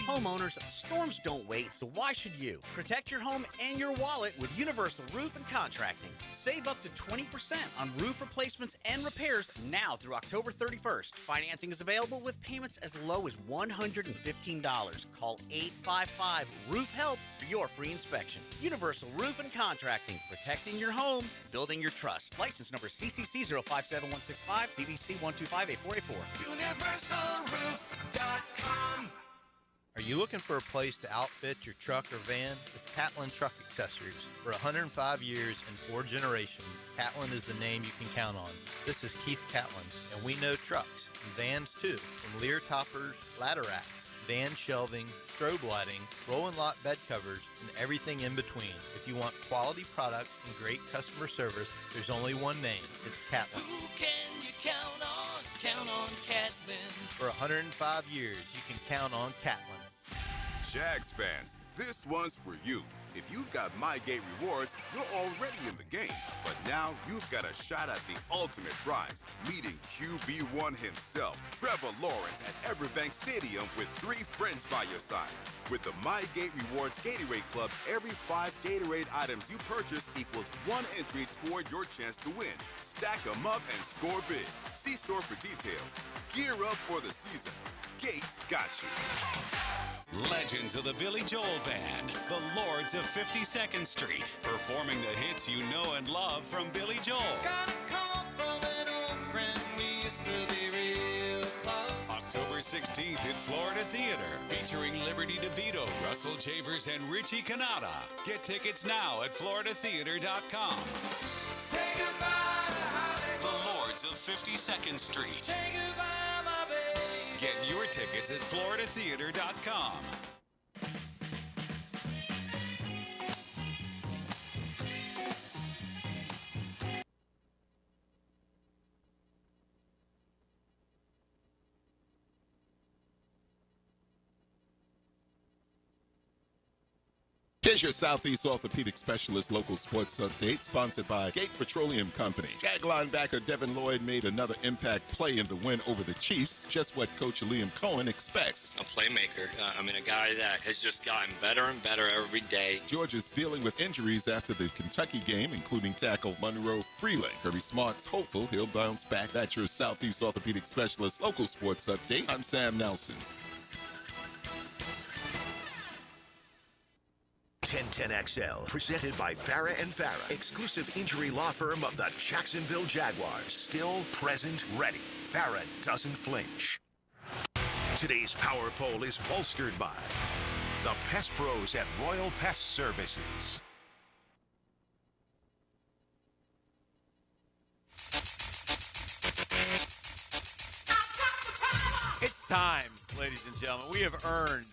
Homeowners, storms don't wait, so why should you? Protect your home and your wallet with Universal Roof and Contracting. Save up to 20% on roof replacements and repairs now through October 31st. Financing is available with payments as low as $115. Call 855-ROOF-HELP for your free inspection. Universal Roof and Contracting, protecting your home, building your trust. License number CCC 057165, CBC 1258484. UniversalRoof.com. Are You looking for a place to outfit your truck or van? It's Catlin Truck Accessories. For 105 years and 4 generations, Catlin is the name you can count on. This is Keith Catlin, and we know trucks and vans too, from Lear toppers, ladder racks, van shelving, strobe lighting, rolling lot bed covers, and everything in between. If you want quality products and great customer service, there's only one name. It's Catlin. Who can you count on? Count on Catlin. For 105 years, you can count on Catlin. Jags fans, this one's for you. If you've got MyGate rewards, you're already in the game. But now you've got a shot at the ultimate prize, meeting QB1 himself, Trevor Lawrence, at Everbank Stadium with 3 friends by your side. With the MyGate Rewards Gatorade Club, every 5 Gatorade items you purchase equals 1 entry toward your chance to win. Stack them up and score big. See store for details. Gear up for the season. Gates got you. Legends of the Billy Joel Band, the Lords of 52nd Street, performing the hits you know and love from Billy Joel. Got a call from an old friend, we used to be real close. October 16th at Florida Theater, featuring Liberty DeVito, Russell Chavers, and Richie Canada. Get tickets now at floridatheater.com. Say goodbye to Hollywood. The Lords of 52nd Street. Say goodbye, my baby. Get your tickets at floridatheater.com. Here's your Southeast Orthopedic Specialist local sports update, sponsored by Gate Petroleum Company. Jag linebacker Devin Lloyd made another impact play in the win over the Chiefs, just what Coach Liam Cohen expects. A playmaker. A guy that has just gotten better and better every day. Georgia's dealing with injuries after the Kentucky game, including tackle Monroe Freeland. Kirby Smart's hopeful he'll bounce back. That's your Southeast Orthopedic Specialist local sports update. I'm Sam Nelson. 1010XL, presented by Farah & Farah, exclusive injury law firm of the Jacksonville Jaguars. Still, present, ready. Farah doesn't flinch. Today's Power Poll is bolstered by the Pest Pros at Royal Pest Services. It's time, ladies and gentlemen. We have earned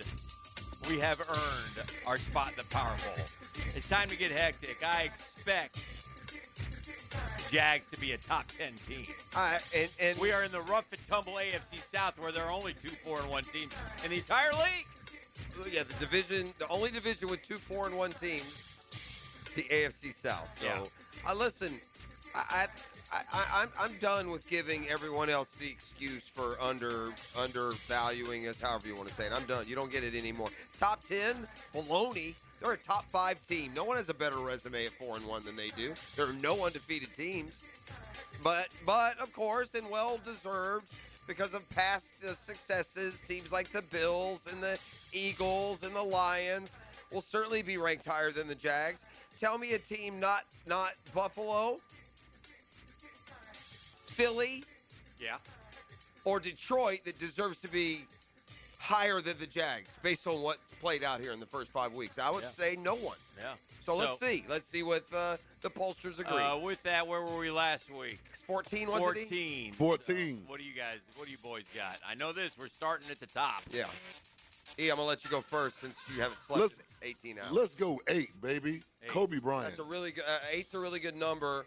our spot in the Power Bowl. It's time to get hectic. I expect Jags to be a top 10 team. And we are in the rough and tumble AFC South, where there are only 2 4-1 teams in the entire league. Yeah, the only division with 2 4-1 teams, the AFC South. So, Yeah. Listen, I'm done with giving everyone else the excuse for undervaluing us, however you want to say it. I'm done. You don't get it anymore. Top 10, baloney. They're a top 5 team. No one has a better resume at 4-1 than they do. There are no undefeated teams. But of course, and well-deserved because of past successes, teams like the Bills and the Eagles and the Lions will certainly be ranked higher than the Jags. Tell me a team not Buffalo, Philly, or Detroit that deserves to be higher than the Jags based on what's played out here in the first 5 weeks. I would say no one. Yeah. So let's see. Let's see what the pollsters agree. With that, where were we last week? 14, wasn't it? 14. 14. So what do you boys got? I know this. We're starting at the top. Yeah. E, I'm going to let you go first since you haven't slept 18 hours. Let's go 8, baby. 8. Kobe Bryant. That's a really good. 8's a really good number.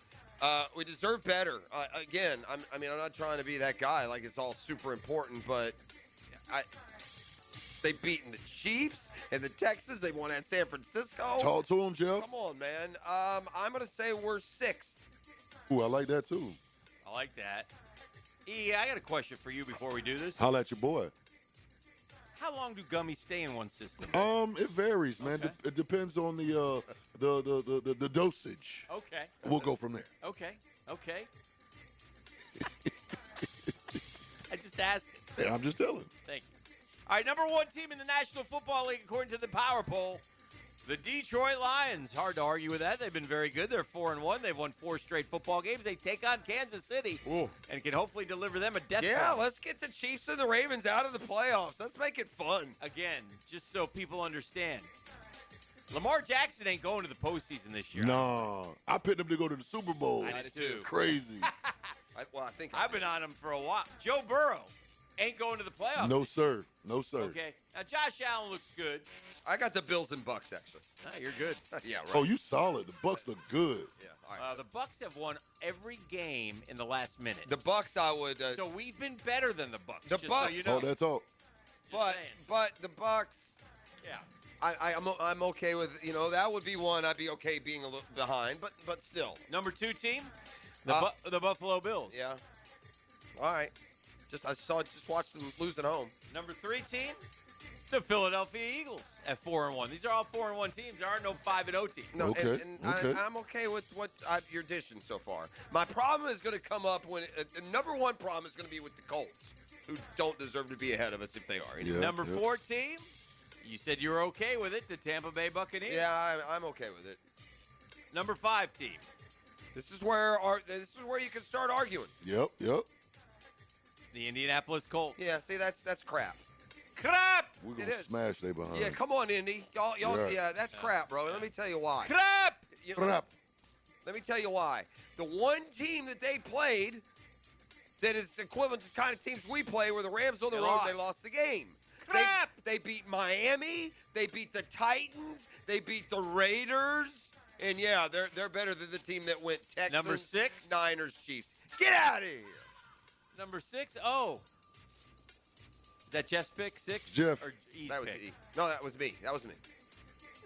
We deserve better. Again, I'm not trying to be that guy like it's all super important, but they've beaten the Chiefs and the Texans. They won at San Francisco. Talk to them, Jeff. Come on, man. I'm going to say we're 6th. Ooh, I like that too. I like that. E, I got a question for you before we do this. Holla at your boy. How long do gummies stay in one system? It varies, man. Okay. It depends on the dosage. Okay. We'll go from there. Okay. I just asked it. Yeah, I'm just telling. Thank you. All right, number 1 team in the National Football League according to the Power Poll, The Detroit Lions, hard to argue with that. They've been very good. They're 4-1. They've won 4 straight football games. They take on Kansas City and can hopefully deliver them a death Yeah, ball. let's get the Chiefs and the Ravens out of the playoffs. Let's make it fun. Again, just so people understand. Lamar Jackson ain't going to the postseason this year. No, I picked them to go to the Super Bowl. I did too. Crazy. I think I've been on him for a while. Joe Burrow ain't going to the playoffs. No, sir. No, sir. Okay. Now, Josh Allen looks good. I got the Bills and Bucks, actually. Ah, you're good. Yeah, right. Oh, you solid. The Bucks look good. Yeah. All right. The Bucks have won every game in the last minute. The Bucks, I would. So we've been better than the Bucks. The just Bucks. So you know. Oh, that's all. But the Bucks. Yeah. I'm okay with, that would be one I'd be okay being a little behind, but still. Number 2 team, the Buffalo Bills. Yeah. All right. Just watched them lose at home. Number 3 team, the Philadelphia Eagles at 4-1. These are all 4-1 teams. There are no 5-0 teams. No, Okay, and okay. I'm okay with what you're dishing so far. My problem is going to come up when the number one problem is going to be with the Colts, who don't deserve to be ahead of us if they are. Yeah, Number 4 team, you said you were okay with it, the Tampa Bay Buccaneers. Yeah, I'm okay with it. Number 5 team. This is where you can start arguing. Yep. The Indianapolis Colts. Yeah, see, that's crap. Crap! We're It going to is. smash they behind. Yeah, come on, Indy. Y'all, Right. yeah, that's crap, bro. Let me tell you why. Crap! Crap. Let me tell you why. The one team that they played that is equivalent to the kind of teams we play, were the Rams on the They road, lost. and they lost the game. Crap! They beat Miami. They beat the Titans. They beat the Raiders. And, yeah, they're better than the team that went Texans, Number 6. Niners, Chiefs. Get out of here. Number 6. Oh. Is that Jeff's pick? 6? Jeff. Or E's That was pick? E. No, that was me.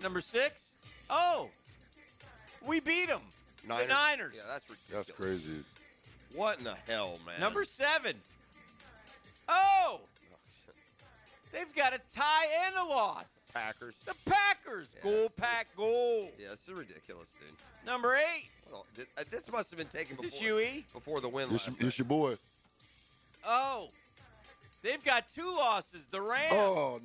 Number 6. Oh. We beat them. The Niners. Yeah, that's ridiculous. That's crazy. What in the hell, man? Number 7. Oh. They've got a tie and a loss. Packers. The Packers. Yeah, Goal pack goal. Yeah, this is ridiculous, dude. Number 8. Well, this must have been taken Is this before, UE? before the win It's last night. your boy. Oh. They've got 2 losses. The Rams. Oh,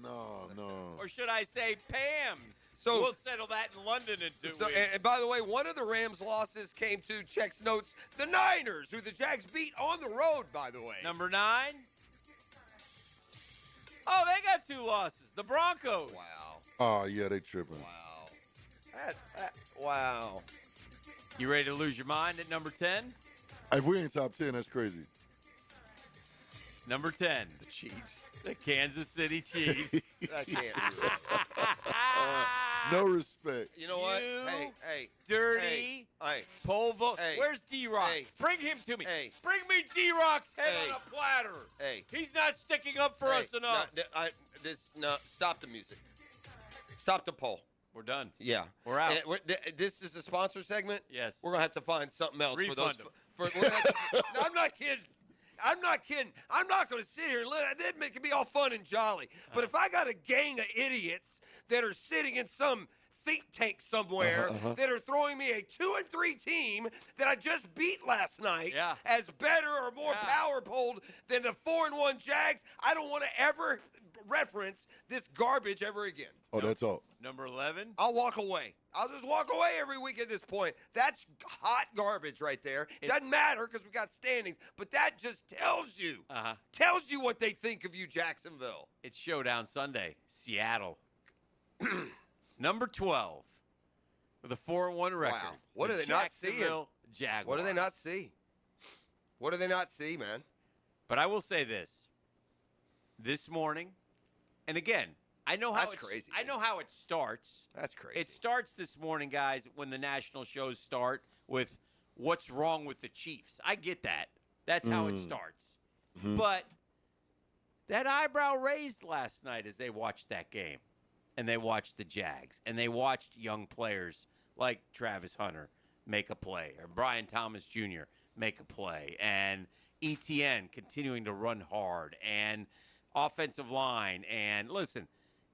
no. Or should I say Pams? So- we'll settle that in London in 2 So, weeks. and by the way, one of the Rams' losses came to checks notes the Niners, who the Jags beat on the road, by the way. Number 9. Oh, they got 2 losses. The Broncos. Wow. Oh, yeah, they tripping. Wow. Wow. You ready to lose your mind at number 10? If we ain't top 10, that's crazy. Number 10. The Chiefs. The Kansas City Chiefs. That can't be right. No respect. You know what? You Hey. dirty Hey. pole vote. Hey. Where's D-Rock? Hey. Bring him to me. Hey. Bring me D-Rock's head Hey. on a platter. Hey. He's not sticking up for us enough. Stop the music. Stop the poll. We're done. Yeah. We're out. This is a sponsor segment. Yes. We're gonna have to find something else Refund for those. them. We're gonna have to, no, I'm not kidding. I'm not kidding. I'm not going to sit here and it can be all fun and jolly. But if I got a gang of idiots that are sitting in some think tank somewhere that are throwing me a 2-3 team that I just beat last night as better or more power pulled than the 4-1 Jags, I don't want to ever reference this garbage ever again. Oh, that's all. Number 11. I'll walk away. I'll just walk away every week at this point. That's hot garbage right there. Doesn't matter because we got standings, but that just tells you what they think of you, Jacksonville. It's Showdown Sunday. Seattle. Number 12 with a 4-1 record. Wow. What The are they not seeing? Jacksonville Jaguars. What do they not see? What do they not see, man? But I will say this. This morning, and again, I know how That's crazy. I know how it starts. That's crazy. It starts this morning, guys, when the national shows start with what's wrong with the Chiefs. I get that. That's how it starts. But that eyebrow raised last night as they watched that game. And they watched the Jags. And they watched young players like Travis Hunter make a play. Or Brian Thomas Jr. make a play. And ETN continuing to run hard. And offensive line. And listen,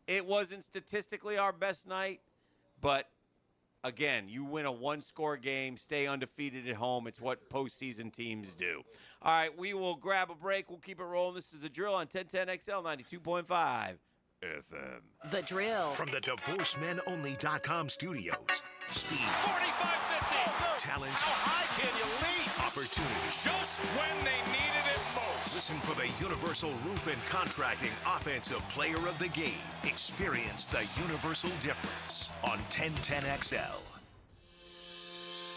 it wasn't statistically our best night, but again, you win a one-score game, stay undefeated at home. It's what postseason teams do. All right, we will grab a break. We'll keep it rolling. This is The Drill on 1010XL 92.5. FM. The Drill. From the DivorceMenOnly.com studios. Speed. 45-50. Talent. How high can you leap? Opportunity. Just when they needed it most. Listen for the Universal Roof and Contracting Offensive Player of the Game. Experience the universal difference on 1010XL.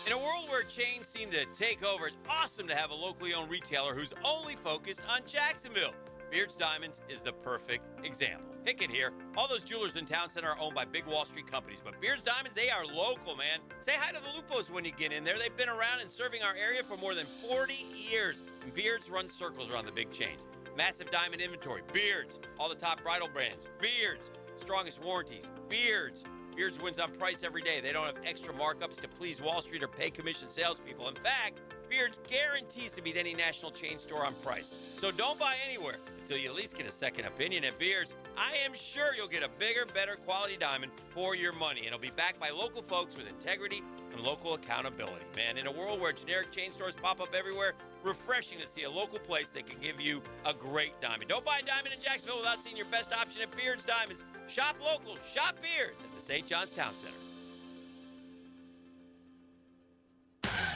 In a world where chains seem to take over, it's awesome to have a locally owned retailer who's only focused on Jacksonville. Beards Diamonds is the perfect example. Hicken here. All those jewelers in Town Center are owned by big Wall Street companies, but Beards Diamonds, they are local, man. Say hi to the Lupos when you get in there. They've been around and serving our area for more than 40 years. And Beards run circles around the big chains. Massive diamond inventory. Beards. All the top bridal brands. Beards. Strongest warranties. Beards. Beards wins on price every day. They don't have extra markups to please Wall Street or pay commission salespeople. In fact, Beards guarantees to beat any national chain store on price. So don't buy anywhere until you at least get a second opinion at Beards. I am sure you'll get a bigger, better quality diamond for your money. And it'll be backed by local folks with integrity and local accountability. Man, in a world where generic chain stores pop up everywhere, refreshing to see a local place that can give you a great diamond. Don't buy a diamond in Jacksonville without seeing your best option at Beards Diamonds. Shop local, shop Beards at the St. John's Town Center.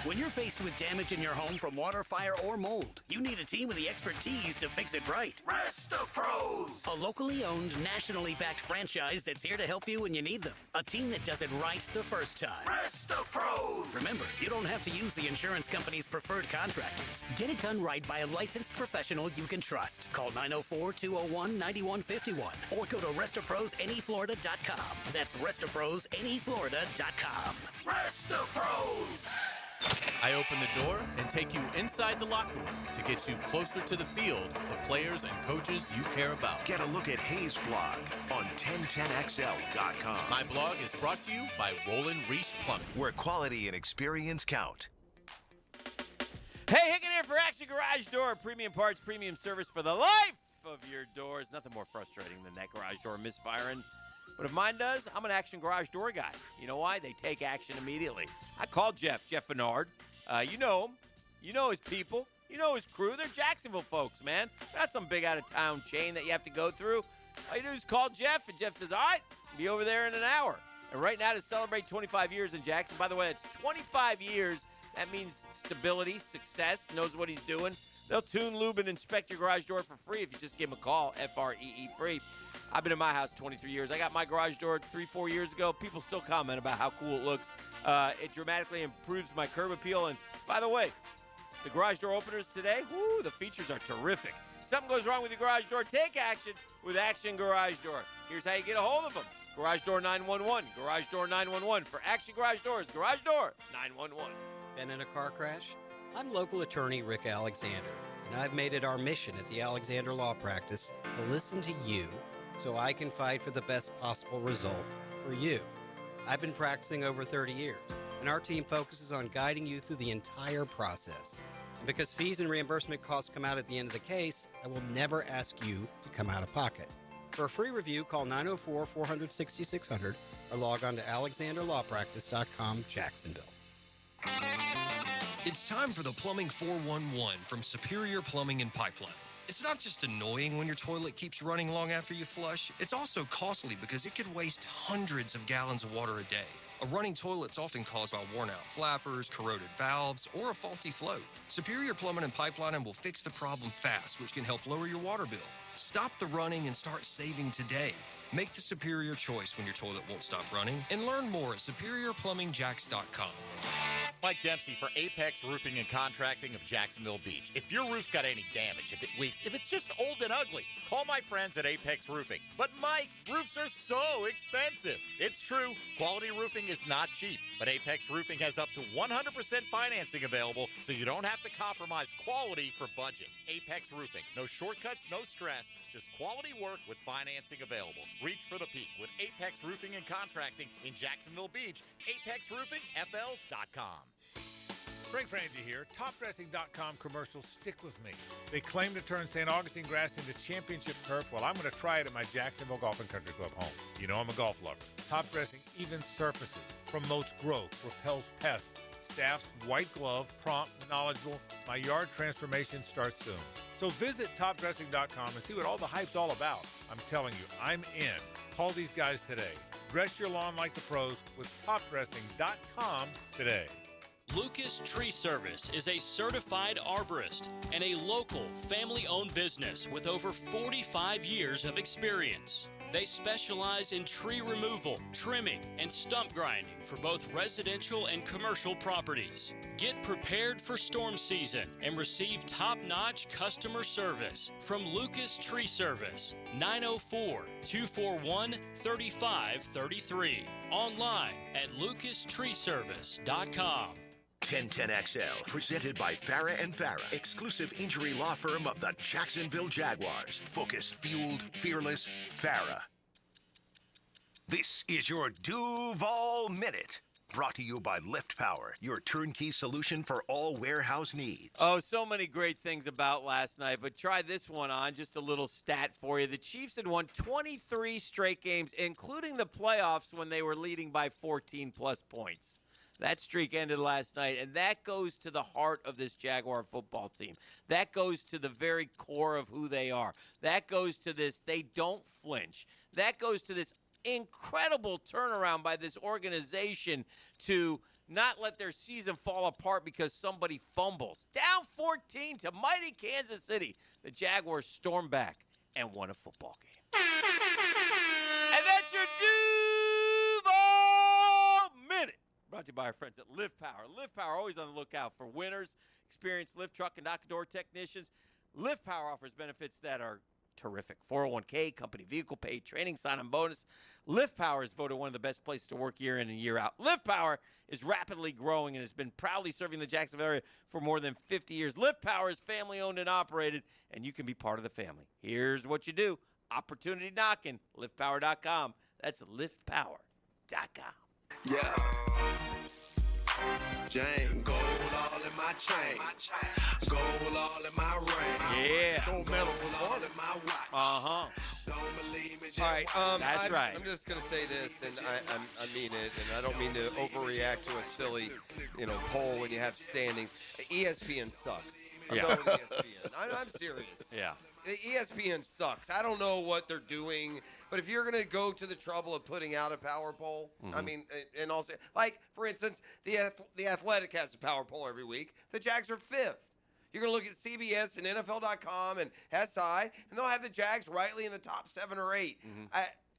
When you're faced with damage in your home from water, fire, or mold, you need a team with the expertise to fix it right. Rest of Pros! A locally owned, nationally backed franchise that's here to help you when you need them. A team that does it right the first time. Rest of Pros! Remember, you don't have to use the insurance company's preferred contractors. Get it done right by a licensed professional you can trust. Call 904-201-9151 or go to restofprosneflorida.com. That's restofprosneflorida.com. Rest of Pros! I open the door and take you inside the locker room to get you closer to the field, the players and coaches you care about. Get a look at Hayes' blog on 1010XL.com. My blog is brought to you by Roland Reese Plumbing, where quality and experience count. Hey, Hicken here for Action Garage Door. Premium parts, premium service for the life of your doors. Nothing more frustrating than that garage door misfiring. But if mine does, I'm an Action Garage Door guy. You know why? They take action immediately. I called Jeff Bernard. You know him. You know his people. You know his crew. They're Jacksonville folks, man. Not some big out-of-town chain that you have to go through. All you do is call Jeff, and Jeff says, all right, be over there in an hour. And right now to celebrate 25 years in Jackson, by the way, it's 25 years. That means stability, success, knows what he's doing. They'll tune, lube, and inspect your garage door for free if you just give them a call, FREE free. I've been in my house 23 years. I got my garage door 3-4 years ago. People still comment about how cool it looks. It dramatically improves my curb appeal. And by the way, the garage door openers today, the features are terrific. Something goes wrong with your garage door, take action with Action Garage Door. Here's how you get a hold of them. Garage Door 911. Garage Door 911. For Action Garage Doors, Garage Door 911. Been in a car crash? I'm local attorney Rick Alexander, and I've made it our mission at the Alexander Law Practice to listen to you so I can fight for the best possible result for you. I've been practicing over 30 years, and our team focuses on guiding you through the entire process. And because fees and reimbursement costs come out at the end of the case, I will never ask you to come out of pocket. For a free review, call 904-400-6600 or log on to alexanderlawpractice.com, Jacksonville. It's time for the Plumbing 411 from Superior Plumbing and Pipeline. It's not just annoying when your toilet keeps running long after you flush. It's also costly because it could waste hundreds of gallons of water a day. A running toilet's often caused by worn-out flappers, corroded valves, or a faulty float. Superior Plumbing and Pipelining will fix the problem fast, which can help lower your water bill. Stop the running and start saving today. Make the superior choice when your toilet won't stop running, and learn more at superiorplumbingjacks.com. Mike Dempsey for Apex Roofing and Contracting of Jacksonville Beach. If your roof's got any damage, if it leaks, if it's just old and ugly, call my friends at Apex Roofing. But Mike, roofs are so expensive. It's true, quality roofing is not cheap, but Apex Roofing has up to 100% financing available, so you don't have to compromise quality for budget. Apex Roofing, no shortcuts, no stress, just quality work with financing available. Reach for the peak with Apex Roofing and Contracting in Jacksonville Beach. ApexRoofingFL.com. Frank Frangie here. TopDressing.com commercials stick with me. They claim to turn St. Augustine grass into championship turf. Well, I'm going to try it at my Jacksonville Golf and Country Club home. You know I'm a golf lover. Top Dressing evens surfaces, promotes growth, repels pests. Staff's white glove, prompt, knowledgeable. My yard transformation starts soon. So visit TopDressing.com and see what all the hype's all about. I'm telling you, I'm in. Call these guys today. Dress your lawn like the pros with topdressing.com today. Lucas Tree Service is a certified arborist and a local family-owned business with over 45 years of experience. They specialize in tree removal, trimming, and stump grinding for both residential and commercial properties. Get prepared for storm season and receive top-notch customer service from Lucas Tree Service, 904-241-3533. Online at lucastreeservice.com. 1010XL, presented by Farah & Farah, exclusive injury law firm of the Jacksonville Jaguars. Focused, fueled, fearless, Farah. This is your Duval Minute, brought to you by Lift Power, your turnkey solution for all warehouse needs. Oh, so many great things about last night, but try this one on. Just a little stat for you. The Chiefs had won 23 straight games, including the playoffs when they were leading by 14-plus points. That streak ended last night, and that goes to the heart of this Jaguar football team. That goes to the very core of who they are. That goes to this, they don't flinch. That goes to this incredible turnaround by this organization to not let their season fall apart because somebody fumbles. Down 14 to mighty Kansas City. The Jaguars stormed back and won a football game. And that's your Duval Minute. Brought to you by our friends at Lift Power. Lift Power, always on the lookout for winners, experienced lift truck and knock-door technicians. Lift Power offers benefits that are terrific. 401k, company vehicle pay, training sign-on bonus. Lift Power is voted one of the best places to work year in and year out. Lift Power is rapidly growing and has been proudly serving the Jacksonville area for more than 50 years. Lift Power is family-owned and operated, and you can be part of the family. Here's what you do. Opportunity knocking. LiftPower.com. That's LiftPower.com. Yeah. Jane, gold all in my chain. Gold all in my ring. Yeah. Gold medal all in my watch. Uh-huh. Don't believe me. All right, That's right. I'm just going to say this, and I mean it, and I don't mean to overreact to a silly, poll when you have standings. ESPN sucks. I'm Yeah. going with ESPN. I'm serious. Yeah. ESPN sucks. I don't know what they're doing, but if you're going to go to the trouble of putting out a power poll, I mean, and also, like, for instance, the Athletic has a power poll every week. The Jags are 5th. You're going to look at CBS and NFL.com and SI, and they'll have the Jags rightly in the top 7 or 8.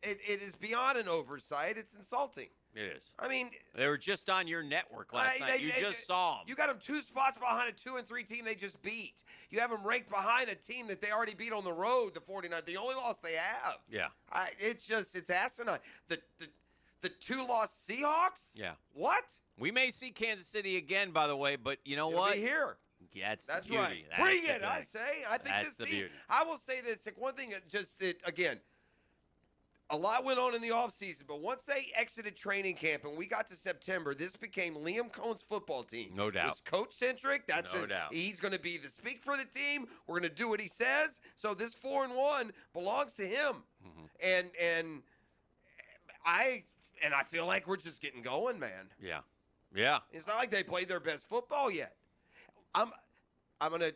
It is beyond an oversight. It's insulting. It is. I mean, they were just on your network last night. You just saw them. You got them 2 spots behind a 2 and 3 team they just beat. You have them ranked behind a team that they already beat on the road, the 49ers. The only loss they have. Yeah. It's asinine. The 2-loss Seahawks? Yeah. What? We may see Kansas City again, by the way, but you know It'll what? be here. Yeah, That's the beauty. right. That's Bring the it, I thing. say. I think That's this the team. beauty. I will say this. Like, one thing that again, a lot went on in the offseason, but once they exited training camp and we got to September, this became Liam Cohn's football team. No doubt. It's coach-centric. No doubt. He's going to be the speak for the team. We're going to do what he says. So this 4-1 belongs to him. And I feel like we're just getting going, man. Yeah. Yeah. It's not like they played their best football yet. I'm going to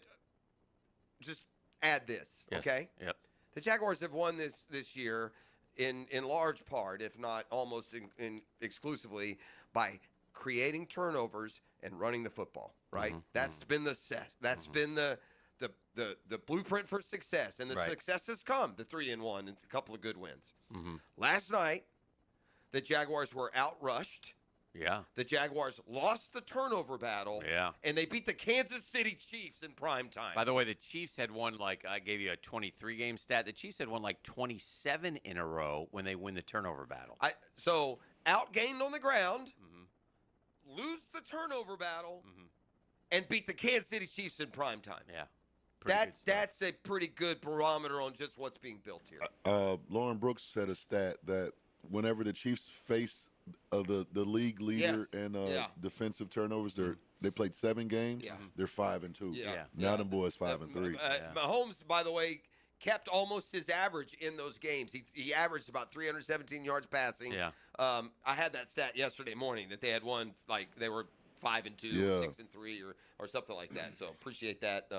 just add this, Yes. okay? Yep. The Jaguars have won this year in large part, if not almost in exclusively, by creating turnovers and running the football, right? That's been the success. That's been the blueprint for success, and the Right. success has come, the 3-1 and a couple of good wins. Last night, the Jaguars were outrushed. Yeah. The Jaguars lost the turnover battle. Yeah. And they beat the Kansas City Chiefs in prime time. By the way, the Chiefs had won, I gave you a 23-game stat. The Chiefs had won 27 in a row when they win the turnover battle. So outgained on the ground, lose the turnover battle, and beat the Kansas City Chiefs in prime time. Yeah. That's a pretty good barometer on just what's being built here. Lauren Brooks said a stat that whenever the Chiefs face the league leader in defensive turnovers, they played 7 games. Yeah. They're 5-2. Yeah. Now them boys 5-3. Mahomes, by the way, kept almost his average in those games. He averaged about 317 yards passing. Yeah. I had that stat yesterday morning that they had won, they were 5-2, 6-3, or something like that. So appreciate that.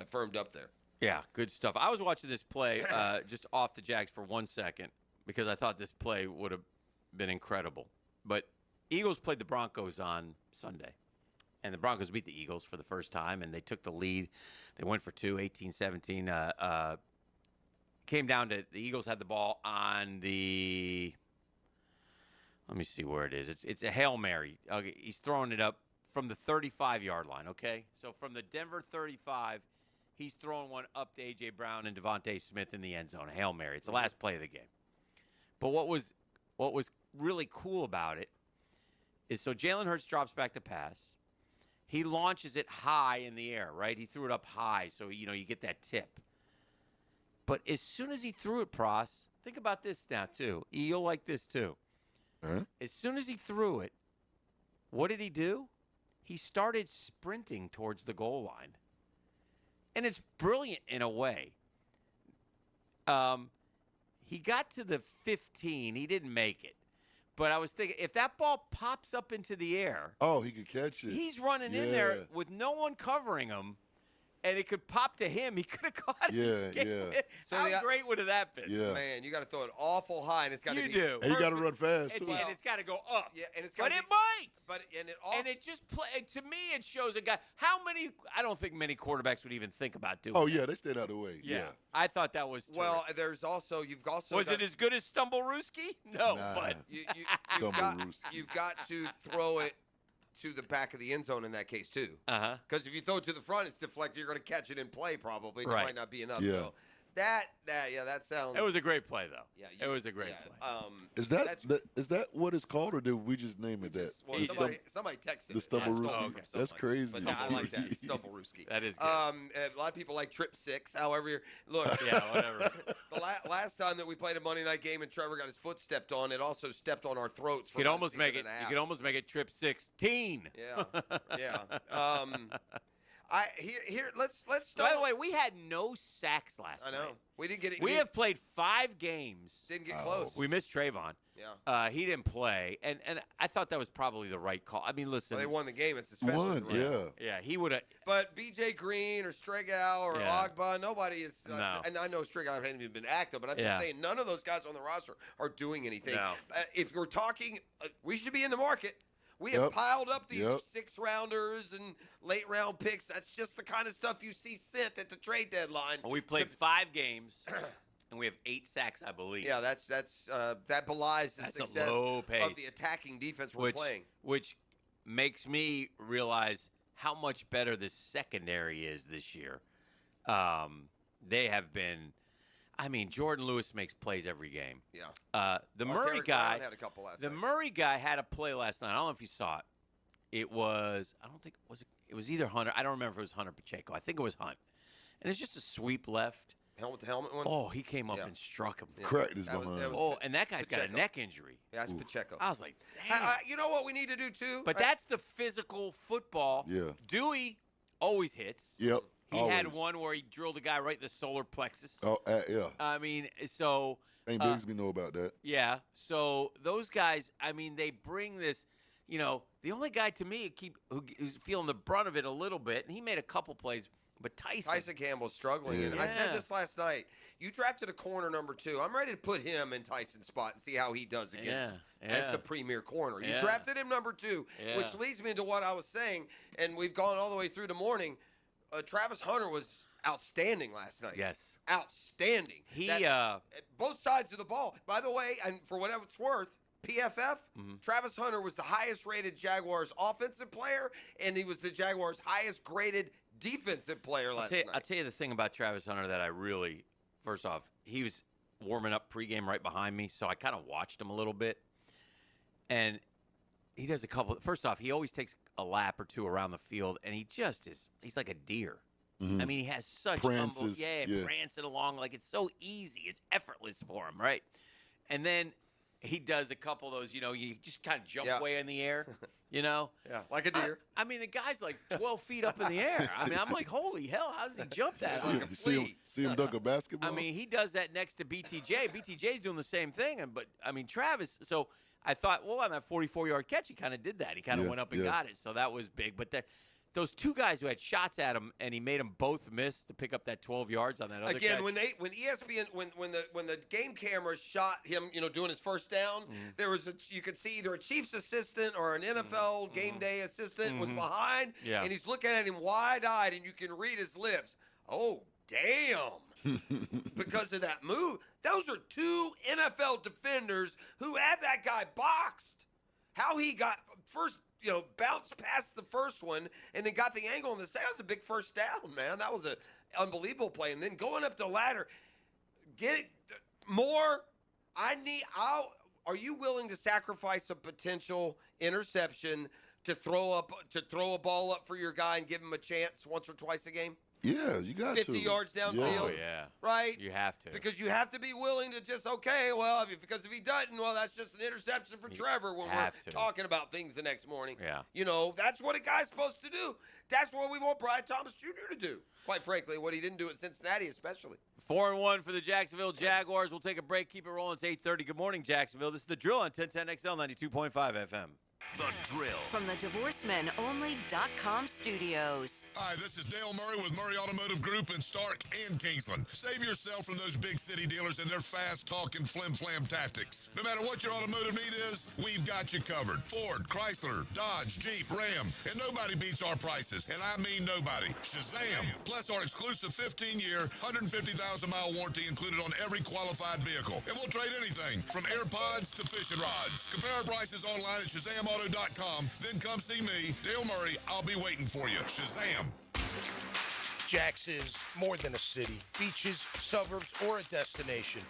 Firmed up there. Yeah, good stuff. I was watching this play just off the Jags for 1 second because I thought this play would have been incredible. But Eagles played the Broncos on Sunday, and the Broncos beat the Eagles for the first time, and they took the lead. They went for 2, 18-17. Came down to the Eagles had the ball on the – let me see where it is. It's a Hail Mary. Okay, he's throwing it up from the 35-yard line, okay? So from the Denver 35 – he's throwing one up to A.J. Brown and Devontae Smith in the end zone. Hail Mary. It's the last play of the game. But what was really cool about it is so Jalen Hurts drops back to pass. He launches it high in the air, right? He threw it up high, so, you get that tip. But as soon as he threw it, Pross, think about this now, too. You'll like this, too. Huh? As soon as he threw it, what did he do? He started sprinting towards the goal line. And it's brilliant in a way. He got to the 15. He didn't make it. But I was thinking, if that ball pops up into the air. Oh, he could catch it. He's running in there with no one covering him. And it could pop to him. He could have caught his game. Yeah. So How great would have that been? Yeah. Man, you got to throw it awful high, and it's got to be. You do. And you got to run fast, It's, too. and it's got to go up. Yeah, and it's But gotta it be- might. But and it also. And it just to me, it shows a guy. How many? I don't think many quarterbacks would even think about doing. Oh, that. yeah, they stayed out of the way. Yeah. I thought that was terrific. Well, there's also you've also. Was got, it as good as Stumblerooski? No, Nah. but you've got to throw it to the back of the end zone in that case too. Because if you throw it to the front, it's deflected. You're going to catch it in play probably. And Right. It might not be enough. Yeah. So that sounds. it was a great play though. Yeah, it was a great play. Is that what it's called, or did we just name it that? Well, somebody texted the it. I stole it Stumblerooski. from That's somebody. crazy. But I like that. Stumblerooski. That is good. A lot of people like Trip 6. However, look. Yeah, whatever. The last time that we played a Monday night game and Trevor got his foot stepped on, it also stepped on our throats. For You could about a almost make season it. and a You half. could almost make it trip 16. Yeah. Let's start. By the way, we had no sacks last I know. night. We didn't get it. We have played 5 games. Didn't get close. We missed Trayvon. Yeah. He didn't play, and I thought that was probably the right call. I mean, listen. Well, they won the game. It's especially Won, the right. Yeah, he would have. But B.J. Green or Strigal or Yeah. Ogba, nobody is. No. And I know Strigal hasn't even been active, but I'm Yeah. just saying none of those guys on the roster are doing anything. No. If we're talking, we should be in the market. We have Yep. piled up these Yep. 6-rounders and late-round picks. That's just the kind of stuff you see sent at the trade deadline. We played 5 games, and we have 8 sacks, I believe. Yeah, that belies the That's a success low pace. of the attacking defense we're playing. Which makes me realize how much better the secondary is this year. They have been. I mean, Jordan Lewis makes plays every game. Yeah. The Murray Derek guy. Brown had a couple last The night. Murray guy had a play last night. I don't know if you saw it. It was. I don't think was it. It was either Hunter. I don't remember if it was Hunter Pacheco. I think it was Hunt. And it's just a sweep left. Helmet to helmet one. Oh, he came up and struck him. Cracked his That was- behind. that was Oh, and that guy's got a Pacheco. neck injury. Yeah, that's Pacheco. I was like, damn. You know what we need to do too? But that's the physical football. Yeah. Dewey always hits. Yep. He had always. one where he drilled a guy right in the solar plexus. Oh, yeah. I mean, so. Ain't Bigsby know about that. Yeah. So those guys, I mean, they bring this. The only guy to me who's feeling the brunt of it a little bit, and he made a couple plays, but Tyson Campbell's struggling. Yeah. And I said this last night. You drafted a corner number 2. I'm ready to put him in Tyson's spot and see how he does against as the premier corner. You Yeah. drafted him number 2, Yeah. which leads me into what I was saying, and we've gone all the way through the morning. Travis Hunter was outstanding last night. Yes. Outstanding. He both sides of the ball. By the way, and for whatever it's worth, PFF, Travis Hunter was the highest rated Jaguars offensive player, and he was the Jaguars highest graded defensive player last night. I'll tell you the thing about Travis Hunter that I really, first off, he was warming up pregame right behind me, so I kind of watched him a little bit. And he does a couple. First off, he always takes a lap or 2 around the field, and he's like a deer. Mhm. I mean, he has such Prances, prancing along like it's so easy. It's effortless for him, right? And then he does a couple of those, you just kind of jump way in the air, Yeah, like a deer. I mean, the guy's like 12 feet up in the air. I mean, I'm like, holy hell, how does he jump that? See him dunk a basketball? I mean, he does that next to BTJ. BTJ's doing the same thing. But, I mean, Travis, so I thought, well, on that 44-yard catch, he kind of did that. He kind of went up and got it. So that was big. But those two guys who had shots at him, and he made them both miss to pick up that 12 yards on that other Again, catch. when ESPN when the game cameras shot him, doing his first down, there was you could see either a Chiefs assistant or an NFL game day assistant was behind, and he's looking at him wide-eyed, and you can read his lips. Oh, damn. Because of that move. Those are two NFL defenders who had that guy boxed. How he got first, bounced past the first one and then got the angle on the second. That was a big first down, man. That was an unbelievable play. And then going up the ladder, get it more. Are you willing to sacrifice a potential interception to throw a ball up for your guy and give him a chance once or twice a game? Yeah, you got 50 yards downfield. Oh, yeah. Right? You have to. Because you have to be willing to just, because if he doesn't, that's just an interception for Trevor when we're talking about things the next morning. Yeah. That's what a guy's supposed to do. That's what we want Brian Thomas Jr. to do. Quite frankly, what he didn't do at Cincinnati especially. 4-1 for the Jacksonville Jaguars. We'll take a break. Keep it rolling. It's 8:30. Good morning, Jacksonville. This is The Drill on 1010XL 92.5 FM. The Drill. From the DivorceMenOnly.com studios. Hi, this is Dale Murray with Murray Automotive Group in Stark and Kingsland. Save yourself from those big city dealers and their fast-talking flim-flam tactics. No matter what your automotive need is, we've got you covered. Ford, Chrysler, Dodge, Jeep, Ram, and nobody beats our prices, and I mean nobody. Shazam! Plus our exclusive 15-year, 150,000-mile warranty included on every qualified vehicle. And we'll trade anything from AirPods to fishing rods. Compare our prices online at ShazamAuto.com. Then come see me, Dale Murray. I'll be waiting for you. Shazam. Jax is more than a city, beaches, suburbs, or a destination.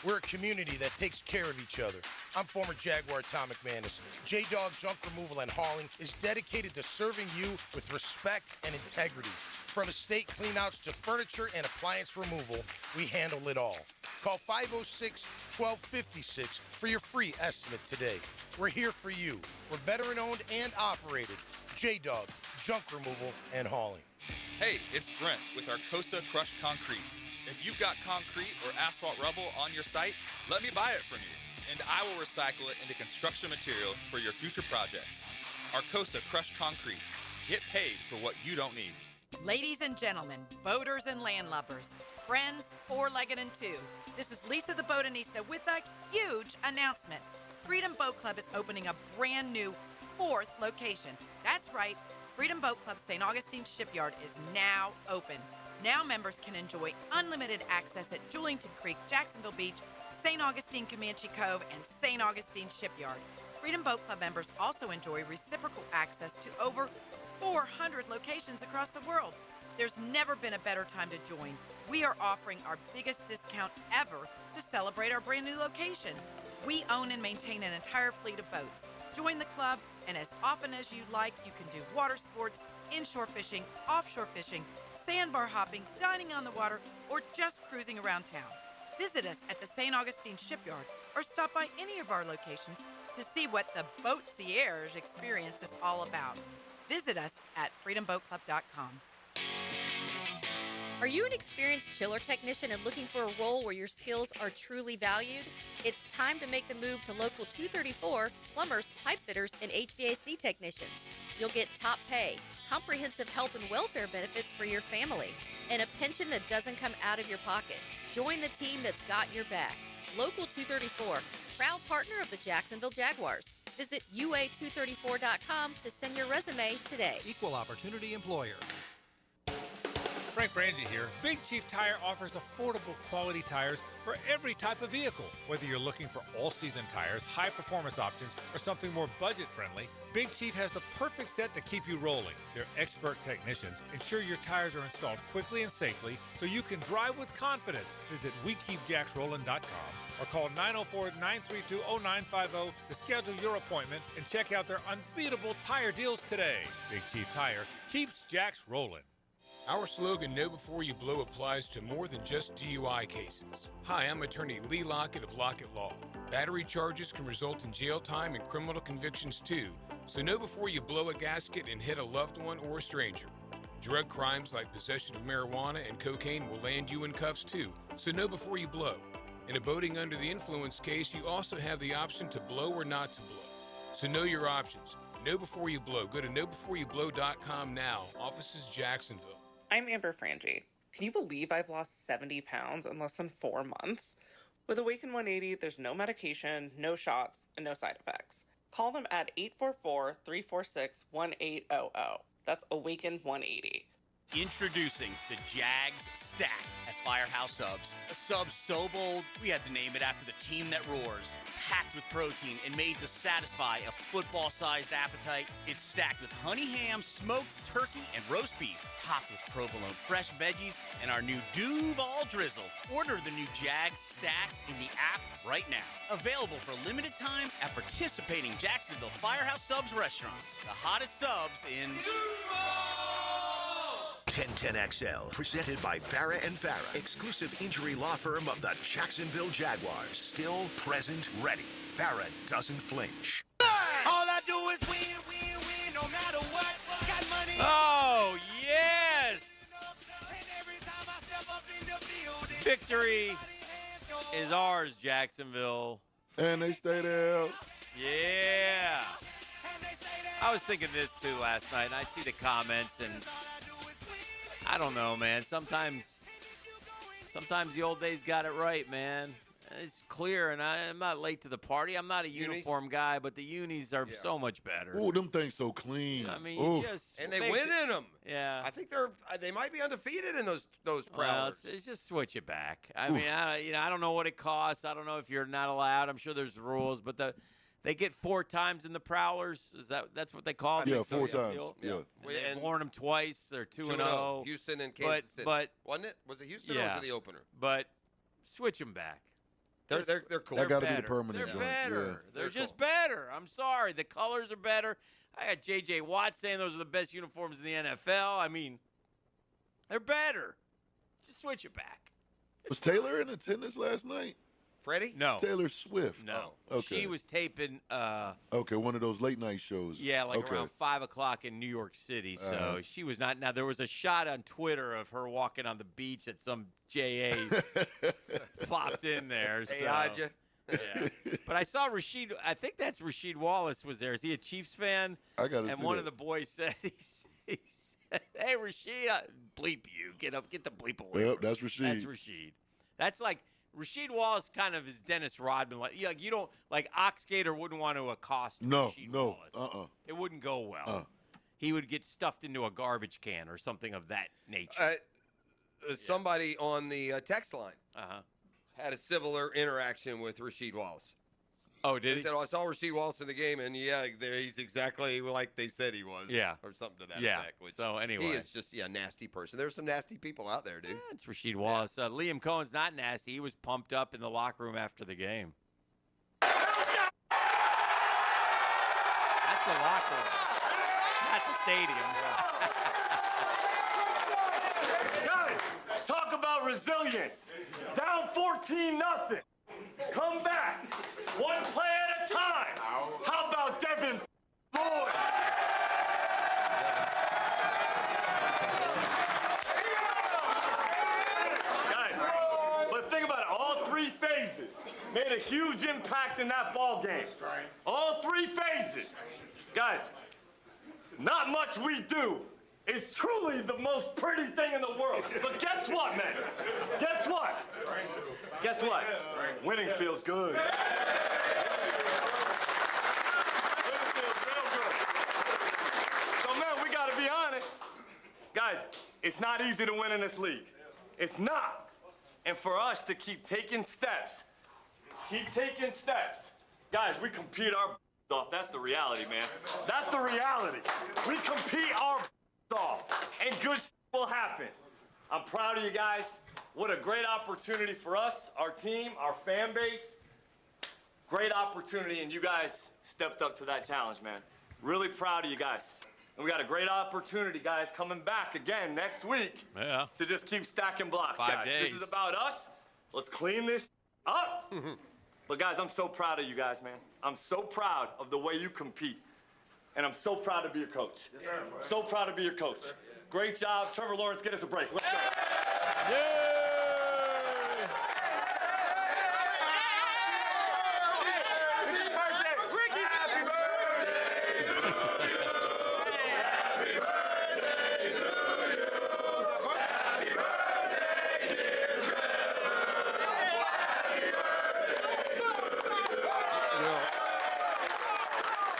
We're a community that takes care of each other. I'm former Jaguar Tom McManus. J-Dog Junk Removal and Hauling is dedicated to serving you with respect and integrity. From estate cleanouts to furniture and appliance removal, we handle it all. Call 506-1256 for your free estimate today. We're here for you. We're veteran-owned and operated. J-Dog Junk Removal and Hauling. Hey, it's Brent with Arcosa Crushed Concrete. If you've got concrete or asphalt rubble on your site, let me buy it from you, and I will recycle it into construction material for your future projects. Arcosa Crushed Concrete. Get paid for what you don't need. Ladies and gentlemen, boaters and landlubbers, friends, four-legged and two, this is Lisa the Botanista with a huge announcement. Freedom Boat Club is opening a brand new 4th location. That's right, Freedom Boat Club St. Augustine Shipyard is now open. Now members can enjoy unlimited access at Julington Creek, Jacksonville Beach, St. Augustine Comanche Cove, and St. Augustine Shipyard. Freedom Boat Club members also enjoy reciprocal access to over 400 locations across the world. There's never been a better time to join. We are offering our biggest discount ever to celebrate our brand new location. We own and maintain an entire fleet of boats. Join the club, and as often as you like, you can do water sports, inshore fishing, offshore fishing, sandbar hopping, dining on the water, or just cruising around town. Visit us at the St. Augustine Shipyard or stop by any of our locations to see what the Boatsiers experience is all about. Visit us at freedomboatclub.com. Are you an experienced chiller technician and looking for a role where your skills are truly valued? It's time to make the move to Local 234, plumbers, pipe fitters, and HVAC technicians. You'll get top pay, comprehensive health and welfare benefits for your family, and a pension that doesn't come out of your pocket. Join the team that's got your back. Local 234, proud partner of the Jacksonville Jaguars. Visit UA234.com to send your resume today. Equal opportunity employer. Frank Frangie here. Big Chief Tire offers affordable quality tires for every type of vehicle. Whether you're looking for all-season tires, high-performance options, or something more budget-friendly, Big Chief has the perfect set to keep you rolling. Their expert technicians ensure your tires are installed quickly and safely so you can drive with confidence. Visit WeKeepJacksRollin.com or call 904-932-0950 to schedule your appointment and check out their unbeatable tire deals today. Big Chief Tire keeps Jacks rolling. Our slogan, Know Before You Blow, applies to more than just DUI cases. Hi, I'm attorney Lee Lockett of Lockett Law. Battery charges can result in jail time and criminal convictions too, so know before you blow a gasket and hit a loved one or a stranger. Drug crimes like possession of marijuana and cocaine will land you in cuffs too, so know before you blow. In a boating under the influence case, you also have the option to blow or not to blow. So know your options. Know Before You Blow. Go to knowbeforeyoublow.com now. Offices Jacksonville. I'm Amber Frangie. Can you believe I've lost 70 pounds in less than 4 months? With Awaken 180, there's no medication, no shots, and no side effects. Call them at 844-346-1800. That's Awaken 180. Introducing the Jags Stack at Firehouse Subs. A sub so bold, we had to name it after the team that roars. Packed with protein and made to satisfy a football-sized appetite. It's stacked with honey ham, smoked turkey, and roast beef. Topped with provolone fresh veggies and our new Duval drizzle. Order the new Jags Stack in the app right now. Available for limited time at participating Jacksonville Firehouse Subs restaurants. The hottest subs in... 1010XL, presented by Farrah & Farrah, exclusive injury law firm of the Jacksonville Jaguars. Still, present, ready. Farrah doesn't flinch. All I do is win, win, win, no matter what. Got money. Oh, yes! Victory is ours, Jacksonville. And they stay there. Yeah. I was thinking this too last night, and I see the comments, and I don't know, man. Sometimes the old days got it right, man. It's clear, and I'm not late to the party. I'm not a uniform guy, but the unis are so much better. Ooh, them things so clean. I mean, Ooh. you just And they win in them. Yeah. I think they might be undefeated in those Well, prowlers. it's just switch it back. I mean, I don't know what it costs. I don't know if you're not allowed. I'm sure there's rules, but they get 4 times in the prowlers. That's what they call it? Yeah, 4 times. Yeah. They've worn them twice. They're 2-0. Houston and Kansas City. But wasn't it? Was it Houston or was it the opener? But switch them back. They're cool. That got to be better. the permanent They're joint. better. Yeah. They're just better. I'm sorry. The colors are better. I got J.J. Watt saying those are the best uniforms in the NFL. I mean, they're better. Just switch it back. Was Taylor in attendance last night? Freddie? No. Taylor Swift. No. Okay. She was taping. Okay, one of those late night shows. Yeah, like okay. around 5 o'clock in New York City. So she was not. Now, there was a shot on Twitter of her walking on the beach at some JA popped in there. Hey, So. Hodja. Yeah. But I saw Rasheed. I think that's Rasheed Wallace was there. Is he a Chiefs fan? I got to see And one that. of the boys said, he said, hey, Rasheed, bleep you. Get the bleep away. Yep, that's Rasheed. That's Rasheed. That's like Rasheed Wallace kind of is Dennis Rodman. Like you don't like Oxgator wouldn't want to accost Rasheed Wallace. It wouldn't go well. He would get stuffed into a garbage can or something of that nature. Somebody on the text line had a similar interaction with Rasheed Wallace. Oh, did he? Said, I saw Rasheed Wallace in the game, and he's exactly like they said he was. Yeah. Or something to that Yeah. effect. Which So, anyway. He is just a nasty person. There's some nasty people out there, dude. It's Rasheed Wallace. Liam Cohen's not nasty. He was pumped up in the locker room after the game. That's the locker room, not the stadium. Guys, talk about resilience. Down 14-0. Come back. One play at a time. How about Devin Lloyd? Guys, but think about it. All 3 phases made a huge impact in that ball game. All 3 phases. Guys, not much we do is truly the most pretty thing in the world. But guess what, man? Guess what? Guess what? Winning feels good. Winning feels real good. So, man, we got to be honest. Guys, it's not easy to win in this league. It's not. And for us to keep taking steps, guys, we compete our off. That's the reality, man. That's the reality. We compete our off, and good will happen. I'm proud of you guys. What a great opportunity for us, our team, our fan base. Great opportunity, and you guys stepped up to that challenge, man. Really proud of you guys. And we got a great opportunity, guys, coming back again next week to just keep stacking blocks, 5 guys. days. This is about us. Let's clean this up. But, guys, I'm so proud of you guys, man. I'm so proud of the way you compete. And I'm so proud to be your coach. Yes, sir. So proud to be your coach. Great job. Trevor Lawrence, get us a break. Let's go.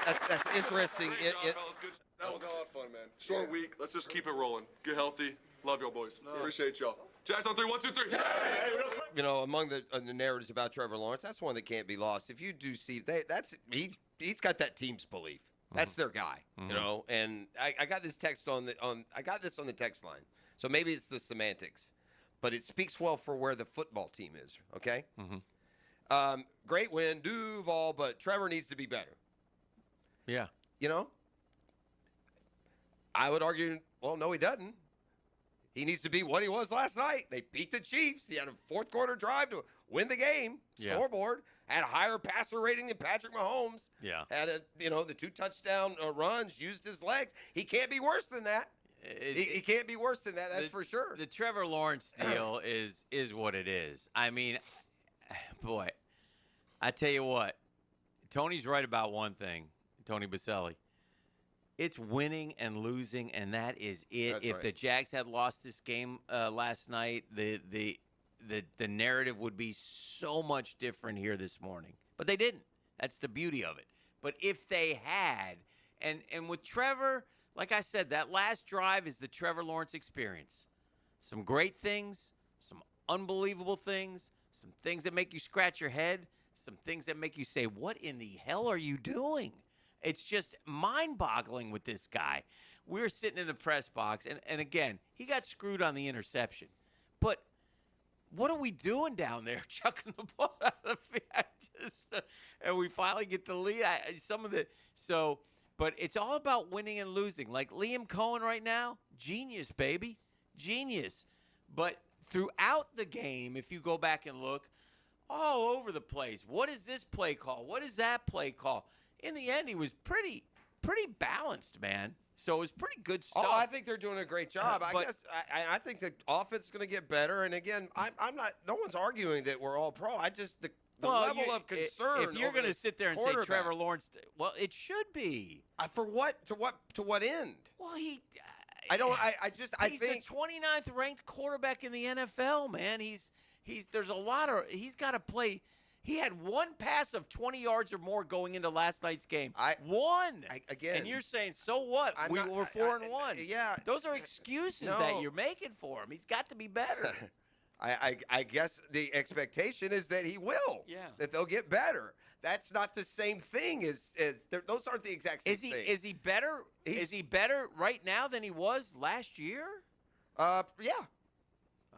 That's interesting. Great job, fellas. Good. That was a lot of fun, man. Short week. Let's just keep it rolling. Get healthy. Love y'all, boys. Appreciate y'all. Jags on 3, 1, 2, 3. You know, among the narratives about Trevor Lawrence, that's one that can't be lost. If you do see he's got that team's belief. That's their guy, you know. And I got this text on the text line. So maybe it's the semantics, but it speaks well for where the football team is. Okay. Great win, Duval, but Trevor needs to be better. Yeah. You know, I would argue, well, no, he doesn't. He needs to be what he was last night. They beat the Chiefs. He had a fourth quarter drive to win the game. Scoreboard. Had a higher passer rating than Patrick Mahomes. Yeah. Had the 2 touchdown runs, used his legs. He can't be worse than that. He can't be worse than that. That's for sure. The Trevor Lawrence deal is what it is. I mean, boy, I tell you what, Tony's right about one thing, Tony Baselli. It's winning and losing, and that is it. That's if right. the Jags had lost this game last night, the narrative would be so much different here this morning. But they didn't. That's the beauty of it. But if they had, and with Trevor, like I said, that last drive is the Trevor Lawrence experience. Some great things, some unbelievable things, some things that make you scratch your head, some things that make you say, what in the hell are you doing? It's just mind-boggling with this guy. We were sitting in the press box, and again, he got screwed on the interception. But what are we doing down there, chucking the ball out of the field? And we finally get the lead. But it's all about winning and losing. Like Liam Cohen right now, genius, baby, genius. But throughout the game, if you go back and look, all over the place. What is this play call? What is that play call? In the end, he was pretty balanced, man. So it was pretty good stuff. Oh, I think they're doing a great job. I think the offense is going to get better. And again, I'm not. No one's arguing that we're all pro. the level of concern. If you're going to sit there and say Trevor Lawrence, well, it should be. For what? To what end? Well, he's a 29th ranked quarterback in the NFL, man. He's got to play. He had one pass of 20 yards or more going into last night's game. Again. And you're saying, so what? We're 4-1. Yeah. Those are excuses that you're making for him. He's got to be better. I guess the expectation is that he will. Yeah. That they'll get better. That's not the same thing as those aren't the exact same thing. Is he better? Is he better right now than he was last year? Yeah.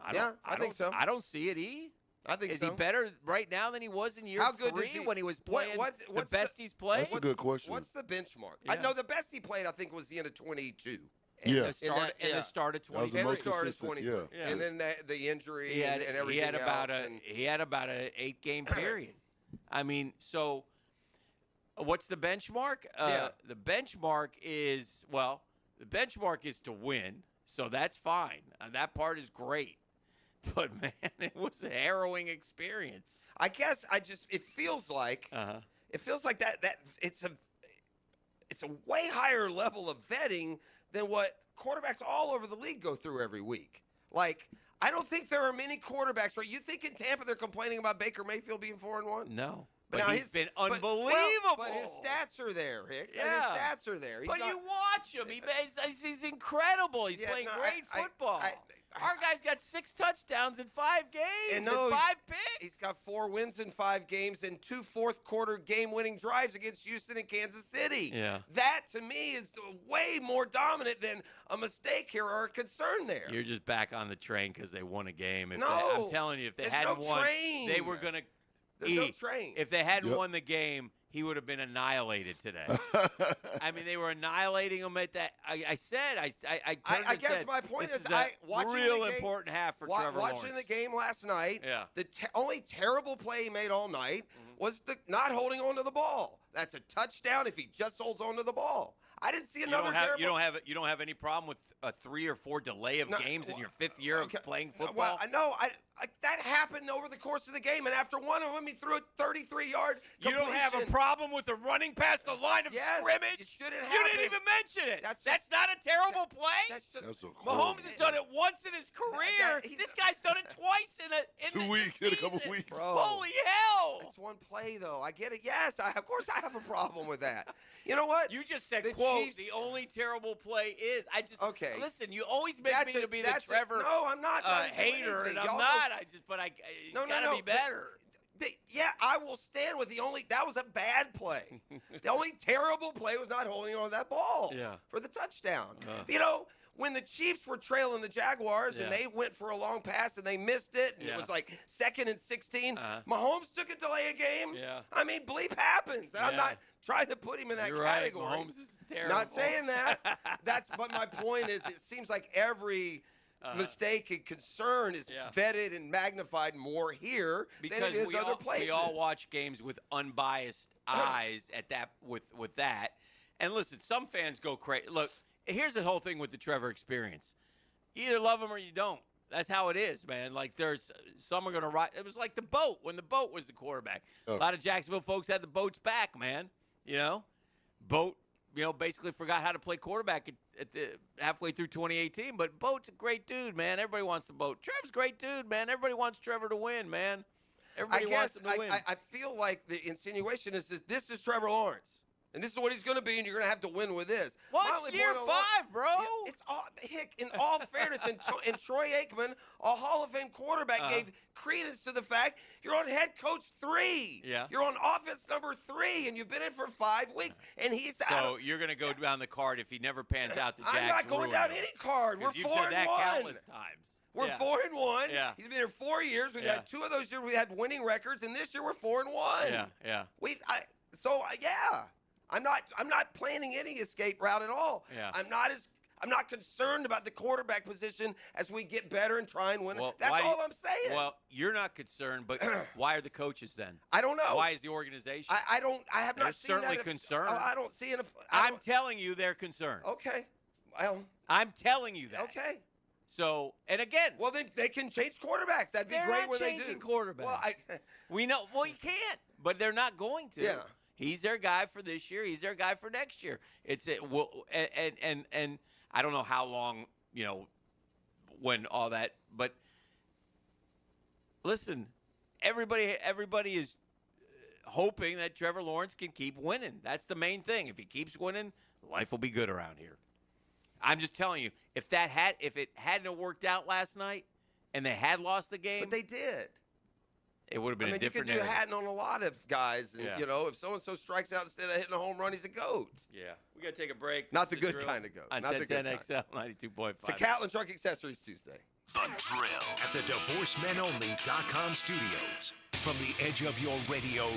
I think so. I don't see it. I think is so. he better right now than he was in year 3 when he was playing the best he's played? That's a good question. What's the benchmark? Yeah. I know the best he played, I think, was the end of 22. The start of 23. And the start of 23. Yeah. And then the injury and everything he had about an 8-game period. I mean, so what's the benchmark? The benchmark is to win, so that's fine. And that part is great. But, man, it was a harrowing experience. I guess it feels like that it's a way higher level of vetting than what quarterbacks all over the league go through every week. Like, I don't think there are many quarterbacks, right? You think in Tampa they're complaining about Baker Mayfield being 4-1? No. But But he's been unbelievable. But his stats are there, Rick. Yeah. His stats are there. But you watch him. He's incredible. He's playing great football. Our guy's got 6 touchdowns in 5 games and 5 picks. He's got 4 wins in 5 games and 2 fourth-quarter game-winning drives against Houston and Kansas City. Yeah. That, to me, is way more dominant than a mistake here or a concern there. You're just back on the train because they won a game. No. I'm telling you, if they There's hadn't no won, train. they were going to There's no train. If they hadn't won the game, he would have been annihilated today. I mean, they were annihilating him at that. I guess my point is, watching real the game, important half for Trevor Lawrence. Watching the game last night, Yeah. the only terrible play he made all night was the not holding on to the ball. That's a touchdown if he just holds on to the you didn't see another terrible. You don't have any problem with a 3 or 4 delay of games in your 5th year of playing football? Well, I know. That happened over the course of the game, and after one of them, he threw a 33-yard completion. You don't have a problem with the running past the line of scrimmage? It shouldn't happen. You didn't even mention it. That's not a terrible play. Mahomes has done it once in his career. This guy's done it twice in 2 weeks, in a couple weeks. Bro, Holy hell! It's one play, though. I get it. Yes, of course I have a problem with that. You know what? You just said, The quote, Chiefs- the only terrible play is. Okay. Listen, you always make me to be the that's Trevor no, I'm not trying to do hater, anything. and I'm Y'all not. don't- It's got to be better. Yeah, I will stand with that was a bad play. The only terrible play was not holding on to that ball for the touchdown. You know, when the Chiefs were trailing the Jaguars and they went for a long pass and they missed it, and it was like 2nd and 16, Mahomes took a delay of game. Yeah. I mean, bleep happens. And I'm not trying to put him in that You're category. right. Mahomes is terrible. Not saying that. But my point is, it seems like every mistake and concern is vetted and magnified more here than it is other places. We all watch games with unbiased eyes at that with that. And listen, some fans go crazy. Look, here's the whole thing with the Trevor experience. You either love him or you don't. That's how it is, man. Like, there's some are going to ride. It was like the boat when the boat was the quarterback. A lot of Jacksonville folks had the boat's back, man. You know, boat. You know, basically forgot how to play quarterback at the halfway through 2018. But Boat's a great dude, man. Everybody wants the Boat. Trev's a great dude, man. Everybody wants Trevor to win, man. Everybody wants him to win. I feel like the insinuation is this is Trevor Lawrence. And this is what he's going to be, and you're going to have to win with this. Well, it's year 5, bro. Yeah, it's all, Hick, in all fairness, and Troy Aikman, a Hall of Fame quarterback, gave credence to the fact you're on head coach 3. Yeah. You're on offense number 3, and you've been in for 5 weeks, and he's So you're going to go down the card if he never pans out the Jags. I'm not going down any card. We're 4-1. You've said that countless times. We're 4-1. Yeah. He's been here 4 years. We've had 2 of those years we had winning records, and this year we're 4-1. Yeah. I'm not planning any escape route at all. Yeah. I'm not concerned about the quarterback position as we get better and try and win. Well, That's all I'm saying. Well, you're not concerned, but why are the coaches then? I don't know. Why is the organization? I have not seen certainly that. concerned. I don't see it. I'm telling you they're concerned. Okay. Well, I'm telling you that. Okay. So, and again, well, then they can change quarterbacks. That'd be great when they do. They're not changing quarterbacks. Well, we know. Well, you can't, but they're not going to. Yeah. He's their guy for this year. He's their guy for next year. And I don't know how long, you know, when all that. But listen, everybody is hoping that Trevor Lawrence can keep winning. That's the main thing. If he keeps winning, life will be good around here. I'm just telling you, if it hadn't worked out last night, and they had lost the game, but they did. It would have been a different you could do Hatton on a lot of guys. And, Yeah. you know, if so-and-so strikes out instead of hitting a home run, he's a goat. Yeah. We got to take a break. Not the This is good Drill kind of goat. On Not the good 1010 XL 92.5. It's a Catlin Truck Accessories Tuesday. The Drill at the DivorceMenOnly.com studios. From the edge of your radio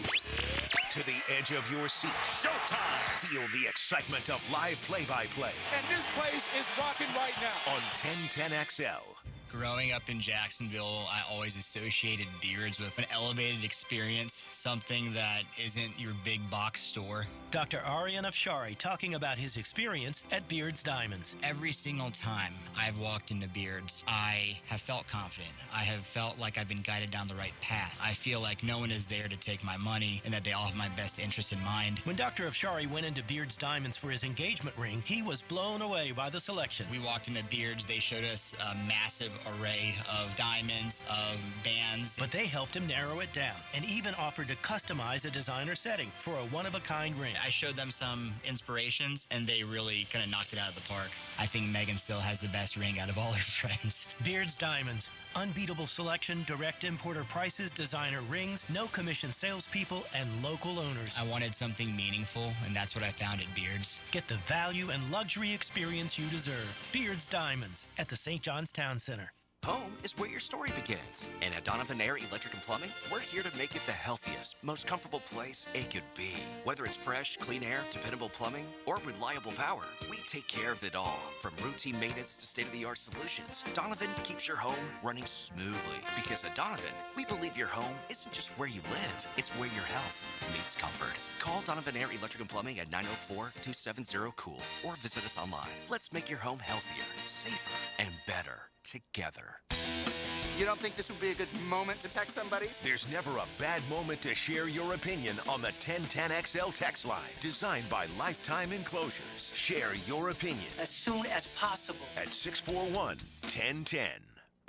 to the edge of your seat. Showtime! Feel the excitement of live play-by-play And this place is rocking right now. on 1010XL. Growing up in Jacksonville, I always associated Beards with an elevated experience, something that isn't your big box store. Dr. Aryan Afshari talking about his experience at Beards Diamonds. Every single time I've walked into Beards, I have felt confident. I have felt like I've been guided down the right path. I feel like no one is there to take my money and that they all have my best interest in mind. When Dr. Afshari went into Beards Diamonds for his engagement ring, he was blown away by the selection. We walked into Beards, they showed us a massive array of diamonds, of bands. But they helped him narrow it down and even offered to customize a designer setting for a one-of-a-kind ring. I showed them some inspirations, and they really kind of knocked it out of the park. I think Megan still has the best ring out of all her friends. Beards Diamonds. Unbeatable selection, direct importer prices, designer rings, no commission salespeople, and local owners. I wanted something meaningful, and that's what I found at Beards. Get the value and luxury experience you deserve. Beards Diamonds at the St. John's Town Center. Home is where your story begins. And at Donovan Air Electric and Plumbing, we're here to make it the healthiest, most comfortable place it could be. Whether it's fresh, clean air, dependable plumbing, or reliable power, we take care of it all. From routine maintenance to state-of-the-art solutions, Donovan keeps your home running smoothly. Because at Donovan, we believe your home isn't just where you live, it's where your health meets comfort. Call Donovan Air Electric and Plumbing at 904-270-COOL or visit us online. Let's make your home healthier, safer, and better together. You don't think this would be a good moment to text somebody? There's never a bad moment to share your opinion on the 1010XL text line. Designed by Lifetime Enclosures. Share your opinion As soon as possible. at 641-1010.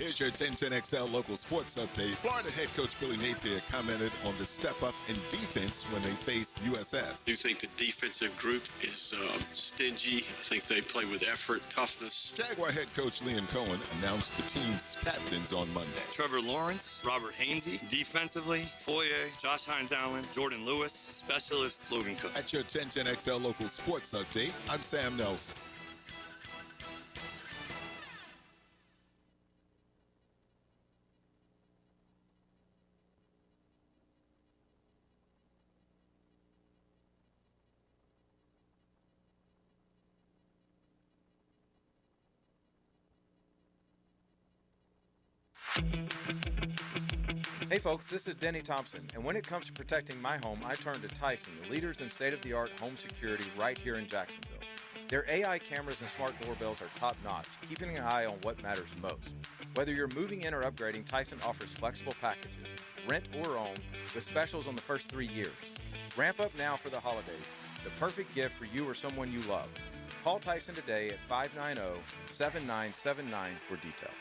Here's your 1010XL local sports update. Florida head coach Billy Napier commented on the step up in defense when they face USF. I do think the defensive group is stingy. I think they play with effort, toughness. Jaguar head coach Liam Cohen announced the team's captains on Monday. Trevor Lawrence, Robert Hainsey, defensively, Foye, Josh Hines-Allen, Jordan Lewis, specialist, Logan Cook. At your 1010XL local sports update, I'm Sam Nelson. Hey folks, this is Denny Thompson, and when it comes to protecting my home, I turn to Tyson, the leaders in state-of-the-art home security right here in Jacksonville. Their AI cameras and smart doorbells are top-notch, keeping an eye on what matters most. Whether you're moving in or upgrading, Tyson offers flexible packages, rent or own, with specials on the first 3 years. Ramp up now for the holidays, the perfect gift for you or someone you love. Call Tyson today at 590-7979 for details.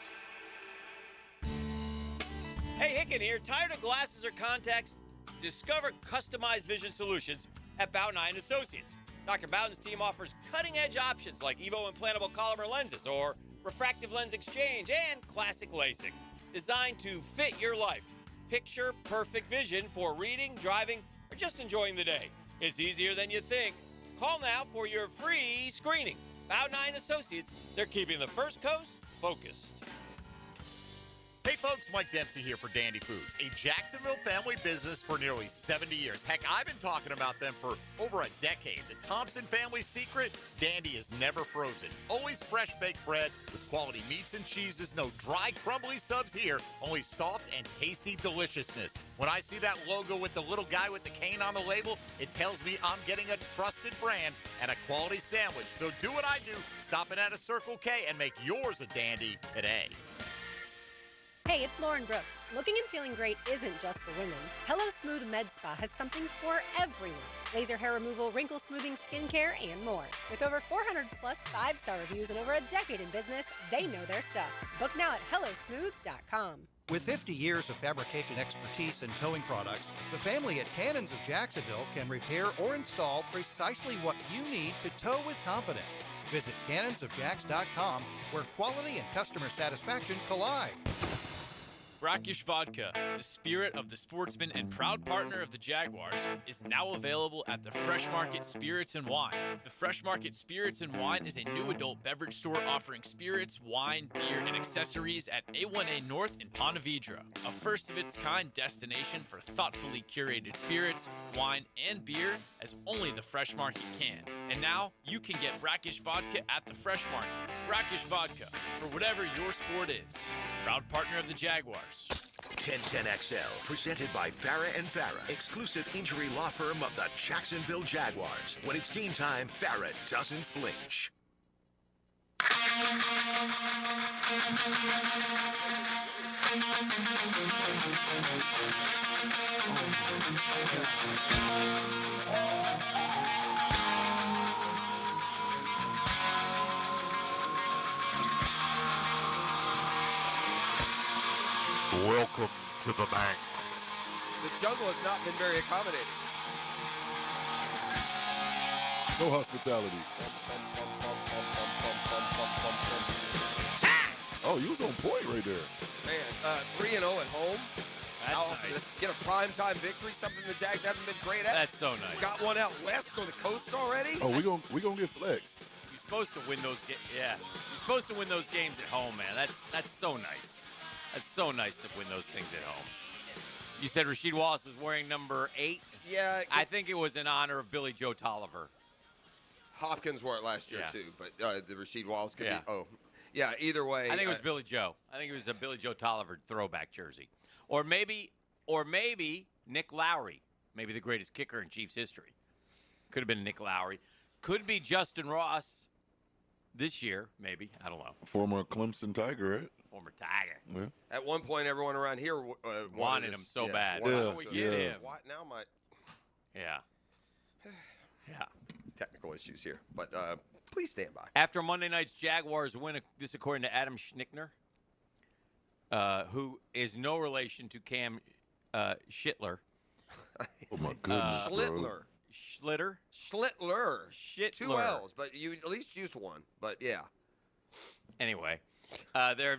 Hey, Hicken here. Tired of glasses or contacts? Discover customized vision solutions at Bowden Associates. Dr. Bowden's team offers cutting-edge options like Evo implantable Collamer lenses or refractive lens exchange and classic LASIK, designed to fit your life. Picture perfect vision for reading, driving, or just enjoying the day. It's easier than you think. Call now for your free screening. Bowden Associates, they're keeping the First Coast focused. Hey folks, Mike Dempsey here for Dandy Foods, a Jacksonville family business for nearly 70 years. Heck, I've been talking about them for over a decade. The Thompson family secret, Dandy is never frozen. Always fresh baked bread with quality meats and cheeses. No dry, crumbly subs here, only soft and tasty deliciousness. When I see that logo with the little guy with the cane on the label, it tells me I'm getting a trusted brand and a quality sandwich. So do what I do, stop in at a Circle K and make yours a Dandy today. Hey, it's Lauren Brooks. Looking and feeling great isn't just for women. Hello Smooth Med Spa has something for everyone. Laser hair removal, wrinkle smoothing, skincare, and more. With over 400 plus 5-star reviews and over a decade in business, they know their stuff. Book now at hellosmooth.com. With 50 years of fabrication expertise and towing products, the family at Cannons of Jacksonville can repair or install precisely what you need to tow with confidence. Visit cannonsofjacks.com, where quality and customer satisfaction collide. Brackish Vodka, the spirit of the sportsman and proud partner of the Jaguars, is now available at the Fresh Market Spirits and Wine. The Fresh Market Spirits and Wine is a new adult beverage store offering spirits, wine, beer, and accessories at A1A North in Ponte Vedra, a first-of-its-kind destination for thoughtfully curated spirits, wine, and beer as only the Fresh Market can. And now, you can get Brackish Vodka at the Fresh Market. Brackish Vodka, for whatever your sport is. Proud partner of the Jaguars. 1010XL, presented by Farrah and Farrah, exclusive injury law firm of the Jacksonville Jaguars. When it's game time, Farrah doesn't flinch. Welcome to the bank. The jungle has not been very accommodating. No hospitality. Oh, you was on point right there. Man, 3-0 at home. That's awesome. nice. Get a primetime victory, something the Jags haven't been great at. That's so nice. Got one out west on the coast already. Oh, we gonna get flexed. You're supposed to win those games. Yeah, you're supposed to win those games at home, man. That's so nice. That's so nice to win those things at home. You said Rasheed Wallace was wearing number 8? Yeah. I think it was in honor of Billy Joe Tolliver. Hopkins wore it last year, too, but the Rasheed Wallace could Yeah. be. Oh, yeah, either way. I think it was Billy Joe. I think it was a Billy Joe Tolliver throwback jersey. Or maybe Nick Lowry, maybe the greatest kicker in Chiefs history. Could have been Nick Lowry. Could be Justin Ross this year, maybe. I don't know. Former Clemson Tiger, right? Former Tiger. Yeah. At one point, everyone around here wanted him so bad. Why Yeah. don't we get him? Yeah. Now my Yeah. Yeah. technical issues here, but please stand by. After Monday night's Jaguars win, this according to Adam Schnickner, who is no relation to Cam Schittler. Oh my goodness, bro. Schlitter. Schlittler. 2 L's, but you at least used one. But yeah. Anyway, there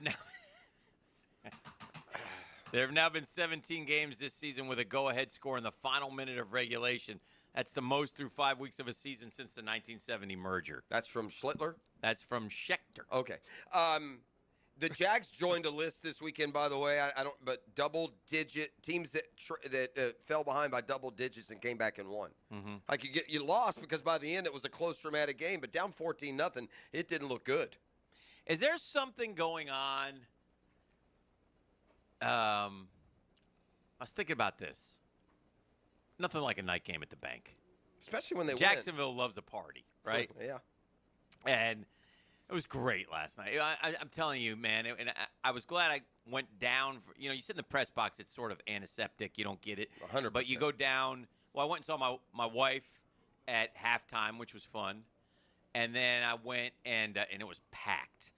have now been 17 games this season with a go-ahead score in the final minute of regulation. That's the most through 5 weeks of a season since the 1970 merger. That's from Schlittler? That's from Schechter. Okay. The Jags joined a list this weekend, by the way. But double-digit teams that fell behind by double digits and came back and won. Mm-hmm. Like you lost because by the end it was a close, dramatic game, but down 14-0, it didn't look good. Is there something going on? I was thinking about this. Nothing like a night game at the bank. Especially when they Jacksonville loves a party, right? Yeah. And it was great last night. I'm telling you, man, and I was glad I went down. You sit in the press box, it's sort of antiseptic. You don't get it. 100%. But you go down. Well, I went and saw my wife at halftime, which was fun. And then I went, and it was packed.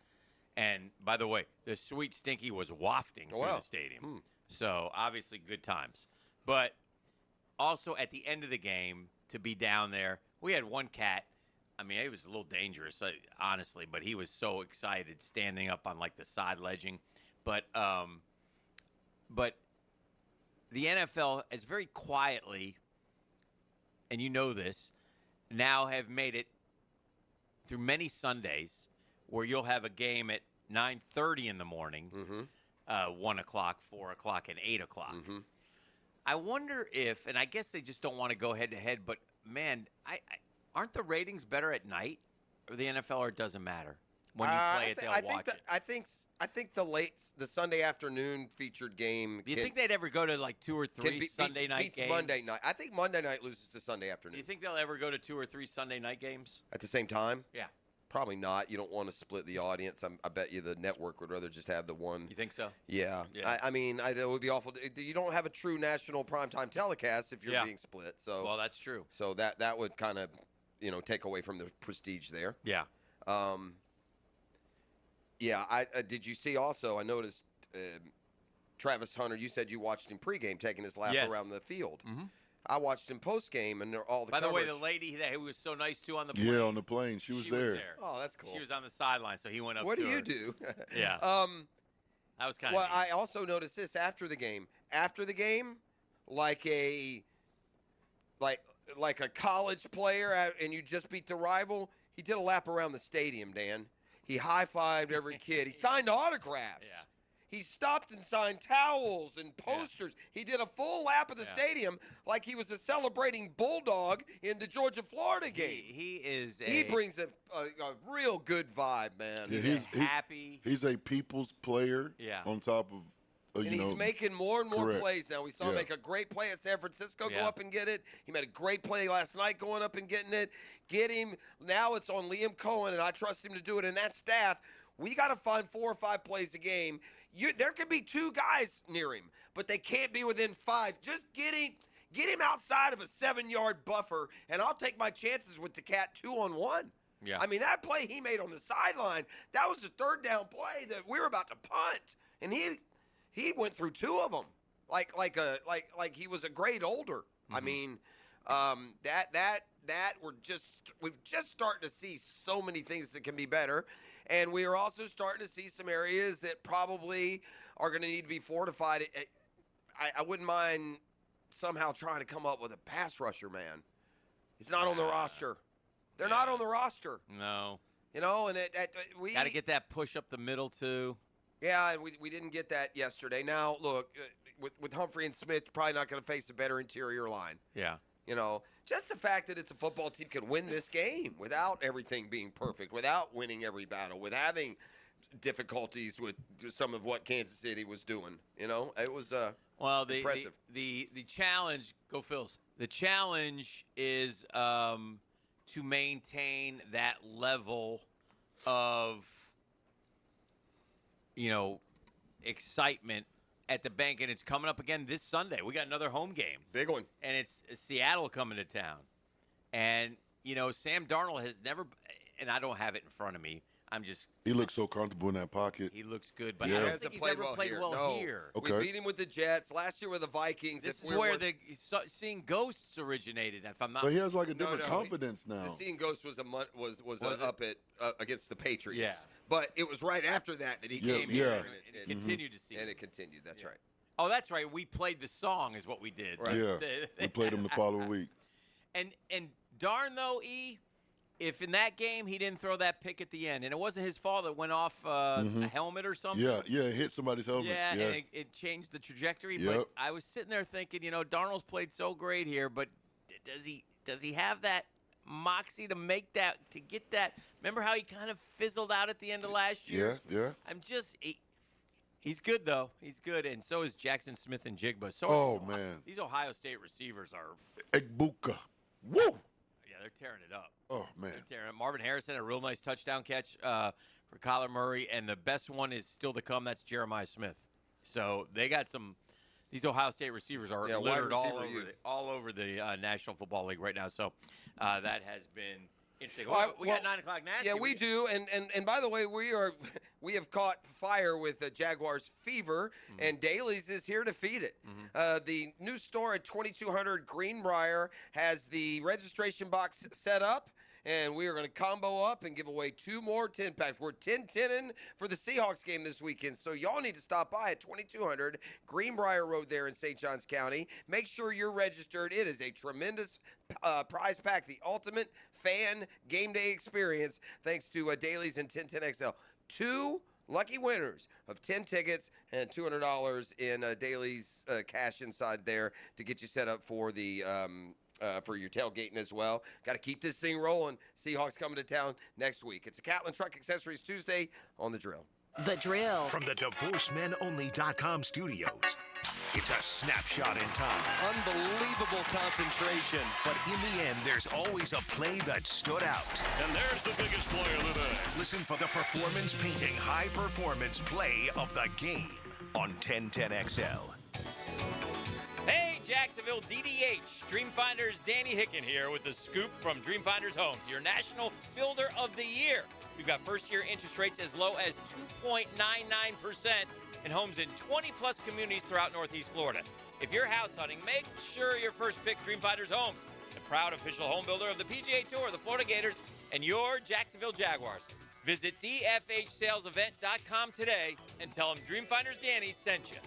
And, by the way, the sweet stinky was wafting through the stadium. So, obviously, good times. But also, at the end of the game, to be down there, we had one cat. I mean, it was a little dangerous, honestly, but he was so excited standing up on, the side ledging. But the NFL has very quietly, and you know this, now have made it through many Sundays where you'll have a game at 9:30 in the morning, 1 o'clock, 4 o'clock, and 8 o'clock. I wonder if, and I guess they just don't want to go head-to-head, but, man, aren't the ratings better at night or the NFL, or it doesn't matter? When you play it, they'll watch it. I think the Sunday afternoon featured game. Do you think they'd ever go to 2 or 3 Sunday night games? Monday night. I think Monday night loses to Sunday afternoon. Do you think they'll ever go to 2 or 3 Sunday night games at the same time? Yeah. Probably not. You don't want to split the audience. I bet you the network would rather just have the one. You think so? Yeah. I mean, it would be awful. You don't have a true national primetime telecast if you're being split. So well, that's true. So that would kind of, take away from the prestige there. Yeah. Yeah. Did you see also? I noticed Travis Hunter. You said you watched him pregame taking his lap around the field. Mm-hmm. I watched him postgame, and all the By the way, coverage. the lady that he was so nice to on the plane. Yeah, on the plane. She was there. Oh, that's cool. She was on the sideline, so he went up what to do her. you do? Yeah. That was kind of Well, I also noticed this after the game. After the game, like a college player, and you just beat the rival, he did a lap around the stadium, Dan. He high-fived every kid. He signed autographs. Yeah. He stopped and signed towels and posters. Yeah. He did a full lap of the stadium like he was a celebrating bulldog in the Georgia-Florida game. He brings a real good vibe, man. Yeah, he's happy. He's a people's player. Yeah. On top of. And he's making more and more plays now. We saw him Yeah. make a great play at San Francisco, go up and get it. He made a great play last night going up and getting it. Get him. Now it's on Liam Cohen, and I trust him to do it. And that staff, we got to find 4 or 5 plays a game. There could be 2 guys near him, but they can't be within 5. Just get him outside of a 7-yard buffer, and I'll take my chances with the cat 2-on-1. Yeah. I mean, that play he made on the sideline, that was the 3rd down play that we were about to punt, and he went through 2 of them like he was a grade older. I mean, we're just starting to see so many things that can be better. And we are also starting to see some areas that probably are going to need to be fortified. I wouldn't mind somehow trying to come up with a pass rusher, man. It's not on the roster. They're not on the roster. No. And we got to get that push up the middle, too. Yeah, and we didn't get that yesterday. Now, look, with Humphrey and Smith, probably not going to face a better interior line. Yeah. Just the fact that it's a football team can win this game without everything being perfect, without winning every battle, with having difficulties with some of what Kansas City was doing. It was impressive. The challenge, go Phils. The challenge is to maintain that level of excitement at the bank, and it's coming up again this Sunday. We got another home game. Big one. And it's Seattle coming to town. And, Sam Darnold has never, and I don't have it in front of me, He looks so comfortable in that pocket. He looks good, but Yeah. I He don't hasn't think he's ever played well No. here. Okay. We beat him with the Jets last year with the Vikings. This If is we're- where the seeing ghosts originated. If I'm not, But he has like a No, different no, confidence now. The seeing ghost was Was up at against the Patriots. Yeah. But it was right after that he Yeah, came here. yeah. And and he continued to see. And it. it continued. That's right. Oh, that's right. We played the song, is what we did. Right. Yeah. We played him the following week. And darn though, if in that game he didn't throw that pick at the end, and it wasn't his fault, it went off a helmet or something. Yeah, it hit somebody's helmet. Yeah, Yeah. and it changed the trajectory. Yep. But I was sitting there thinking, Darnold's played so great here, but does he have that moxie to make that, to get that? Remember how he kind of fizzled out at the end of last year? Yeah. I'm just he's good though. He's good, and so is Jackson Smith and Jigba. So Oh, man. these Ohio State receivers are Egbuka. Woo! yeah, they're tearing it up. Oh, man. They're tearing it. Marvin Harrison had a real nice touchdown catch for Kyler Murray, and the best one is still to come. That's Jeremiah Smith. So they got some. These Ohio State receivers are Yeah, wide littered receiver all over the National Football League right now. So that has been interesting. Well, we got 9 o'clock nasty. Yeah, we do. And by the way, we have caught fire with Jaguars fever, and Daly's is here to feed it. The new store at 2200 Greenbrier has the registration box set up, and we are going to combo up and give away 2 more 10-packs. We're 10-10ing for the Seahawks game this weekend, so y'all need to stop by at 2200 Greenbrier Road there in St. Johns County. Make sure you're registered. It is a tremendous prize pack, the ultimate fan game day experience, thanks to Daly's and 1010XL. 2 lucky winners of 10 tickets and $200 in Daly's cash inside there to get you set up for the for your tailgating as well. Got to keep this thing rolling. Seahawks coming to town next week. It's a Catlin Truck Accessories Tuesday on The Drill. The Drill. From the DivorceMenOnly.com studios. It's a snapshot in time. Unbelievable concentration. But in the end, there's always a play that stood out. And there's the biggest play of the day. Listen for the performance painting high performance play of the game on 1010XL. Hey, Jacksonville DDH. Dreamfinders Danny Hicken here with the scoop from Dreamfinders Homes, your national builder of the year. We've got first-year interest rates as low as 2.99% in homes in 20-plus communities throughout Northeast Florida. If you're house hunting, make sure your first pick Dreamfinders Homes, the proud official home builder of the PGA Tour, the Florida Gators, and your Jacksonville Jaguars. Visit dfhsalesevent.com today and tell them Dreamfinders Danny sent you.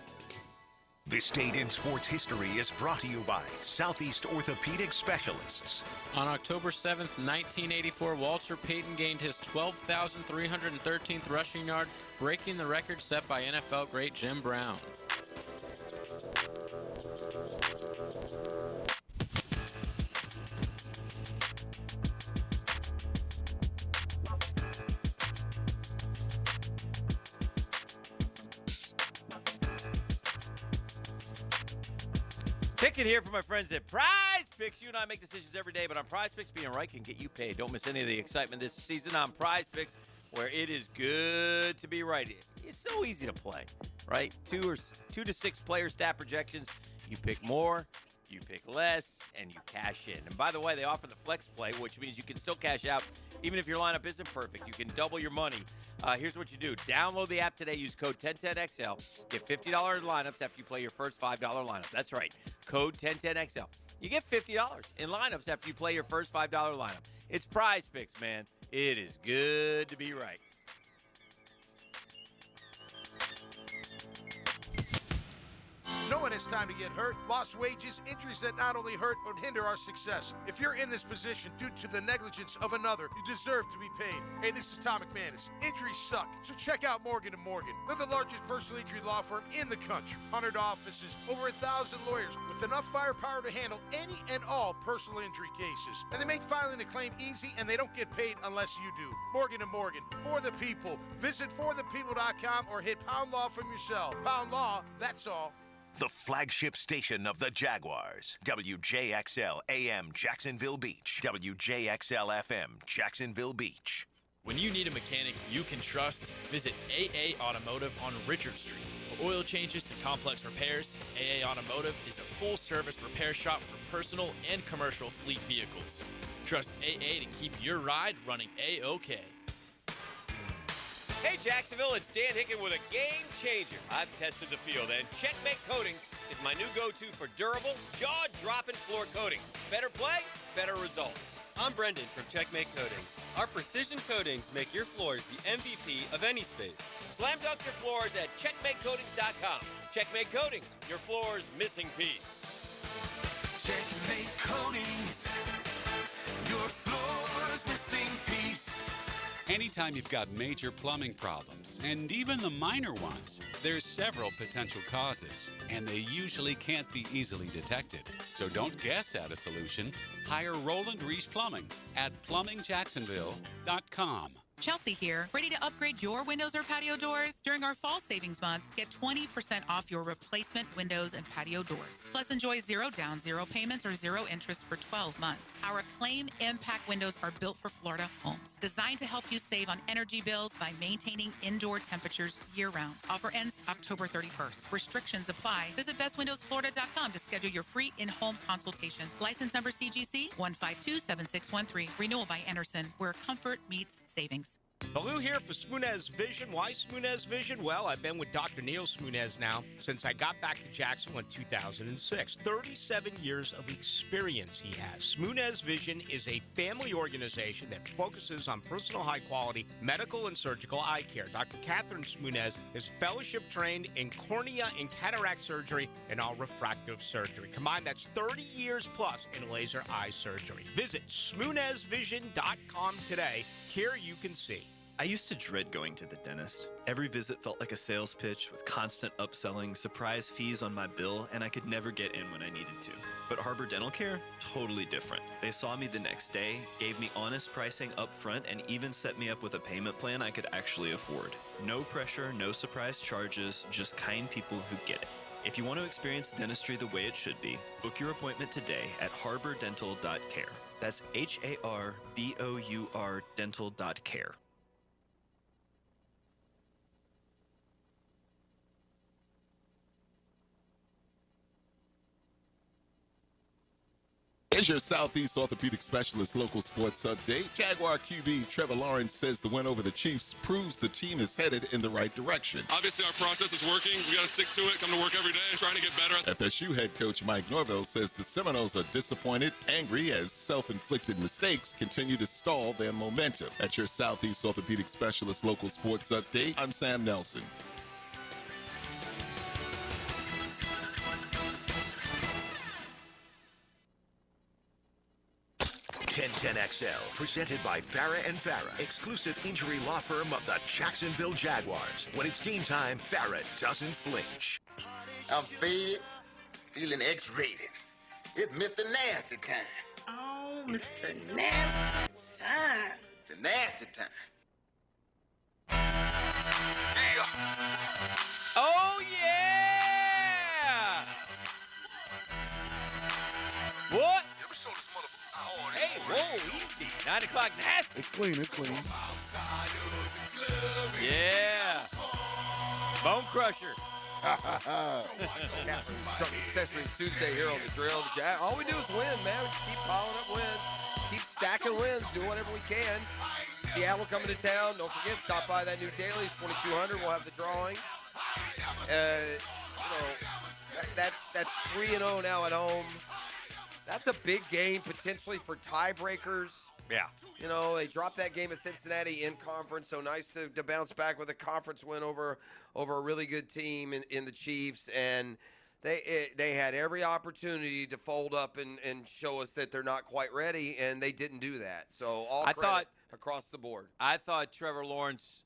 This date in sports history is brought to you by Southeast Orthopedic Specialists. On October 7th, 1984, Walter Payton gained his 12,313th rushing yard, breaking the record set by NFL great Jim Brown. Pick it here from my friends at Prize Picks. You and I make decisions every day, but on Prize Picks, being right can get you paid. Don't miss any of the excitement this season on Prize Picks, where it is good to be right. It's so easy to play, right? 2 to 6 player stat projections. You pick more, you pick less, and you cash in. And by the way, they offer the flex play, which means you can still cash out even if your lineup isn't perfect. You can double your money. Here's what you do. Download the app today. Use code 1010XL. Get $50 in lineups after you play your first $5 lineup. That's right. Code 1010XL. You get $50 in lineups after you play your first $5 lineup. It's Prize Picks, man. It is good to be right. Knowing it's time to get hurt, lost wages, injuries that not only hurt but hinder our success. If you're in this position due to the negligence of another, you deserve to be paid. Hey, this is Tom McManus. Injuries suck, so check out Morgan & Morgan. They're the largest personal injury law firm in the country. 100 offices, over 1,000 lawyers, with enough firepower to handle any and all personal injury cases. And they make filing a claim easy, and they don't get paid unless you do. Morgan & Morgan, for the people. Visit forthepeople.com or hit Pound Law from your cell. Pound Law, that's all. The flagship station of the Jaguars. WJXL AM Jacksonville Beach. WJXL FM Jacksonville Beach. When you need a mechanic you can trust, visit AA Automotive on Richard Street. For oil changes to complex repairs, AA Automotive is a full-service repair shop for personal and commercial fleet vehicles. Trust AA to keep your ride running A-OK. Hey, Jacksonville, it's Dan Hicken with a game changer. I've tested the field, and Checkmate Coatings is my new go-to for durable, jaw-dropping floor coatings. Better play, better results. I'm Brendan from Checkmate Coatings. Our precision coatings make your floors the MVP of any space. Slam dunk your floors at checkmatecoatings.com. Checkmate Coatings, your floor's missing piece. Checkmate Coatings, your floor's missing piece. Anytime you've got major plumbing problems, and even the minor ones, there's several potential causes, and they usually can't be easily detected. So don't guess at a solution. Hire Roland Reese Plumbing at plumbingjacksonville.com. Chelsea here, ready to upgrade your windows or patio doors? During our fall savings month, get 20% off your replacement windows and patio doors. Plus, enjoy 0 down, 0 payments, or 0 interest for 12 months. Our Acclaim Impact windows are built for Florida homes, designed to help you save on energy bills by maintaining indoor temperatures year-round. Offer ends October 31st. Restrictions apply. Visit bestwindowsflorida.com to schedule your free in-home consultation. License number CGC 1527613. Renewal by Anderson, where comfort meets savings. Baloo here for Smoonez Vision. Why Smoonez Vision? Well, I've been with Dr. Neil Smoonez now since I got back to Jacksonville in 2006. 37 years of experience he has. Smoonez Vision is a family organization that focuses on personal high-quality medical and surgical eye care. Dr. Catherine Smoonez is fellowship trained in cornea and cataract surgery and all refractive surgery. Combined, that's 30 years plus in laser eye surgery. Visit SmoonezVision.com today. Here you can see. I used to dread going to the dentist. Every visit felt like a sales pitch with constant upselling, surprise fees on my bill, and I could never get in when I needed to. But Harbor Dental Care? Totally different. They saw me the next day, gave me honest pricing up front, and even set me up with a payment plan I could actually afford. No pressure, no surprise charges, just kind people who get it. If you want to experience dentistry the way it should be, book your appointment today at harbordental.care. That's HARBOUR dental.care. Here's your Southeast Orthopedic Specialist local sports update. Jaguar QB Trevor Lawrence says the win over the Chiefs proves the team is headed in the right direction. Obviously, our process is working. We got to stick to it, come to work every day, trying to get better. FSU head coach Mike Norvell says the Seminoles are disappointed, angry, as self-inflicted mistakes continue to stall their momentum. That's your Southeast Orthopedic Specialist local sports update. I'm Sam Nelson. 1010XL, presented by Farah and Farah, exclusive injury law firm of the Jacksonville Jaguars. When it's team time, Farah doesn't flinch. I'm faded, feeling X-rated. It's Mr. Nasty time. Oh, Mr. Nasty time. The nasty time. Oh, yeah! What? Hey, whoa, easy. 9 o'clock nasty. It's clean, it's clean. Yeah. Bone crusher. Accessories Tuesday here on the drill. All we do is win, man. We just keep piling up wins. Keep stacking wins. Do whatever we can. Seattle coming to town. Don't forget, stop by that new Dailies, 2200. We'll have the drawing. That's 3-0 now at home. That's a big game potentially for tiebreakers. Yeah. You know, they dropped that game at Cincinnati in conference, so nice to bounce back with a conference win over a really good team in the Chiefs. And they had every opportunity to fold up and show us that they're not quite ready, and they didn't do that. So I thought across the board. I thought Trevor Lawrence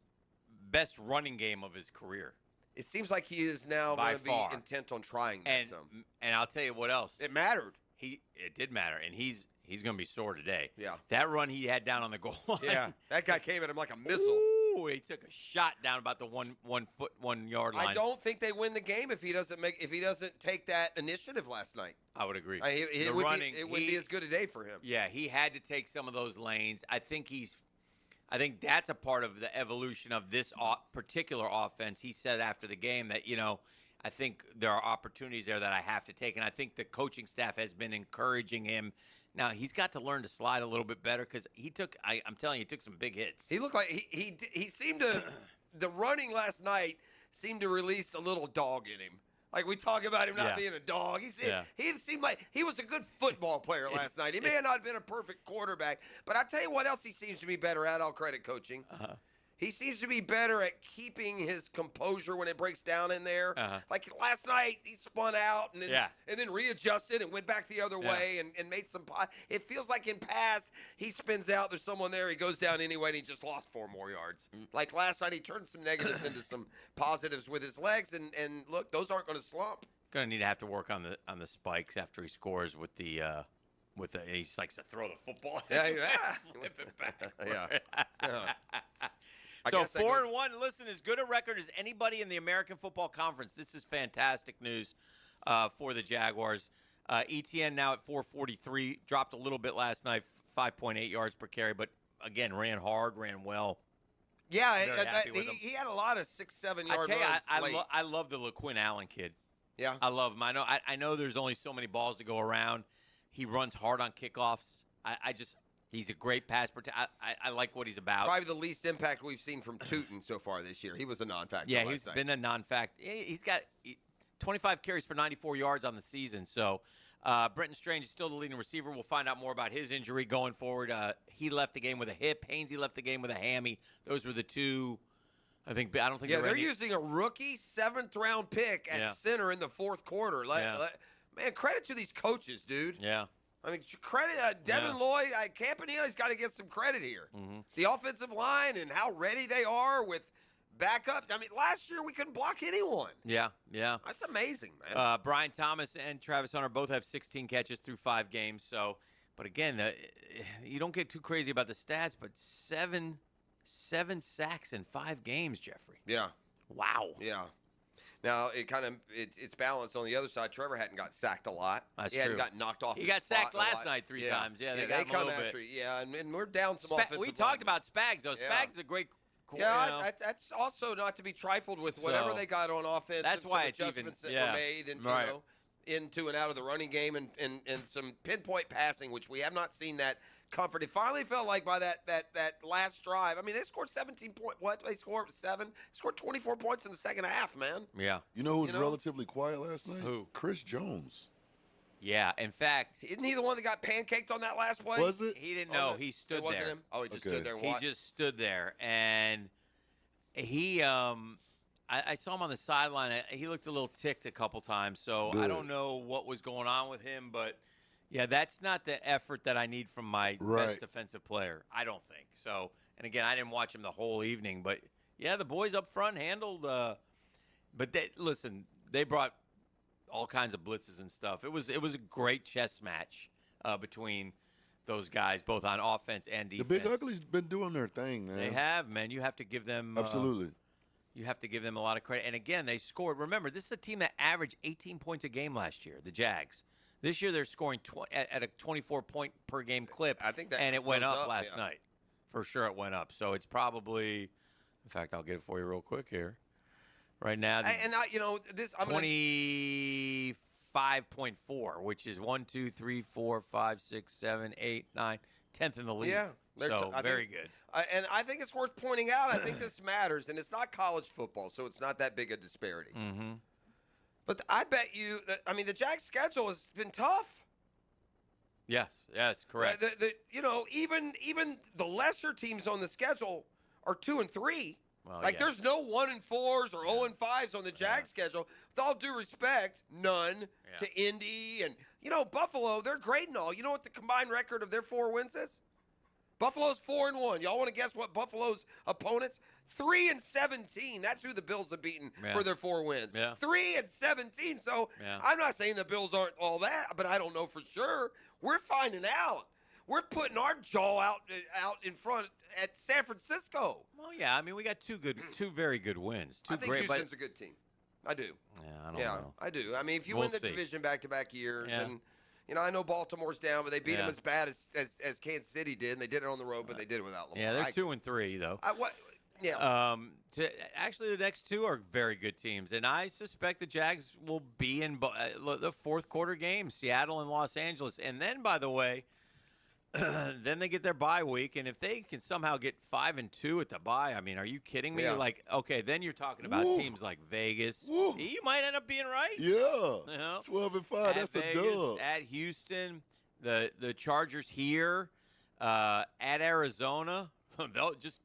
best running game of his career. It seems like he is now going to be intent on trying that some. And I'll tell you what else. It mattered. It did matter, and he's going to be sore today. Yeah. That run he had down on the goal line. Yeah, that guy came at him like a missile. Ooh, he took a shot down about the 1 yard line. I don't think they win the game if he doesn't take that initiative last night. I would agree. It would be as good a day for him. Yeah, he had to take some of those lanes. I think that's a part of the evolution of this particular offense. He said after the game that, I think there are opportunities there that I have to take, and I think the coaching staff has been encouraging him. Now, he's got to learn to slide a little bit better because I'm telling you, he took some big hits. He looked like he seemed to the running last night seemed to release a little dog in him. Like we talk about him not being a dog. He seemed like he was a good football player last night. He may have not been a perfect quarterback, but I tell you what else he seems to be better at. I'll credit coaching. He seems to be better at keeping his composure when it breaks down in there. Like last night, he spun out and then readjusted and went back the other way and made some. It feels like in past, he spins out, there's someone there, he goes down anyway, and he just lost 4 more yards. Like last night, he turned some negatives into some positives with his legs, and look, those aren't going to slump. Going to have to work on the spikes after he scores with the he likes to throw the football. Flip it back. So 4-1, listen, as good a record as anybody in the American Football Conference. This is fantastic news for the Jaguars. ETN now at 443, dropped a little bit last night, 5.8 yards per carry, but again, ran hard, ran well. Yeah, he had a lot of 6-7 yard runs. I love the LaQuinn Allen kid. Yeah, I love him. I know there's only so many balls to go around. He runs hard on kickoffs. He's a great pass protector. I like what he's about. Probably the least impact we've seen from Tootin so far this year. He was a non-factor. Yeah, he's been a non-factor. He's got 25 carries for 94 yards on the season. So Brenton Strange is still the leading receiver. We'll find out more about his injury going forward. He left the game with a hip. Hainsey left the game with a hammy. Those were the two. I don't think. Yeah, they're using a rookie 7th-round pick at center in the 4th quarter. Man, credit to these coaches, dude. Yeah. I mean, credit Devin Lloyd, Campanilla's got to get some credit here. The offensive line and how ready they are with backup. I mean, last year we couldn't block anyone. Yeah. That's amazing, man. Brian Thomas and Travis Hunter both have 16 catches through 5 games. So, but again, you don't get too crazy about the stats, but seven sacks in 5 games, Jeffrey. Yeah. Wow. Yeah. Now it's balanced on the other side. Trevor hadn't got sacked a lot. That's he true. hadn't got knocked off. He got sacked last night 3 times. Yeah, they got him a little bit. Yeah, and we're down some offensive. We talked about Spags though. Spags is a great. That's also not to be trifled with. Whatever they got on offense. That's why it's adjustments even, that were made, and into and out of the running game, and some pinpoint passing, which we have not seen that comfort. It finally felt like by that last drive. I mean, they scored 17 points. What they scored 7? Scored 24 points in the second half, man. Yeah. You know who was relatively quiet last night? Who? Chris Jones. Yeah. In fact, isn't he the one that got pancaked on that last play? Was it? He didn't know. He stood there. It wasn't him. Oh, he just stood there. And watched. He just stood there, and he. I saw him on the sideline. He looked a little ticked a couple times, so I don't know what was going on with him, but. Yeah, that's not the effort that I need from my best defensive player. I don't think so. And again, I didn't watch him the whole evening, but yeah, the boys up front handled. But they brought all kinds of blitzes and stuff. It was a great chess match between those guys, both on offense and defense. The Big Ugly's been doing their thing, man. They have, man. You have to give them absolutely. You have to give them a lot of credit. And again, they scored. Remember, this is a team that averaged 18 points a game last year. The Jags. This year they're scoring at a 24-point per game clip. I think that and it went up last yeah. night. For sure it went up. So it's probably, in fact, I'll get it for you real quick here. Right now, this 25.4, which is 1, 2, 3, 4, 5, 6, 7, 8, 9, 10th in the league. Yeah. So very good. And I think it's worth pointing out. I think this matters, and it's not college football, so it's not that big a disparity. Mm-hmm. But I bet you that, the Jags' schedule has been tough. Yes, correct. Even the lesser teams on the schedule are 2 and 3. Well, there's no 1 and 4s or 0 and 5s on the Jags schedule. With all due respect, none to Indy and Buffalo. They're great and all. You know what the combined record of their 4 wins is? Buffalo's 4-1. Y'all want to guess what Buffalo's opponents? 3-17. That's who the Bills have beaten for their 4 wins. Yeah. 3-17. So I'm not saying the Bills aren't all that, but I don't know for sure. We're finding out. We're putting our jaw out in front at San Francisco. Well, yeah. We got two very good wins. I think Houston's a good team. I do. Yeah, I don't know. I do. If you win the division back-to-back years and. I know Baltimore's down, but they beat them as bad as Kansas City did, and they did it on the road, but they did it without Lamar. Yeah, they're 2 and 3 though. Actually, the next 2 are very good teams, and I suspect the Jags will be in the 4th quarter games, Seattle and Los Angeles. And then, by the way, then they get their bye week, and if they can somehow get 5-2 at the bye, I mean, are you kidding me? Yeah. Like, okay, then you're talking about teams like Vegas. Woo. You might end up being right. Yeah. You know? 12-5. At That's Vegas, a dub. at Houston, the Chargers here, at Arizona. They'll just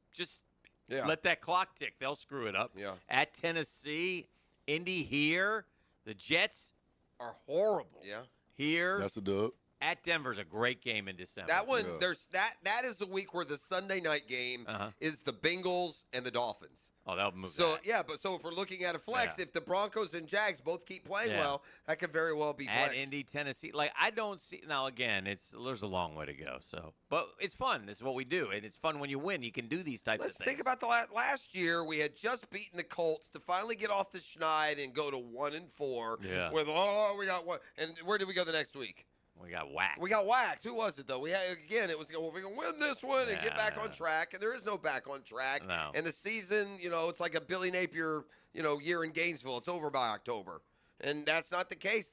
let that clock tick. They'll screw it up. Yeah. At Tennessee, Indy here. The Jets are horrible. Yeah. Here. That's a dub. At Denver's a great game in December. That one, that is the week where the Sunday night game is the Bengals and the Dolphins. Oh, that'll move. So if we're looking at a flex, if the Broncos and Jags both keep playing well, that could very well be flex. At Indy, Tennessee. Like, I don't see now. Again, there's a long way to go. So, but it's fun. This is what we do, and it's fun when you win. You can do these types Let's of things. think about the last year. We had just beaten the Colts to finally get off the schneid and go to 1-4. Yeah. With we got one. And where did we go the next week? We got whacked. We got whacked. Who was it, though? We had, again, it was, well, we're going to win this one and get back on track. And there is no back on track. No. And the season, it's like a Billy Napier, year in Gainesville. It's over by October. And that's not the case.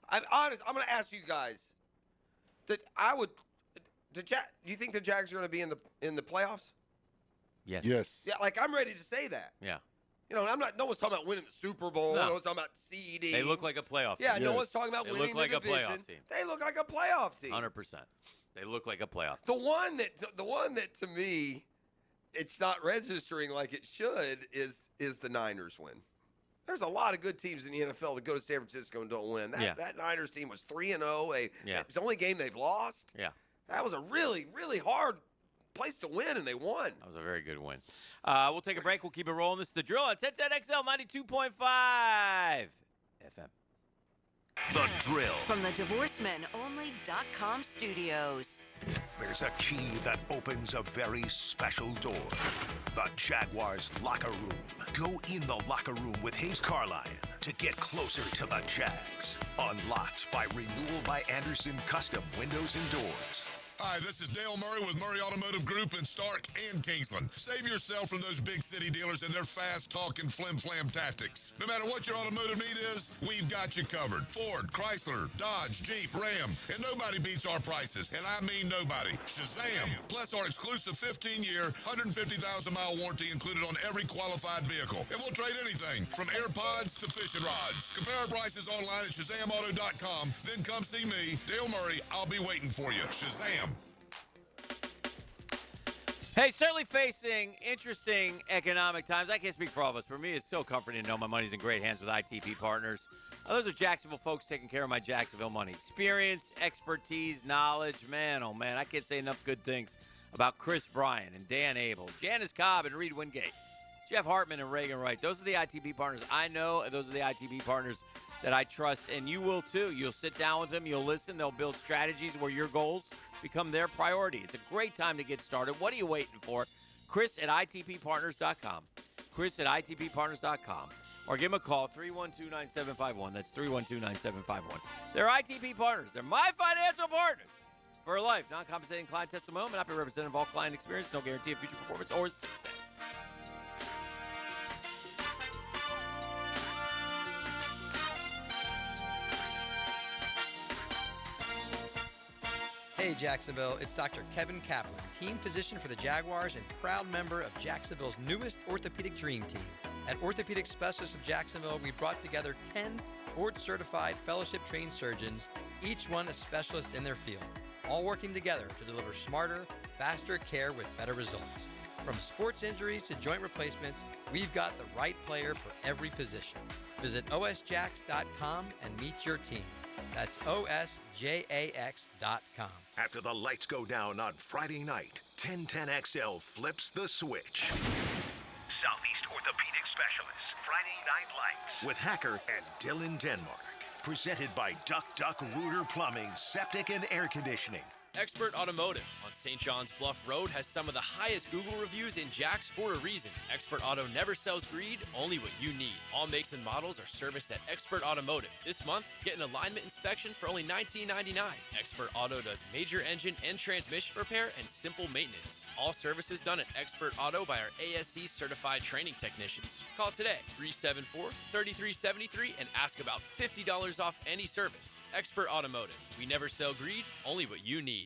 I'm honest. I'm going to ask you guys. Do you think the Jags are going to be in the playoffs? Yes. Yes. Yeah, like I'm ready to say that. Yeah. No one's talking about winning the Super Bowl. No. No one's talking about seeding. They look like a playoff team. Yeah, no one's talking about They winning look like the a division. playoff team. They look like a playoff team. 100%. They look like a playoff team. The one that to me, it's not registering like it should is the Niners win. There's a lot of good teams in the NFL that go to San Francisco and don't win. That Niners team was 3-0. It's the only game they've lost. Yeah. That was a really, really hard place to win, and they won. That was a very good win. We'll take a break. We'll keep it rolling. This is The Drill on 1010XL 92.5 FM. The Drill. From the DivorceMenOnly.com studios. There's a key that opens a very special door. The Jaguars locker room. Go in the locker room with Hayes Carline to get closer to the Jags. Unlocked by Renewal by Anderson Custom Windows and Doors. Hi, this is Dale Murray with Murray Automotive Group in Stark and Kingsland. Save yourself from those big city dealers and their fast-talking flim-flam tactics. No matter what your automotive need is, we've got you covered. Ford, Chrysler, Dodge, Jeep, Ram, and nobody beats our prices, and I mean nobody. Shazam! Plus our exclusive 15-year, 150,000-mile warranty included on every qualified vehicle. And we'll trade anything, from AirPods to fishing rods. Compare our prices online at ShazamAuto.com, then come see me, Dale Murray. I'll be waiting for you. Shazam! Hey, certainly facing interesting economic times. I can't speak for all of us. For me, it's so comforting to know my money's in great hands with ITP Partners. Those are Jacksonville folks taking care of my Jacksonville money. Experience, expertise, knowledge. Man, oh man, I can't say enough good things about Chris Bryan and Dan Abel, Janice Cobb and Reed Wingate, Jeff Hartman and Reagan Wright. Those are the ITP partners I know, and those are the ITP partners that I trust, and you will too. You'll sit down with them, you'll listen, they'll build strategies where your goals become their priority. It's a great time to get started. What are you waiting for? Chris at ITPpartners.com. Chris at ITPpartners.com. Or give them a call, 312-9751. That's 312-9751. They're ITP partners. They're my financial partners for life. Non-compensating client testimonial may not be representative of all client experience. No guarantee of future performance or success. Hey Jacksonville, it's Dr. Kevin Kaplan, team physician for the Jaguars and proud member of Jacksonville's newest orthopedic dream team. At Orthopedic Specialists of Jacksonville, we brought together 10 board-certified, fellowship-trained surgeons, each one a specialist in their field, all working together to deliver smarter, faster care with better results. From sports injuries to joint replacements, we've got the right player for every position. Visit osjax.com and meet your team. That's osjax.com. After the lights go down on Friday night, 1010XL flips the switch. Southeast Orthopedic Specialists, Friday Night Lights. With Hacker and Dylan Denmark. Presented by Duck Duck Rooter Plumbing, Septic and Air Conditioning. Expert Automotive on St. John's Bluff Road has some of the highest Google reviews in Jax for a reason. Expert Auto never sells greed, only what you need. All makes and models are serviced at Expert Automotive. This month, get an alignment inspection for only $19.99. Expert Auto does major engine and transmission repair and simple maintenance. All services done at Expert Auto by our ASC certified training technicians. Call today, 374-3373, and ask about $50 off any service. Expert Automotive. We never sell greed, only what you need.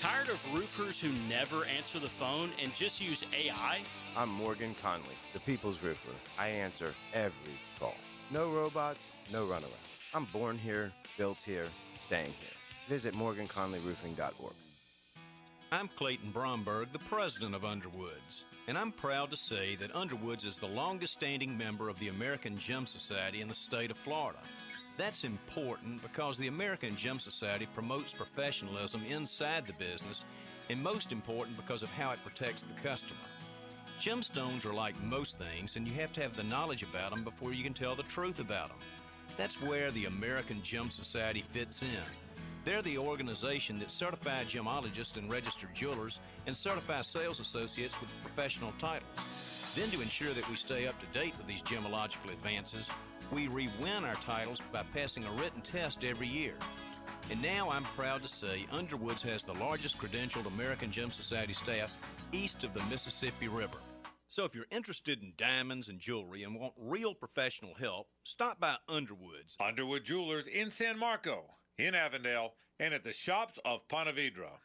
Tired of roofers who never answer the phone and just use AI? I'm Morgan Conley, the People's Roofer. I answer every call. No robots, no runaround. I'm born here, built here, staying here. Visit morganconleyroofing.org. I'm Clayton Bromberg, the president of Underwoods, and I'm proud to say that Underwoods is the longest-standing member of the American Gem Society in the state of Florida. That's important because the American Gem Society promotes professionalism inside the business, and most important because of how it protects the customer. Gemstones are like most things, and you have to have the knowledge about them before you can tell the truth about them. That's where the American Gem Society fits in. They're the organization that certifies gemologists and registered jewelers and certifies sales associates with professional titles. Then to ensure that we stay up to date with these gemological advances, we re-win our titles by passing a written test every year. And now I'm proud to say Underwoods has the largest credentialed American Gem Society staff east of the Mississippi River. So if you're interested in diamonds and jewelry and want real professional help, stop by Underwoods. Underwood Jewelers in San Marco, in Avondale, and at the shops of Ponte Vedra.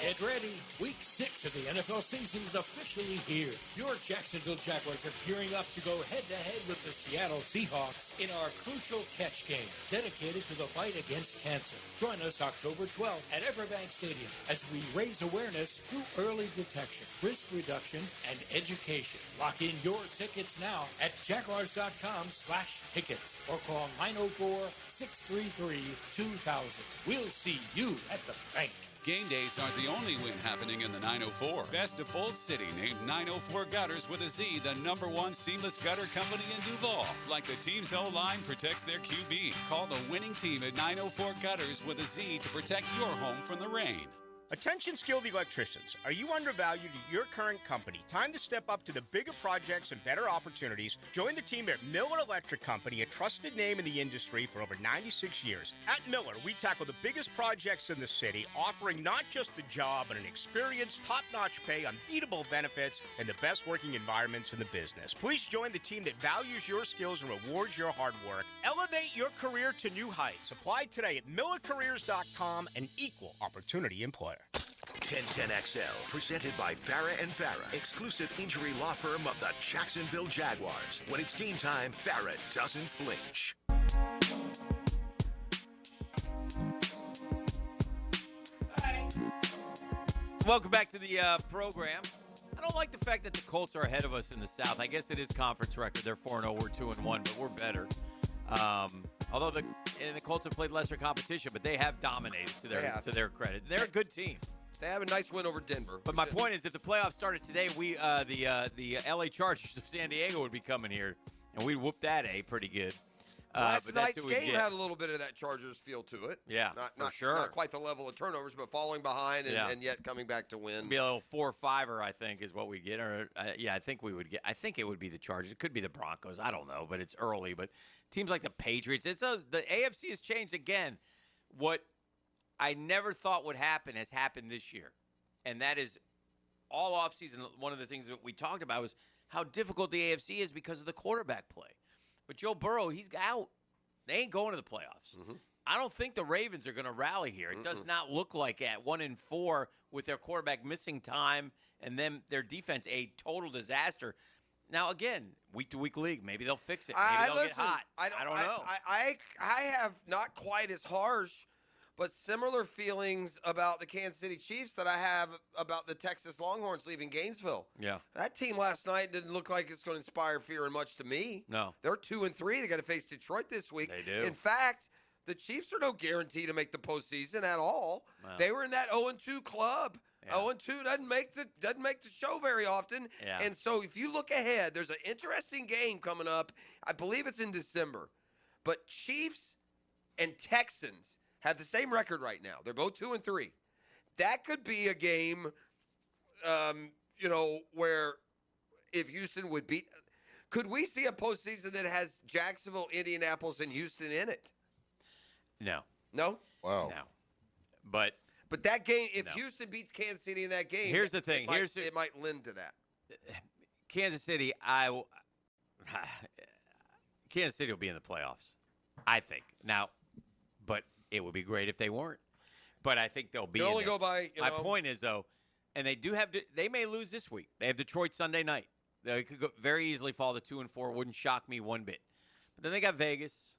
Get ready. Week 6 of the NFL season is officially here. Your Jacksonville Jaguars are gearing up to go head-to-head with the Seattle Seahawks in our crucial catch game dedicated to the fight against cancer. Join us October 12th at Everbank Stadium as we raise awareness through early detection, risk reduction, and education. Lock in your tickets now at jaguars.com/tickets or call 904-633-2000. We'll see you at the bank. Game days aren't the only win happening in the 904. Best of Bolt City named 904 Gutters with a Z the #1 seamless gutter company in Duval. Like the team's O-line protects their QB. Call the winning team at 904 Gutters with a Z to protect your home from the rain. Attention skilled electricians. Are you undervalued at your current company? Time to step up to the bigger projects and better opportunities. Join the team at Miller Electric Company, a trusted name in the industry for over 96 years. At Miller, we tackle the biggest projects in the city, offering not just a job, but an experience, top-notch pay, unbeatable benefits, and the best working environments in the business. Please join the team that values your skills and rewards your hard work. Elevate your career to new heights. Apply today at millercareers.com, an equal opportunity employer. 1010XL, presented by Farah & Farah, exclusive injury law firm of the Jacksonville Jaguars. When it's game time, Farah doesn't flinch. Welcome back to the program. I don't like the fact that the Colts are ahead of us in the South. I guess it is conference record. They're 4-0, we're 2-1, but we're better. Although the Colts have played lesser competition, but they have dominated to their credit. They're a good team. They have a nice win over Denver. But my point is, if the playoffs started today, we the LA Chargers of San Diego would be coming here, and we'd whoop that pretty good. Last night's game had a little bit of that Chargers feel to it. Yeah, not sure. Not quite the level of turnovers, but falling behind and yet coming back to win. Be a little 4-5er, I think, is what we get. Or I think we would get. I think it would be the Chargers. It could be the Broncos. I don't know, but it's early. But teams like the Patriots, the AFC has changed again. What I never thought would happen has happened this year, and that is all offseason. One of the things that we talked about was how difficult the AFC is because of the quarterback play. But Joe Burrow, he's out. They ain't going to the playoffs. Mm-hmm. I don't think the Ravens are going to rally here. It does not look like at 1-4 with their quarterback missing time and then their defense a total disaster. Now, again, week-to-week league, maybe they'll fix it. Maybe they'll get hot. I don't know. I have not quite as harsh, but similar feelings about the Kansas City Chiefs that I have about the Texas Longhorns leaving Gainesville. Yeah. That team last night didn't look like it's going to inspire fear in much to me. No. They're 2-3. They got to face Detroit this week. They do. In fact, the Chiefs are no guarantee to make the postseason at all. Wow. They were in that 0-2 club. Yeah. 0-2 doesn't make the show very often. Yeah. And so if you look ahead, there's an interesting game coming up. I believe it's in December. But Chiefs and Texans have the same record right now. They're both 2-3. That could be a game, where if Houston would beat, could we see a postseason that has Jacksonville, Indianapolis, and Houston in it? No. No? Wow. No. But that game, if Houston beats Kansas City in that game, here's the thing. It might lend to that. Kansas City, Kansas City will be in the playoffs, I think. Now, but it would be great if they weren't, but I think they'll be. Can in only there. go by. My point is though, and they do have. They may lose this week. They have Detroit Sunday night. They could very easily fall to 2-4. Wouldn't shock me one bit. But then they got Vegas.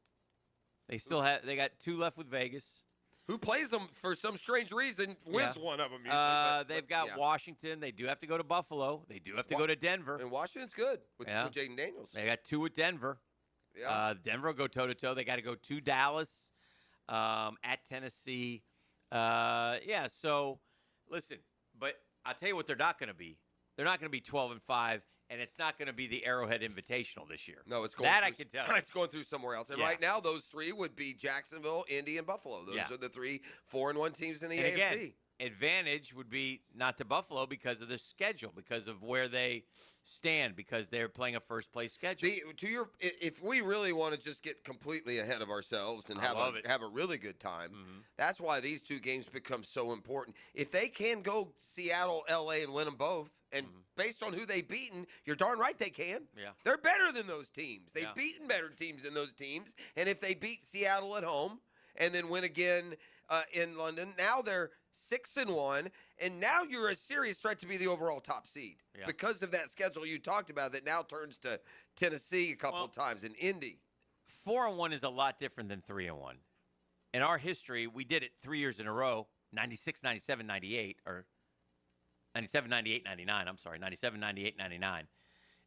They still have. They got 2 left with Vegas. Who plays them for some strange reason wins one of them usually. They've got Washington. They do have to go to Buffalo. They do have to go to Denver. And Washington's good with Jaden Daniels. They got 2 with Denver. Yeah. Denver will go toe-to-toe. They got to go to Dallas, at Tennessee. So listen, but I'll tell you what they're not going to be. They're not going to be 12-5, and it's not going to be the Arrowhead Invitational this year. No, it's going that through, I can tell you. It's going through somewhere else. And right now, those 3 would be Jacksonville, Indy, and Buffalo. Those are the 3 4-1 teams in the AFC. Again, advantage would be not to Buffalo because of the schedule, because of where they stand, because they're playing a first-place schedule. If we really want to just get completely ahead of ourselves and have a really good time, that's why these 2 games become so important. If they can go Seattle, LA, and win them both, and based on who they've beaten, you're darn right they can. Yeah. They're better than those teams. They've beaten better teams than those teams. And if they beat Seattle at home and then win again in London, now they're 6-1, and now you're a serious threat to be the overall top seed because of that schedule you talked about that now turns to Tennessee a couple of times and Indy. 4-1 is a lot different than 3-1. In our history, we did it 3 years in a row, 96, 97, 98, or 97, 98, 99. I'm sorry, 97, 98, 99.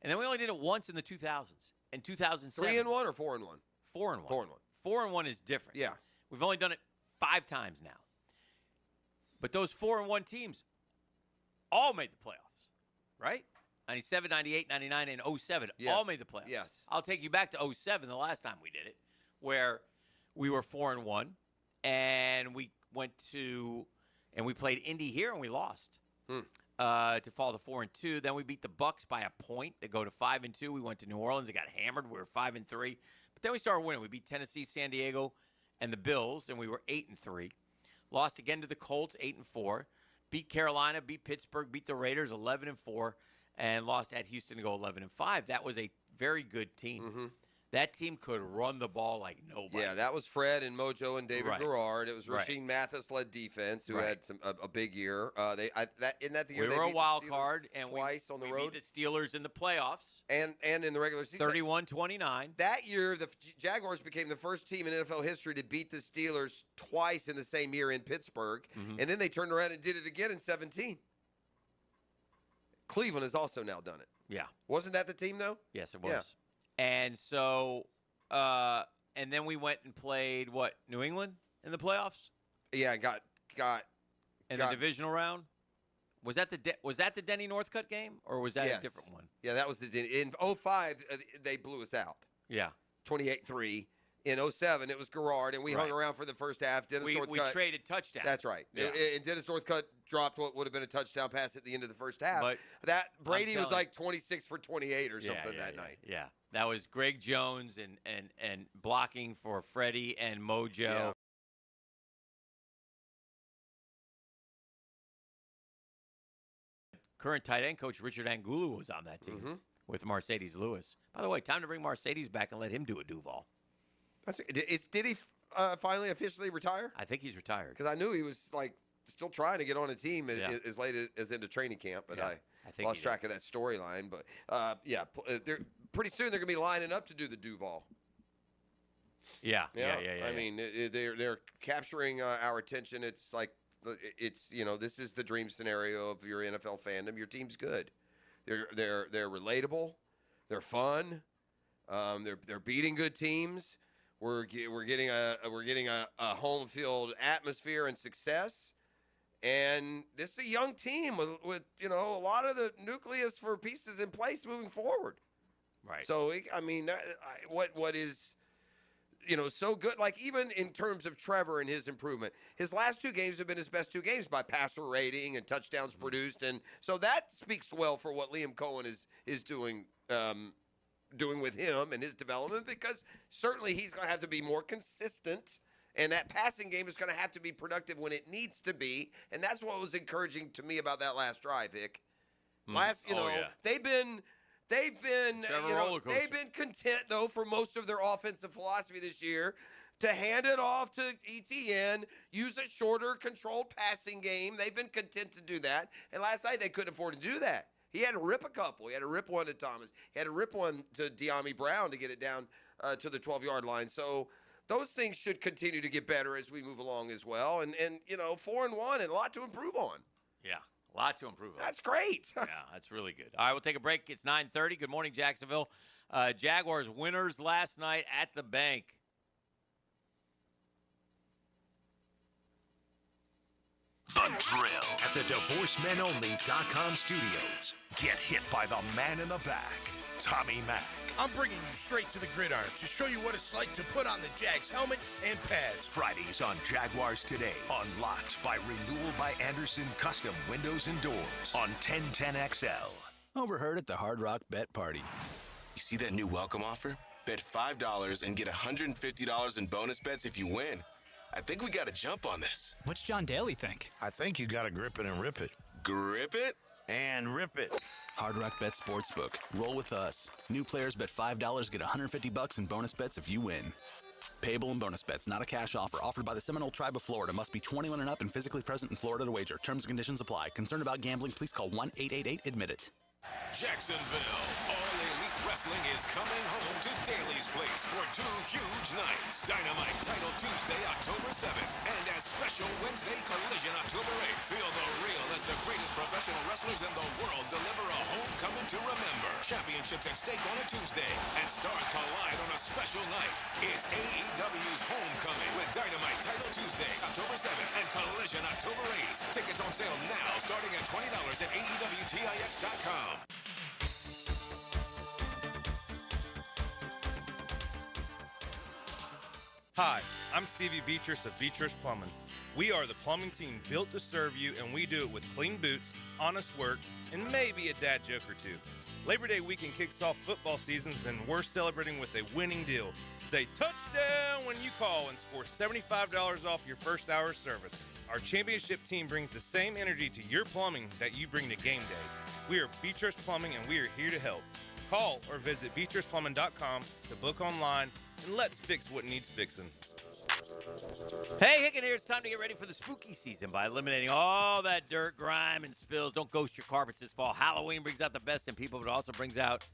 And then we only did it once in the 2000s. In 2007. 3-1 or 4-1? 4-1. 4-1. 4-1 is different. Yeah. We've only done it 5 times now. But those 4-1 teams all made the playoffs, right? 97, 98, 99, and 07 all made the playoffs. Yes. I'll take you back to 07, the last time we did it, where we were 4-1, and we we played Indy here, and we lost. To fall to 4-2. Then we beat the Bucks by a point to go to 5-2. We went to New Orleans and got hammered. We were 5-3. But then we started winning. We beat Tennessee, San Diego, and the Bills, and we were 8-3. Lost again to the Colts, 8-4. Beat Carolina, beat Pittsburgh, beat the Raiders, 11-4, and lost at Houston to go 11-5. That was a very good team. That team could run the ball like nobody. Yeah, that was Fred and Mojo and David Garrard. It was Right. Rasheed Mathis-led defense who had a big year. Isn't that the year We they were a beat the wild Steelers card, and twice on the road? beat the Steelers in the playoffs. And in the regular season. 31-29. That year, the Jaguars became the first team in NFL history to beat the Steelers twice in the same year in Pittsburgh. And then they turned around and did it again in 17. Cleveland has also now done it. Yeah. Wasn't that the team, though? Yes, it was. And so, and then we went and played, New England in the playoffs? Yeah, got in the divisional round? Was that the Denny Northcutt game, or was that a different one? Yeah, that was in 05, they blew us out. Yeah. 28-3. In 07, it was Garrard, and we hung around for the first half. Dennis Northcutt. We traded touchdowns. That's right. Yeah. And Dennis Northcutt dropped what would have been a touchdown pass at the end of the first half. But that Brady was like 26 for 28 or something that night. Yeah. That was Greg Jones and blocking for Freddie and Mojo. Yeah. Current tight end coach Richard Angulu was on that team with Mercedes Lewis. By the way, time to bring Mercedes back and let him do a Duval. Did he finally officially retire? I think he's retired. Because I knew he was still trying to get on a team as late as into training camp, but I think lost track of that storyline. But pretty soon they're going to be lining up to do the Duval. Yeah. I mean, they're capturing our attention. It's like this is the dream scenario of your NFL fandom. Your team's good. They're relatable. They're fun. They're beating good teams. We're getting a home field atmosphere and success, and this is a young team with a lot of the nucleus for pieces in place moving forward. Right. So what is so good? Like even in terms of Trevor and his improvement, his last 2 games have been his best 2 games by passer rating and touchdowns produced, and so that speaks well for what Liam Cohen is doing. Doing with him and his development, because certainly he's going to have to be more consistent, and that passing game is going to have to be productive when it needs to be, and that's what was encouraging to me about that last drive, Hick. They've been content though for most of their offensive philosophy this year to hand it off to ETN, use a shorter, controlled passing game. They've been content to do that. And last night, they couldn't afford to do that. He had to rip a couple. He had to rip one to Thomas. He had to rip one to De'Ami Brown to get it down to the 12-yard line. So those things should continue to get better as we move along as well. And 4-1 and a lot to improve on. Yeah, a lot to improve on. That's great. Yeah, that's really good. All right, we'll take a break. It's 9:30. Good morning, Jacksonville. Jaguars winners last night at the bank. The Drill at the DivorceMenOnly.com studios. Get hit by the man in the back, Tommy Mack. I'm bringing you straight to the gridiron to show you what it's like to put on the Jags helmet and pads. Fridays on Jaguars Today. Unlocked by Renewal by Anderson Custom Windows and Doors on 1010XL. Overheard at the Hard Rock Bet Party. You see that new welcome offer? Bet $5 and get $150 in bonus bets if you win. I think we got to jump on this. What's John Daly think? I think you got to grip it and rip it. Grip it? And rip it. Hard Rock Bet Sportsbook. Roll with us. New players bet $5, get $150 in bonus bets if you win. Payable in bonus bets, not a cash offer. Offered by the Seminole Tribe of Florida. Must be 21 and up and physically present in Florida to wager. Terms and conditions apply. Concerned about gambling, please call 1-888-ADMIT-IT. Jacksonville, All Elite Wrestling is coming home to Daly's Place for 2 huge nights. Dynamite Title Tuesday, October 7th, and as special Wednesday Collision, October 8th. Feel the real as the greatest professional wrestlers in the world deliver a homecoming to remember. Championships at stake on a Tuesday, and stars collide on a special night. It's AEW's Homecoming with Dynamite Title Tuesday, October 7th, and Collision, October 8th. Tickets on sale now, starting at $20 at AEWTIX.com. Hi, I'm Stevie Beatrice of Beatrice Plumbing. We are the plumbing team built to serve you, and we do it with clean boots, honest work, and maybe a dad joke or two. Labor Day weekend kicks off football seasons, and we're celebrating with a winning deal. Say touchdown when you call and score $75 off your first hour of service. Our championship team brings the same energy to your plumbing that you bring to game day. We are Beatrice Plumbing, and we are here to help. Call or visit BeatricePlumbing.com to book online, and let's fix what needs fixing. Hey, Hicken here. It's time to get ready for the spooky season by eliminating all that dirt, grime, and spills. Don't ghost your carpets this fall. Halloween brings out the best in people, but also brings out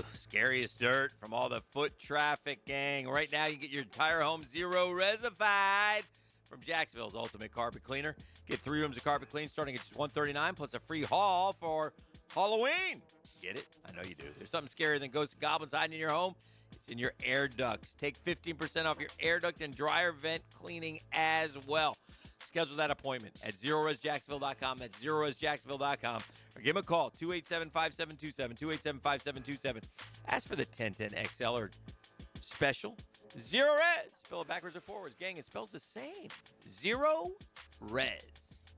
scariest dirt from all the foot traffic, gang. Right now, you get your entire home zero resified from Jacksonville's Ultimate Carpet Cleaner. Get 3 rooms of carpet clean starting at just $139 plus a free haul for Halloween. Get it? I know you do. There's something scarier than ghosts and goblins hiding in your home. It's in your air ducts. Take 15% off your air duct and dryer vent cleaning as well. Schedule that appointment at ZeroResJacksonville.com. That's ZeroResJacksonville.com. Or give them a call, 287-5727, 287-5727. Ask for the 1010XL or special. Zero Res. Spell it backwards or forwards. Gang, it spells the same. Zero Res.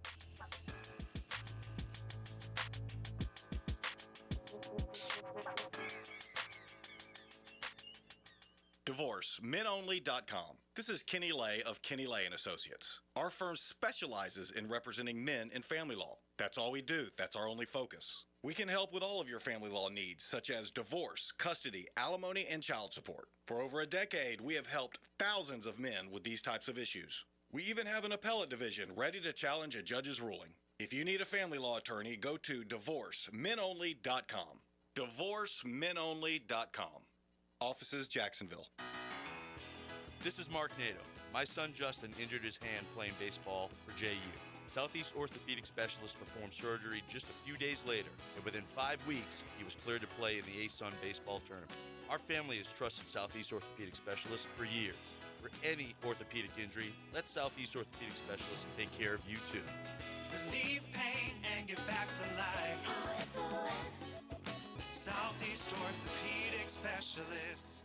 DivorceMenOnly.com. This is Kenny Lay of Kenny Lay & Associates. Our firm specializes in representing men in family law. That's all we do. That's our only focus. We can help with all of your family law needs, such as divorce, custody, alimony, and child support. For over a decade, we have helped thousands of men with these types of issues. We even have an appellate division ready to challenge a judge's ruling. If you need a family law attorney, go to DivorceMenOnly.com. DivorceMenOnly.com. Offices, Jacksonville. This is Mark Nato. My son Justin injured his hand playing baseball for JU. Southeast Orthopedic Specialist performed surgery just a few days later, and within 5 weeks, he was cleared to play in the ASUN baseball tournament. Our family has trusted Southeast Orthopedic Specialists for years. For any orthopedic injury, let Southeast Orthopedic Specialists take care of you too. Relieve pain and get back to life. Southeast Orthopedic Specialists.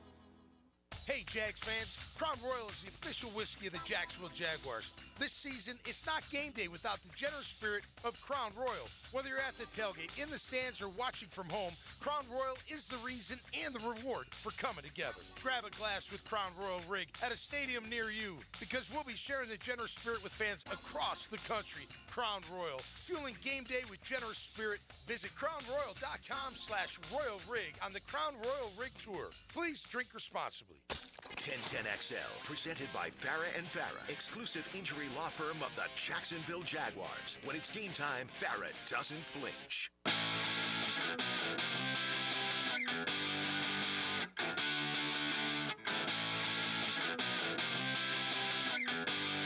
Hey, Jags fans, Crown Royal is the official whiskey of the Jacksonville Jaguars. This season, it's not game day without the generous spirit of Crown Royal. Whether you're at the tailgate, in the stands, or watching from home, Crown Royal is the reason and the reward for coming together. Grab a glass with Crown Royal Rig at a stadium near you, because we'll be sharing the generous spirit with fans across the country. Crown Royal, fueling game day with generous spirit. Visit crownroyal.com/Royal Rig on the Crown Royal Rig Tour. Please drink responsibly. 1010XL, presented by Farah and Farah, exclusive injury law firm of the Jacksonville Jaguars. When it's game time, Farah doesn't flinch.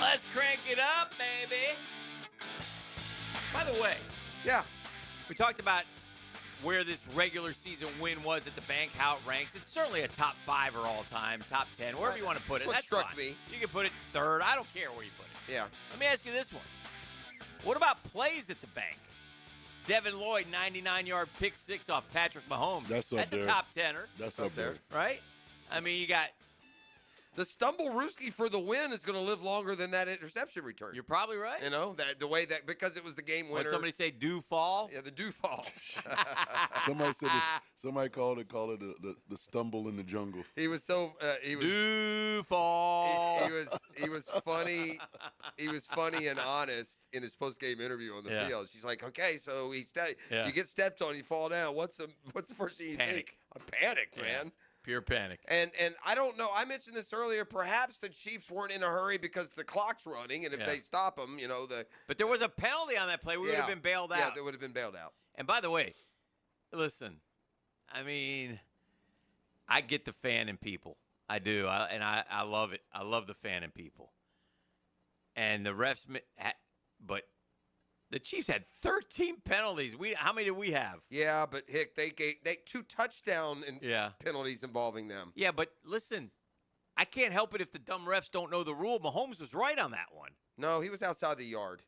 Let's crank it up, baby. By the way, yeah, we talked about where this regular season win was at the bank, how it ranks. It's certainly a top 5 or all time, top 10, wherever you want to put it. That's what That's struck fine. me. You can put it third. I don't care where you put it. Yeah. Let me ask you this one. What about plays at the bank? Devin Lloyd, 99-yard pick 6 off Patrick Mahomes. That's up a there. top 10er. That's up there. Right? I mean, you got... The stumble Rooski for the win is going to live longer than that interception return. You're probably right. You know, that the way that, because it was the game winner. What somebody say, do fall? Yeah, the do fall. Somebody said this. Somebody called it the stumble in the jungle. He was so he was do fall. He was funny. He was funny and honest in his post game interview on the field. She's like, okay, so you get stepped on, you fall down. What's the first thing you think? A panic, man. Pure panic. And I don't know. I mentioned this earlier. Perhaps the Chiefs weren't in a hurry because the clock's running, and if they stop them, you know But there was a penalty on that play. We would have been bailed out. Yeah, they would have been bailed out. And by the way, listen, I mean, I get the fan in people. I do, I love it. I love the fan in people. And the refs, but the Chiefs had 13 penalties. How many did we have? Yeah, but Hick, they 2 touchdown penalties involving them. Yeah, but listen, I can't help it if the dumb refs don't know the rule. Mahomes was right on that one. No, he was outside the yard.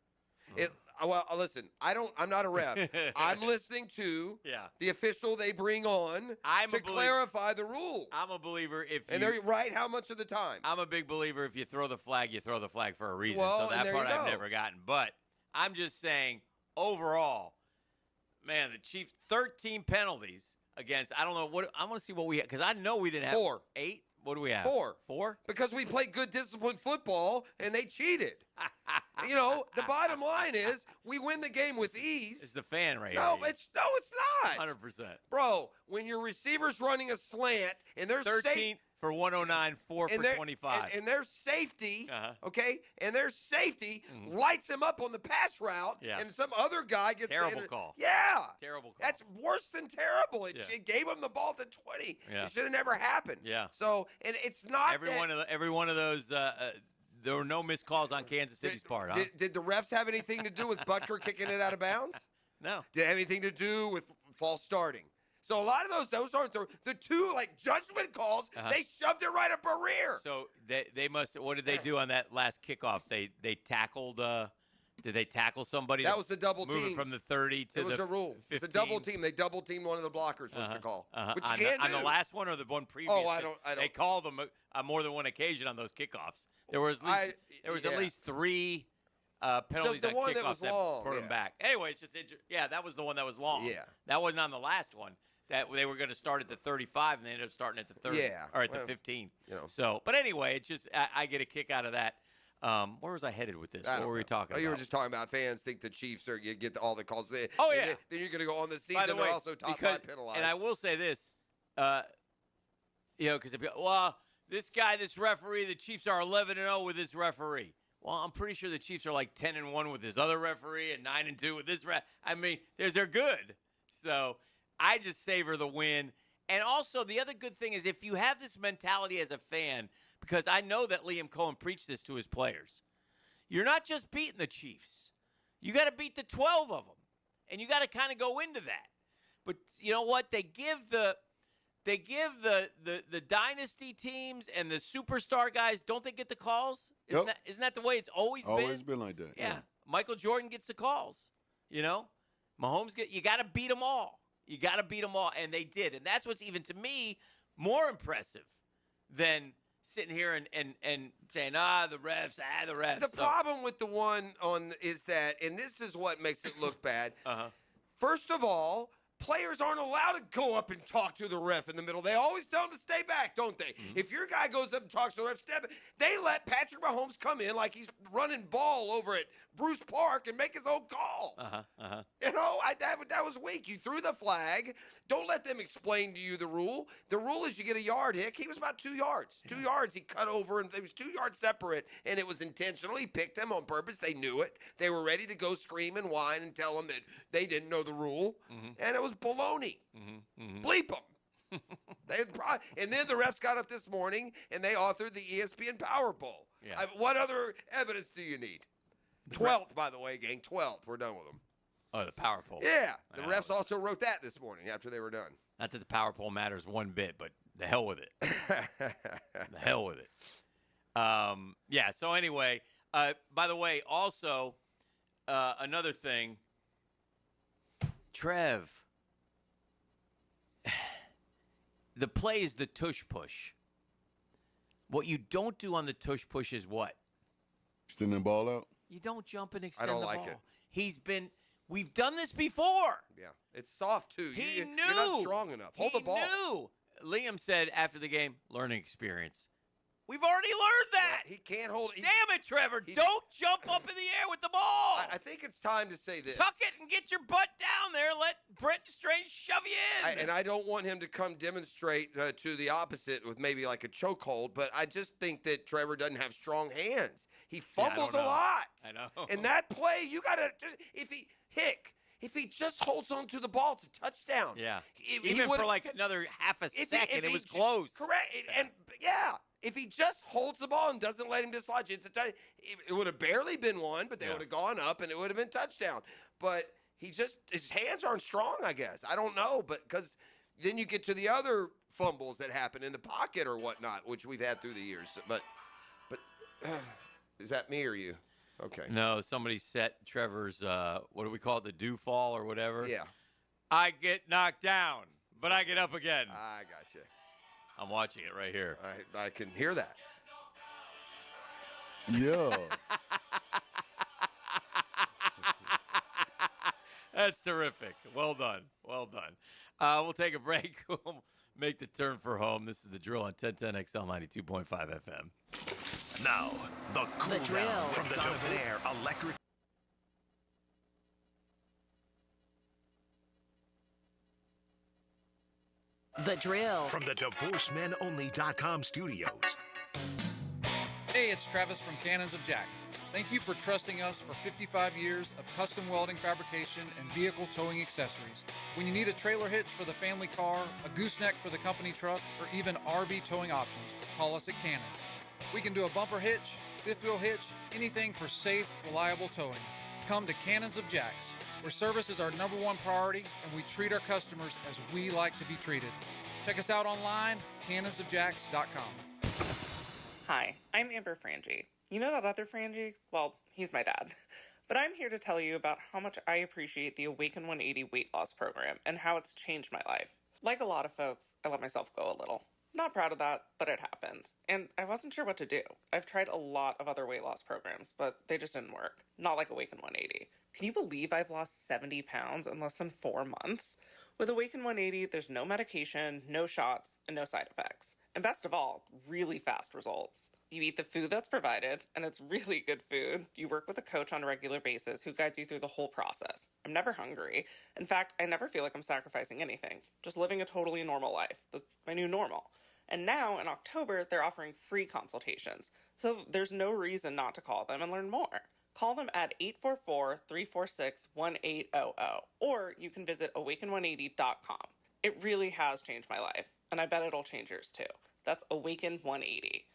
Well, listen, I'm not a ref. I'm listening to the official they bring on to clarify the rule. I'm a believer and they're right how much of the time. I'm a big believer if you throw the flag, you throw the flag for a reason. Well, so that part I've never gotten. But I'm just saying, overall, man, the Chiefs, 13 penalties against, I don't know, I want to see what we have, because I know we didn't have 4. 8. What do we have? 4. 4? Because we played good disciplined football, and they cheated. You know, the bottom line is we win the game with ease. It's the fan right No, here. it's not. 100%. Bro, when your receiver's running a slant, and they're 13 for 109, 4 for 25. And their safety, okay, and their safety lights him up on the pass route, and some other guy gets terrible call. Yeah. Terrible call. That's worse than terrible. It gave him the ball at the 20. Yeah. It should have never happened. Yeah. So, and it's not every one of those, there were no missed calls on Kansas City's part, huh? Did the refs have anything to do with Butker kicking it out of bounds? No. Did it have anything to do with false starting? So a lot of those aren't the 2 judgment calls. They shoved it right up her rear. So they must. What did they do on that last kickoff? They tackled. Did they tackle somebody? That was the double move team it from the 30 to the 15? It was a rule. It's a double team. They double teamed one of the blockers. Was the call? Which you can't do. On the last one or the one previous? Oh, I don't. They called them on more than one occasion on those kickoffs. There was at least 3 penalties the on one kickoffs that was long, put them back. Anyway, it's just that was the one that was long. Yeah, that wasn't on the last one. That they were going to start at the 35 and they ended up starting at the 30 or at the 15. You know. So, but anyway, it's just I get a kick out of that. Where was I headed with this? What were we talking about? You were just talking about fans think the Chiefs you get all the calls. Then you're going to go on the season. By the way, they're also top 5 penalized. And I will say this, because this guy, this referee, the Chiefs are 11-0 with this referee. Well, I'm pretty sure the Chiefs are like 10-1 with this other referee and 9-2 with this ref. I mean, they're good. So I just savor the win. And also, the other good thing is if you have this mentality as a fan, because I know that Liam Cohen preached this to his players, you're not just beating the Chiefs. You got to beat the 12 of them. And you got to kind of go into that. But you know what? They give the dynasty teams and the superstar guys, don't they get the calls? Isn't that the way it's always been? Always been like that. Yeah. Michael Jordan gets the calls. You know? Mahomes you got to beat them all. You got to beat them all, and they did. And that's what's even, to me, more impressive than sitting here and saying, the refs. The problem with the one is that, and this is what makes it look bad. First of all, players aren't allowed to go up and talk to the ref in the middle. They always tell them to stay back, don't they? If your guy goes up and talks to the ref, they let Patrick Mahomes come in like he's running ball over at Bruce Park and make his own call. You know, that was weak. You threw the flag. Don't let them explain to you the rule. The rule is you get a yard, Hick. He was about 2 yards. 2 yards he cut over, and it was 2 yards separate, and it was intentional. He picked them on purpose. They knew it. They were ready to go scream and whine and tell him that they didn't know the rule, and it was baloney. Bleep them. And then the refs got up this morning, and they authored the ESPN Power Poll. Yeah. What other evidence do you need? 12th, by the way, gang. 12th. We're done with them. Oh, the power poll. Yeah. The refs also wrote that this morning after they were done. Not that the power poll matters one bit, but the hell with it. The hell with it. Yeah, so anyway, by the way, also, another thing, Trev, the play is the tush push. What you don't do on the tush push is what? Extend the ball out? You don't jump and extend I don't the like ball. it. We've done this before. Yeah. It's soft, too. He knew. You're not strong enough. Hold the ball. Knew. Liam said after the game, learning experience. We've already learned that. He can't hold it. Damn it, Trevor. Don't jump up in the air with the ball. I think it's time to say this. Tuck it and get your butt down there. Let Brent Strange shove you in. And I don't want him to come demonstrate to the opposite with maybe like a chokehold, but I just think that Trevor doesn't have strong hands. He fumbles a lot. I know. And that play, you got to, if he just holds on to the ball, it's a touchdown. Yeah. Even for like another half a second, it was close. Correct. And if he just holds the ball and doesn't let him dislodge it, it would have barely been one, but they would have gone up and it would have been touchdown. But his hands aren't strong, I guess. I don't know, but because then you get to the other fumbles that happen in the pocket or whatnot, which we've had through the years. But is that me or you? Okay. No, somebody set Trevor's, what do we call it, the dew fall or whatever? Yeah. I get knocked down, but I get up again. I got you. I'm watching it right here. I can hear that. Yeah. That's terrific. Well done. Well done. We'll take a break. We'll make the turn for home. This is The Drill on 1010XL 92.5 FM. Now, the cool down from the Donovan Air Electric. The Drill. From the DivorceMenOnly.com studios. Hey, it's Travis from Cannons of Jacks. Thank you for trusting us for 55 years of custom welding fabrication and vehicle towing accessories. When you need a trailer hitch for the family car, a gooseneck for the company truck, or even RV towing options, call us at Cannons. We can do a bumper hitch, fifth wheel hitch, anything for safe, reliable towing. Come to Cannons of Jacks, where service is our #1 priority and we treat our customers as we like to be treated. Check us out online, cannonsofjacks.com. Hi, I'm Amber Frangie. You know that other Frangie? Well, he's my dad. But I'm here to tell you about how much I appreciate the Awaken 180 weight loss program and how it's changed my life. Like a lot of folks, I let myself go a little. Not proud of that, but it happens. And I wasn't sure what to do. I've tried a lot of other weight loss programs, but they just didn't work. Not like Awaken 180. Can you believe I've lost 70 pounds in less than 4 months? With Awaken 180, there's no medication, no shots, and no side effects. And best of all, really fast results. You eat the food that's provided, and it's really good food. You work with a coach on a regular basis who guides you through the whole process. I'm never hungry. In fact, I never feel like I'm sacrificing anything. Just living a totally normal life. That's my new normal. And now, in October, they're offering free consultations. So there's no reason not to call them and learn more. Call them at 844-346-1800, or you can visit awaken180.com. It really has changed my life, and I bet it'll change yours too. That's Awaken 180.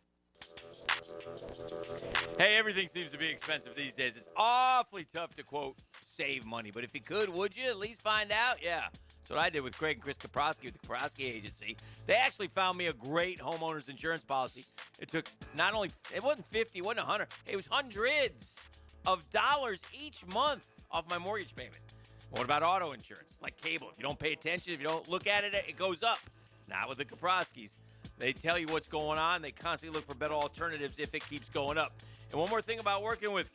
Hey, everything seems to be expensive these days. It's awfully tough to, quote, save money. But if you could, would you at least find out? Yeah. That's what I did with Craig and Chris Kaprosky with the Kaprosky Agency. They actually found me a great homeowner's insurance policy. It took not only, it wasn't 50, it wasn't 100. It was hundreds of dollars each month off my mortgage payment. What about auto insurance? Like cable. If you don't pay attention, if you don't look at it, it goes up. Not with the Kaproskys. They tell you what's going on. They constantly look for better alternatives if it keeps going up. And one more thing about working with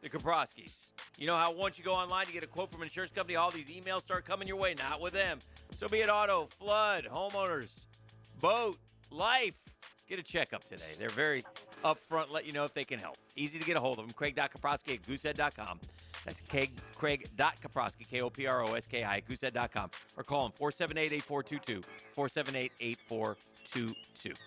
the Kaproskys. You know how once you go online to get a quote from an insurance company, all these emails start coming your way? Not with them. So be it auto, flood, homeowners, boat, life. Get a checkup today. They're very upfront, let you know if they can help. Easy to get a hold of them. Craig.Kaprosky at goosehead.com. That's Craig.Kaproski, Koproski, at goosehead.com, or call him 478-8422, 478-8422.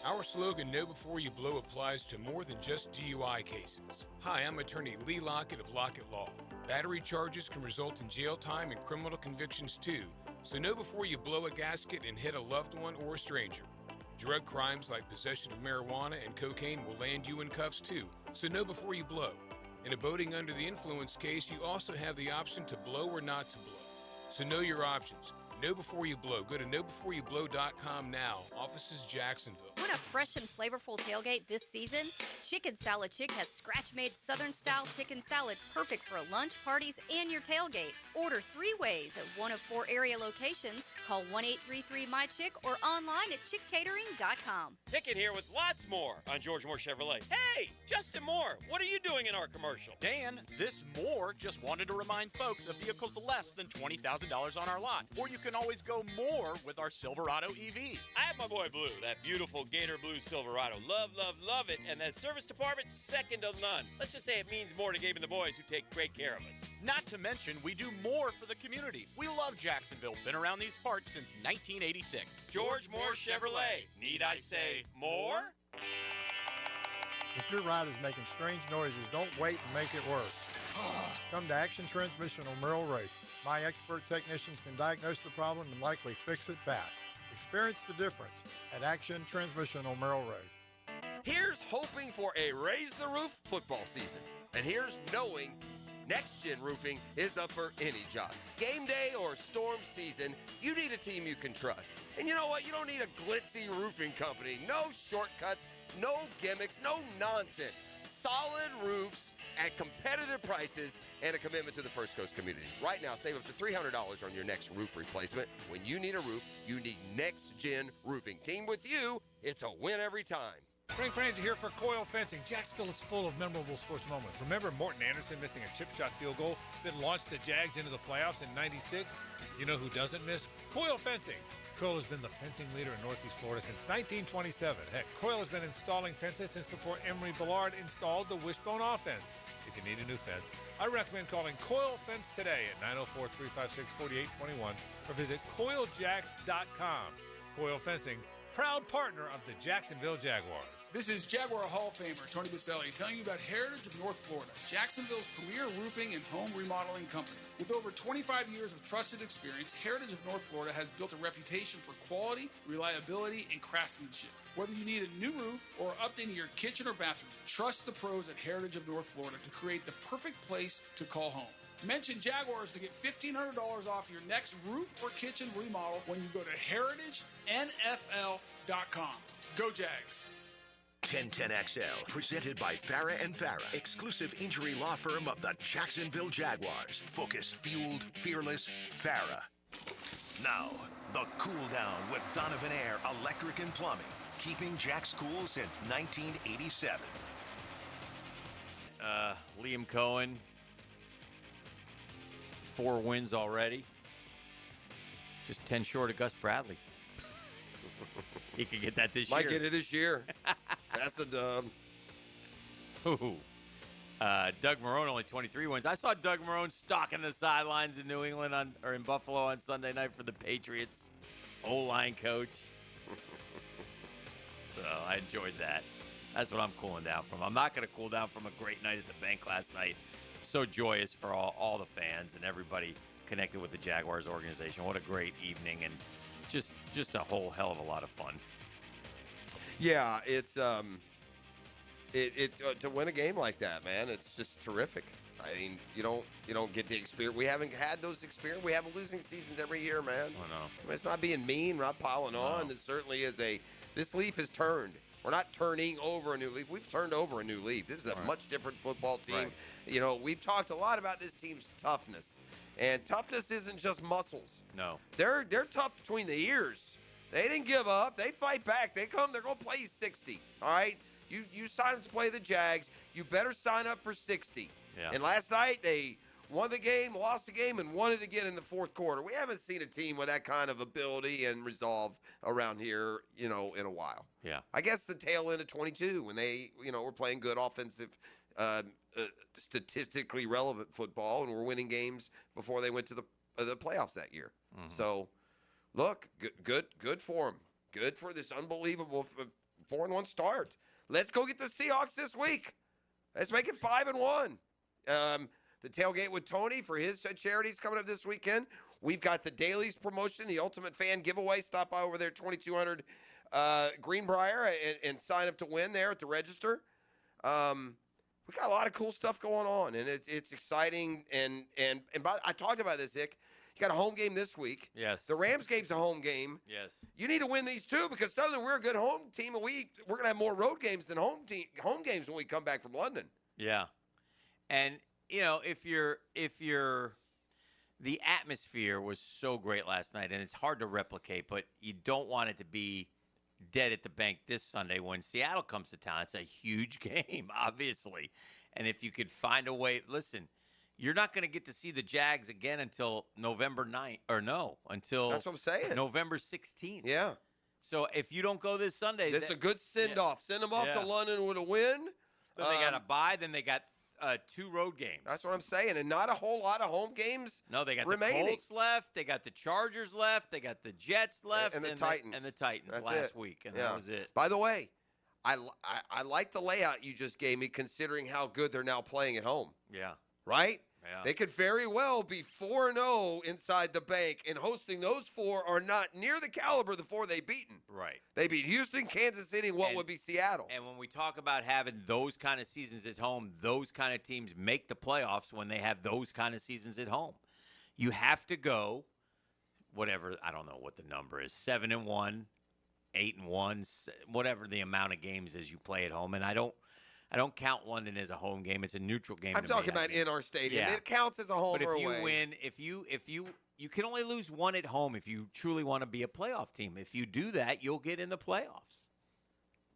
Our slogan, Know Before You Blow, applies to more than just DUI cases. Hi, I'm attorney Lee Lockett of Lockett Law. Battery charges can result in jail time and criminal convictions too, so know before you blow a gasket and hit a loved one or a stranger. Drug crimes like possession of marijuana and cocaine will land you in cuffs too, so know before you blow. In a boating under the influence case, you also have the option to blow or not to blow. So know your options. Know before you blow. Go to knowbeforeyouBlow.com now. Offices Jacksonville. Want a fresh and flavorful tailgate this season? Chicken Salad Chick has scratch-made Southern-style chicken salad perfect for lunch, parties, and your tailgate. Order 3 ways at one of 4 area locations. Call 1-833-MY-CHICK or online at chickcatering.com. Pickett here with lots more on George Moore Chevrolet. Hey, Justin Moore, what are you doing in our commercial? Dan, this Moore just wanted to remind folks of vehicles less than $20,000 on our lot. Or you can always go more with our Silverado EV. I have my boy Blue, that beautiful Gator Blue Silverado. Love, love, love it. And that service department, second to none. Let's just say it means more to Gabe and the boys who take great care of us. Not to mention, we do more for the community. We love Jacksonville. Been around these parts since 1986. George Moore Chevrolet. Need I say more? If your ride is making strange noises, don't wait and make it worse. Come to Action Transmission on Merrill Road. My expert technicians can diagnose the problem and likely fix it fast. Experience the difference at Action Transmission on Merrill Road. Here's hoping for a Raise the Roof football season. And here's knowing Next Gen Roofing is up for any job. Game day or storm season, you need a team you can trust. And you know what? You don't need a glitzy roofing company. No shortcuts, no gimmicks, no nonsense. Solid roofs at competitive prices and a commitment to the First Coast community. Right now, save up to $300 on your next roof replacement. When you need a roof, you need Next Gen Roofing. Team with you, it's a win every time. Frank Frangie here for Coyle Fencing. Jacksonville is full of memorable sports moments. Remember Morton Anderson missing a chip shot field goal that launched the Jags into the playoffs in '96? You know who doesn't miss? Coyle Fencing. Coyle has been the fencing leader in Northeast Florida since 1927. Heck, Coyle has been installing fences since before Emery Bellard installed the wishbone offense. If you need a new fence, I recommend calling Coyle Fence today at 904-356-4821 or visit CoyleJacks.com. Coyle Fencing, proud partner of the Jacksonville Jaguars. This is Jaguar Hall of Famer Tony Baselli telling you about Heritage of North Florida, Jacksonville's premier roofing and home remodeling company. With over 25 years of trusted experience, Heritage of North Florida has built a reputation for quality, reliability, and craftsmanship. Whether you need a new roof or updating your kitchen or bathroom, trust the pros at Heritage of North Florida to create the perfect place to call home. Mention Jaguars to get $1,500 off your next roof or kitchen remodel when you go to heritagenfl.com. Go Jags! 1010XL, presented by Farah and Farah, exclusive injury law firm of the Jacksonville Jaguars. Focused, fueled, fearless, Farah. Now, the cool down with Donovan Air Electric and Plumbing, keeping Jack's cool since 1987. Liam Cohen, 4 wins already. Just 10 short of Gus Bradley. He could get that this year. Might get it this year. That's a dub. Ooh. Doug Marrone only 23 wins. I saw Doug Marrone stalking the sidelines in New England or in Buffalo on Sunday night for the Patriots. O-line coach. So I enjoyed that. That's what I'm cooling down from. I'm not going to cool down from a great night at the bank last night. So joyous for all the fans and everybody connected with the Jaguars organization. What a great evening and just a whole hell of a lot of fun. Yeah, it's to win a game like that, man. It's just terrific. I mean, you don't get the experience. We haven't had those experiences. We have losing seasons every year, man. I know. I mean, it's not being mean, not piling on. It certainly is this leaf has turned. We're not turning over a new leaf. We've turned over a new leaf. This is a much different football team. Right. You know, we've talked a lot about this team's toughness. And toughness isn't just muscles. No. They're tough between the ears. They didn't give up. They fight back. They're going to play 60. All right? You sign up to play the Jags. You better sign up for 60. Yeah. And last night, they won the game, lost the game, and won it again in the fourth quarter. We haven't seen a team with that kind of ability and resolve around here, in a while. Yeah. I guess the tail end of 22 when they, were playing good offensive, statistically relevant football and were winning games before they went to the playoffs that year. Mm-hmm. So, look, good for them. Good for this unbelievable 4-1 start. Let's go get the Seahawks this week. Let's make it 5-1. The tailgate with Tony for his charities coming up this weekend. We've got the Dailies promotion, the Ultimate Fan giveaway. Stop by over there, 2200 Greenbrier, and sign up to win there at the register. We got a lot of cool stuff going on, and it's exciting. And I talked about this, Ick. You got a home game this week. Yes. The Rams game's a home game. Yes. You need to win these two because suddenly we're a good home team, and we're going to have more road games than home games when we come back from London. Yeah. And if the atmosphere was so great last night, and it's hard to replicate, but you don't want it to be dead at the bank this Sunday when Seattle comes to town. It's a huge game, obviously. And if you could find a way, listen, you're not going to get to see the Jags again until November 9th, until that's what I'm saying. November 16th. Yeah. So if you don't go this Sunday, this is a good send-off. Send them off to London with a win. Then they got a bye. Then they got 2 road games. That's what I'm saying, and not a whole lot of home games. No, they got remaining. The Colts left. They got the Chargers left. They got the Jets left, and the Titans. And the Titans That's last it. week, and Yeah. that was it. By the way, I like the layout you just gave me, considering how good they're now playing at home. Yeah. Right? Yeah. They could very well be 4-0 inside the bank, and hosting those 4 are not near the caliber of the 4 they've beaten. Right. They beat Houston, Kansas City, and what would be Seattle. And when we talk about having those kind of seasons at home, those kind of teams make the playoffs when they have those kind of seasons at home. You have to go, whatever, I don't know what the number is, 7-1, 8-1, whatever the amount of games is you play at home. And I don't count London as a home game. It's a neutral game. I'm talking about in our stadium. Yeah. It counts as a home but or if you away. win, if you can only lose 1 at home if you truly want to be a playoff team. If you do that, you'll get in the playoffs.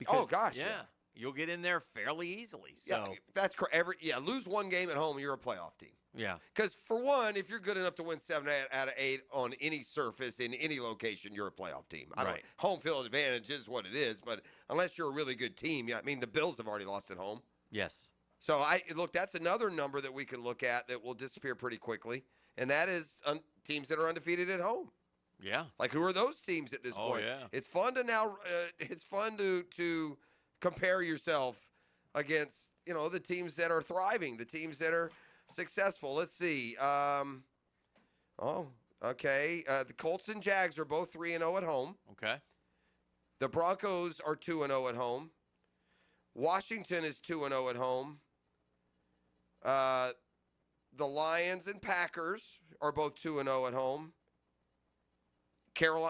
Oh gosh, yeah. You'll get in there fairly easily. So yeah, that's correct. Lose 1 game at home, you're a playoff team. yeah. Because for one, if you're good enough to win 7 out of 8 on any surface in any location, you're a playoff team. Right. Home field advantage is what it is, but unless you're a really good team, the Bills have already lost at home. Yes. So that's another number that we can look at that will disappear pretty quickly, and that is teams that are undefeated at home. Yeah. Like, who are those teams at this point? Yeah. It's fun to now. It's fun to compare yourself against the teams that are thriving, the teams that are successful. Let's see. Okay. The Colts and Jags are both 3-0 at home. Okay. The Broncos are 2-0 at home. Washington is 2-0 at home. The Lions and Packers are both 2-0 at home.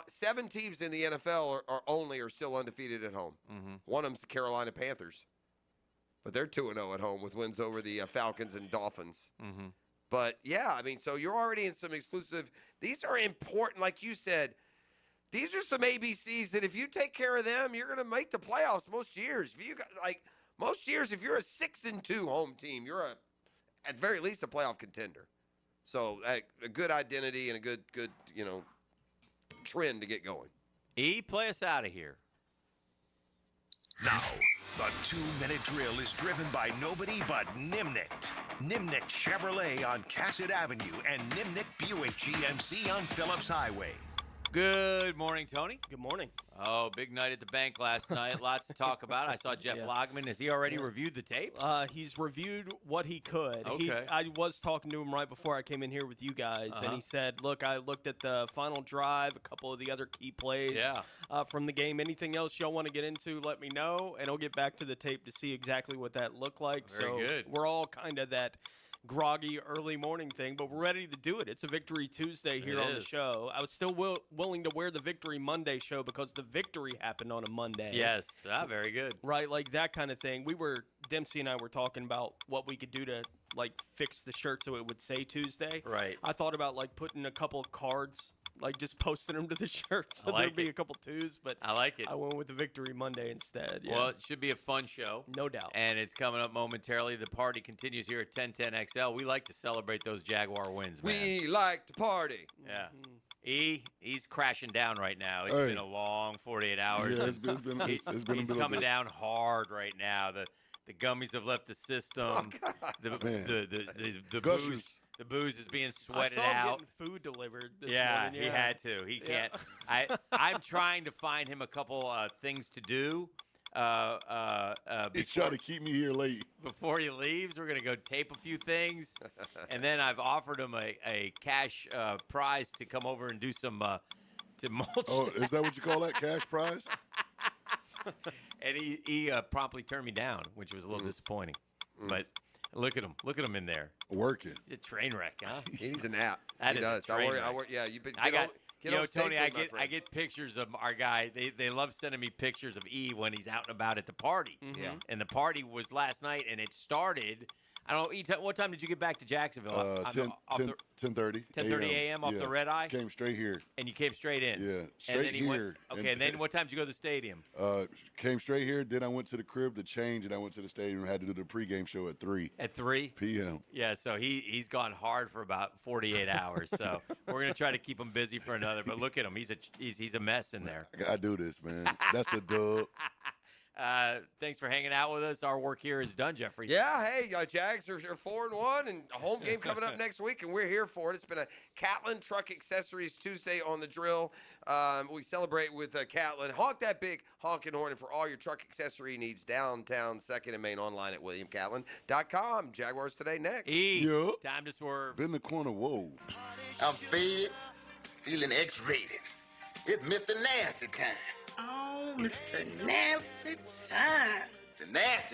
7 teams in the NFL are still undefeated at home. Mm-hmm. One of them's the Carolina Panthers, but they're 2-0 at home with wins over the Falcons and Dolphins. Mm-hmm. But yeah, so you're already in some exclusive. These are important, like you said. These are some ABCs that if you take care of them, you're going to make the playoffs most years. If you got most years, if you're a 6-2 home team, you're at very least a playoff contender. So a good identity and a good trend to get going. Play us out of here. Now, the 2-minute drill is driven by nobody but Nimnik. Nimnik Chevrolet on Cassett Avenue and Nimnik Buick GMC on Phillips Highway. Good morning, Tony. Good morning. Oh, big night at the bank last night. Lots to talk about. I saw Jeff Logman. Has he already reviewed the tape? He's reviewed what he could. Okay. I was talking to him right before I came in here with you guys, and he said, look, I looked at the final drive, a couple of the other key plays from the game. Anything else y'all want to get into, let me know, and I'll get back to the tape to see exactly what that looked like. Very good. We're all kind of that groggy early morning thing, but we're ready to do it. It's a Victory Tuesday here on the show. I was still willing to wear the Victory Monday show because the victory happened on a Monday. Yes, very good. Right, like that kind of thing. Dempsey and I were talking about what we could do to fix the shirt so it would say Tuesday. Right. I thought about putting a couple of cards like just posting them to the shirt. So I like there'll be it. a couple twos, but I like it. I went with the Victory Monday instead. Yeah. Well, it should be a fun show. No doubt. And it's coming up momentarily. The party continues here at 1010XL. We like to celebrate those Jaguar wins, man. We like to party. Yeah. He's crashing down right now. It's been a long 48 hours. Yeah, it's been He's coming down hard right now. The gummies have left the system. The booze. The booze is being sweated I saw him out. getting food delivered this Yeah, morning. he had to. He can't. I'm trying to find him a couple things to do. He's trying to keep me here late. Before he leaves, we're going to go tape a few things. And then I've offered him a cash prize to come over and do some to mulch. Oh, is that what you call that, cash prize? And he promptly turned me down, which was a little disappointing. But look at him. Look at him in there. Working. He's a train wreck, huh? He needs a nap. That he is does. a train wreck. Yeah, you've been. Tony, I get pictures of our guy. They love sending me pictures of E when he's out and about at the party. Mm-hmm. Yeah. And the party was last night, and it started. I don't know, E, what time did you get back to Jacksonville? 10:30. 10:30 a.m. off the red eye? Came straight here. And you came straight in? Yeah, straight and then here. And then what time did you go to the stadium? Came straight here. Then I went to the crib to change, and I went to the stadium and had to do the pregame show at 3. At 3 p.m. Yeah, so he's gone hard for about 48 hours. So we're going to try to keep him busy for another. But look at him. He's a mess in there. I do this, man. That's a dub. Thanks for hanging out with us. Our work here is done, Jeffrey. Yeah, hey, Jags are 4-1, and a home game coming up next week, and we're here for it. It's been a Catlin Truck Accessories Tuesday on the drill. We celebrate with Catlin. Honk that big honking horn, and for all your truck accessory needs, downtown 2nd and Main, online at WilliamCatlin.com. Jaguars today next. Time to swerve. Been the corner, whoa. I'm faded, feeling X-rated. It's Mr. Nasty time. Oh, Mr. Nasty time. The nasty